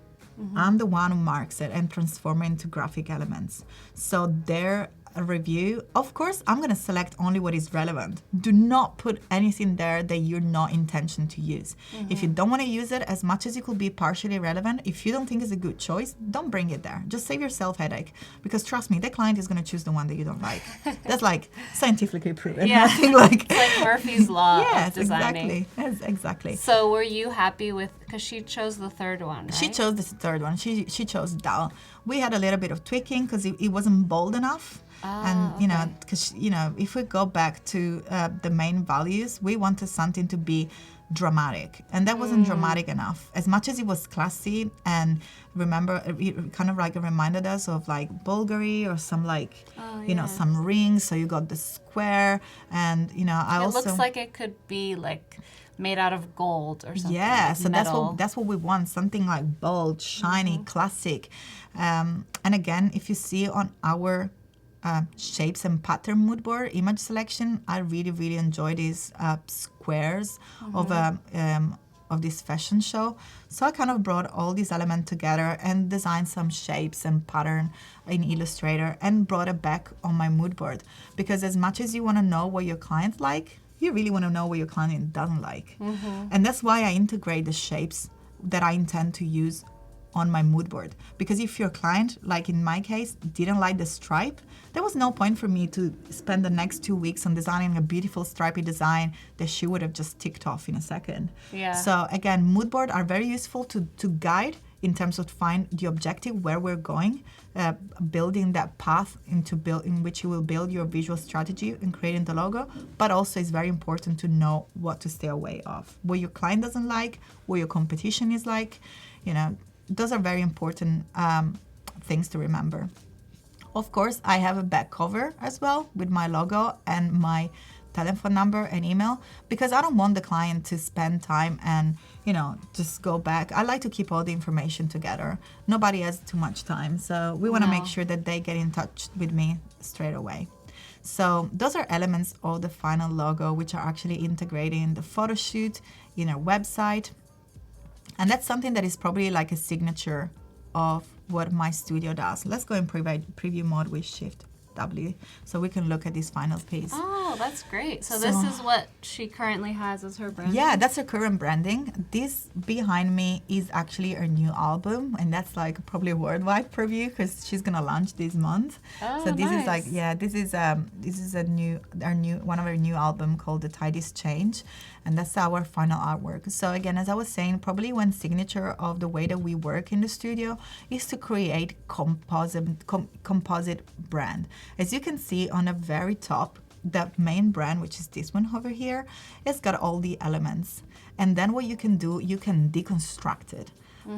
Speaker 2: I'm the one who marks it and transform it into graphic elements. So their review, of course, I'm going to select only what is relevant. Do not put anything there that you're not intention to use. If you don't want to use it, as much as it could be partially relevant, if you don't think it's a good choice, don't bring it there. Just save yourself headache, because trust me, the client is going to choose the one that you don't like. That's like scientifically proven.
Speaker 1: Yeah.
Speaker 2: I think like
Speaker 1: It's like Murphy's Law
Speaker 2: yes,
Speaker 1: of designing.
Speaker 2: exactly. Yes, exactly.
Speaker 1: So were you happy with, because she chose the third one, right?
Speaker 2: She chose the third one. She chose Dal. We had a little bit of tweaking because it wasn't bold enough. And you know, because if we go back to the main values, we wanted something to be dramatic, and that wasn't dramatic enough. As much as it was classy, and remember, it kind of like reminded us of like Bulgari or some like some rings. So you got the square, and I
Speaker 1: It
Speaker 2: also
Speaker 1: looks like it could be like made out of gold or something.
Speaker 2: Yeah,
Speaker 1: like
Speaker 2: so
Speaker 1: metal.
Speaker 2: that's what we want, something like bold, shiny, classic. And again, if you see on our shapes and pattern mood board image selection, I really enjoy these squares of this fashion show. So I kind of brought all these elements together and designed some shapes and pattern in Illustrator and brought it back on my mood board, because as much as you want to know what your clients like, you really want to know what your client doesn't like. And that's why I integrate the shapes that I intend to use on my mood board. Because if your client, like in my case, didn't like the stripe, there was no point for me to spend the next 2 weeks on designing a beautiful stripy design that she would have just ticked off in a second.
Speaker 1: Yeah.
Speaker 2: So again, mood board are very useful to guide in terms of find the objective, where we're going, building that path in which you will build your visual strategy in creating the logo. But also it's very important to know what to stay away of, what your client doesn't like, what your competition is like. Those are very important things to remember. Of course, I have a back cover as well with my logo and my telephone number and email, because I don't want the client to spend time and just go back. I like to keep all the information together. Nobody has too much time, so we want to make sure that they get in touch with me straight away. So those are elements of the final logo, which are actually integrated in the photo shoot, in our website. And that's something that is probably like a signature of what my studio does. Let's go in preview mode with Shift W so we can look at this final piece.
Speaker 1: Oh, Oh, that's great. So this is what she currently has as her brand?
Speaker 2: Yeah, that's her current branding. This behind me is actually her new album, and that's like probably a worldwide preview because she's gonna launch this month.
Speaker 1: Oh,
Speaker 2: so this
Speaker 1: nice.
Speaker 2: is like, yeah, this is one of our new album called The Tide is Change, and that's our final artwork. So again, as I was saying, probably one signature of the way that we work in the studio is to create composite brand. As you can see on the very top, the main brand, which is this one over here, it's got all the elements. And then what you can do, you can deconstruct it.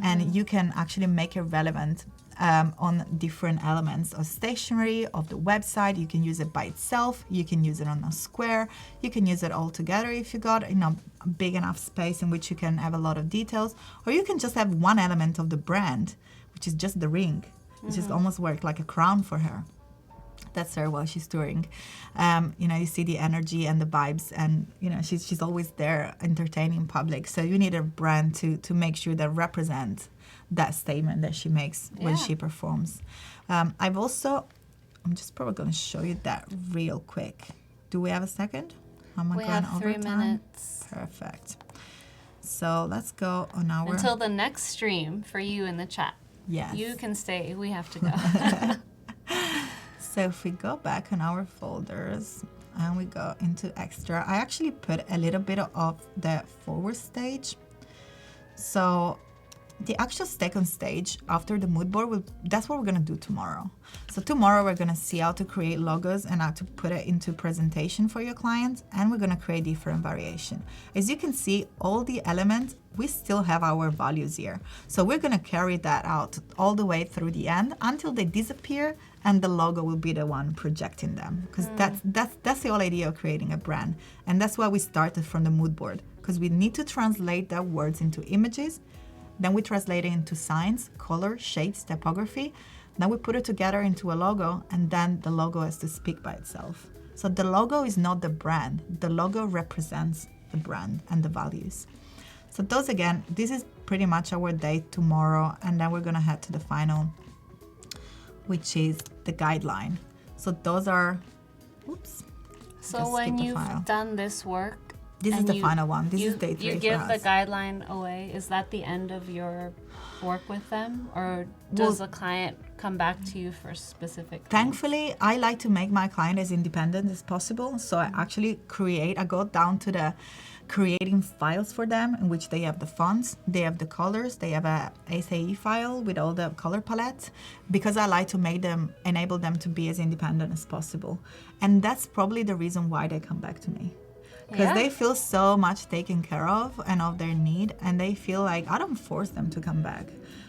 Speaker 2: And you can actually make it relevant on different elements of stationery, of the website. You can use it by itself. You can use it on a square. You can use it all together if you got a big enough space in which you can have a lot of details. Or you can just have one element of the brand, which is just the ring, which is almost work like a crown for her. That's her while she's touring. You see the energy and the vibes, and she's always there entertaining public. So you need a brand to make sure that represents that statement that she makes when she performs. I'm just probably going to show you that real quick. Do we have a second?
Speaker 1: We have 3 minutes.
Speaker 2: Perfect. So let's go on our...
Speaker 1: Until the next stream for you in the chat.
Speaker 2: Yes.
Speaker 1: You can stay. We have to go.
Speaker 2: So if we go back on our folders and we go into extra, I actually put a little bit of the forward stage. So the actual second stage after the mood board, that's what we're gonna do tomorrow. So tomorrow we're gonna see how to create logos and how to put it into presentation for your clients, and we're gonna create different variation. As you can see, all the elements, we still have our values here. So we're gonna carry that out all the way through the end until they disappear, and the logo will be the one projecting them. Because that's the whole idea of creating a brand. And that's why we started from the mood board, because we need to translate their words into images. Then we translate it into signs, color, shapes, typography. Then we put it together into a logo, and then the logo has to speak by itself. So the logo is not the brand. The logo represents the brand and the values. So those, again, this is pretty much our day tomorrow, and then we're gonna head to the final, which is the guideline. So those are, oops.
Speaker 1: So when you've done this work,
Speaker 2: this is the final one. This is day 3
Speaker 1: You
Speaker 2: for
Speaker 1: give
Speaker 2: us.
Speaker 1: the guideline away. Is that the end of your work with them, or does the client come back to you for specific things?
Speaker 2: Thankfully, I like to make my client as independent as possible. So I actually I go down to the creating files for them, in which they have the fonts, they have the colors, they have a SAE file with all the color palettes, because I like to enable them to be as independent as possible. And that's probably the reason why they come back to me. Because they feel so much taken care of and of their need, and they feel like I don't force them to come back.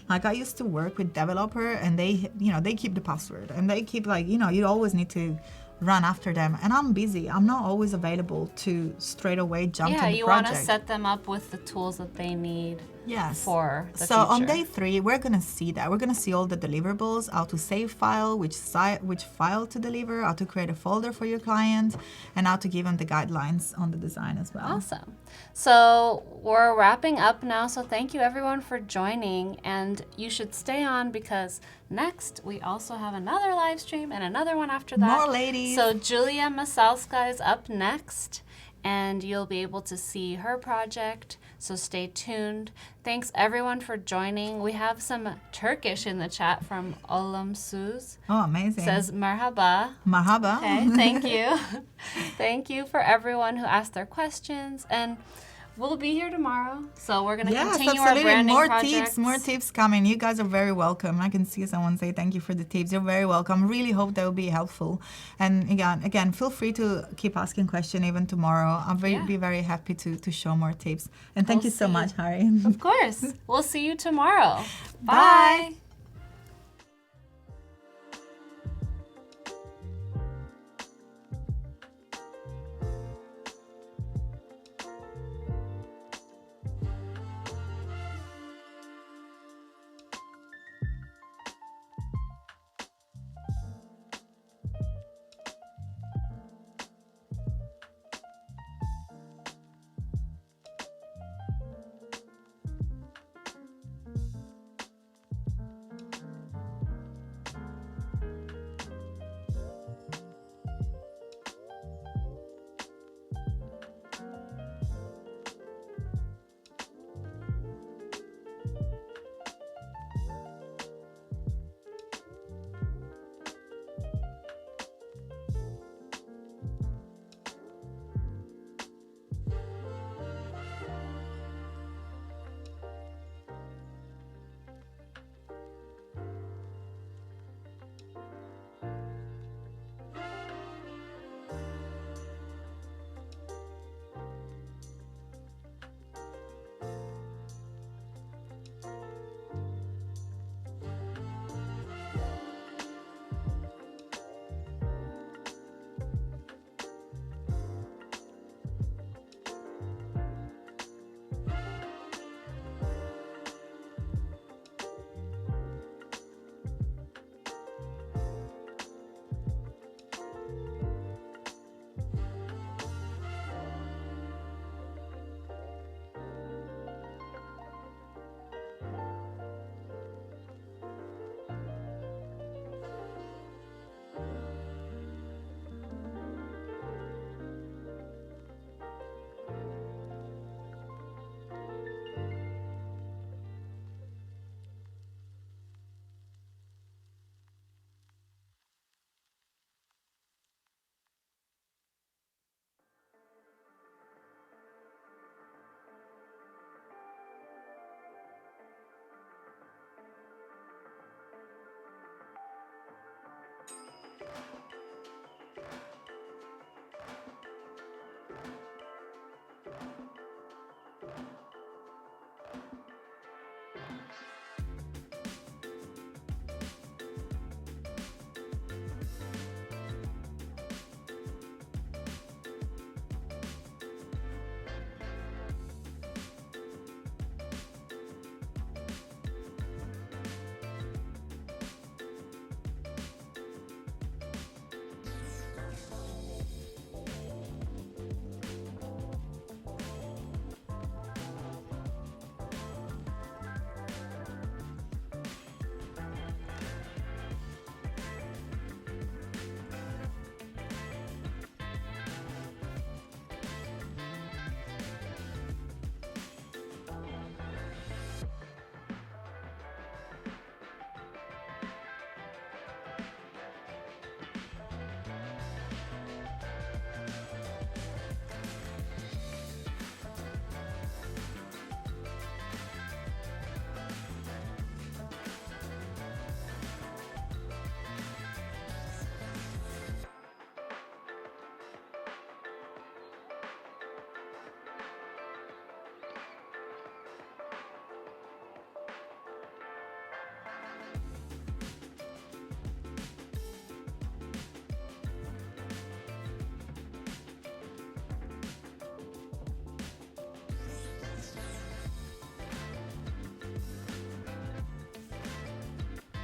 Speaker 2: Like I used to work with developer, and they keep the password, and they keep you always need to run after them, and I'm busy. I'm not always available to straight away jump to the project.
Speaker 1: Yeah, you want to set them up with the tools that they need.
Speaker 2: Yes.
Speaker 1: For the
Speaker 2: so
Speaker 1: future.
Speaker 2: On day 3, we're gonna see that. We're gonna see all the deliverables, how to save file, which file to deliver, how to create a folder for your client, and how to give them the guidelines on the design as well.
Speaker 1: Awesome. So we're wrapping up now. So thank you everyone for joining, and you should stay on because next we also have another live stream and another one after that.
Speaker 2: More ladies.
Speaker 1: So Julia Masalska is up next, and you'll be able to see her project. So stay tuned. Thanks everyone for joining. We have some Turkish in the chat from Olumsuz.
Speaker 2: Oh, amazing.
Speaker 1: Says marhaba.
Speaker 2: Marhaba.
Speaker 1: Okay, thank you. Thank you for everyone who asked their questions, and we'll be here tomorrow. So we're going to continue our branding projects.
Speaker 2: More tips coming. You guys are very welcome. I can see someone say thank you for the tips. You're very welcome. Really hope that will be helpful. And again, feel free to keep asking questions even tomorrow. I'll be very happy to show more tips. And thank you so much, Hari.
Speaker 1: Of course. We'll see you tomorrow.
Speaker 2: Bye.
Speaker 1: Bye.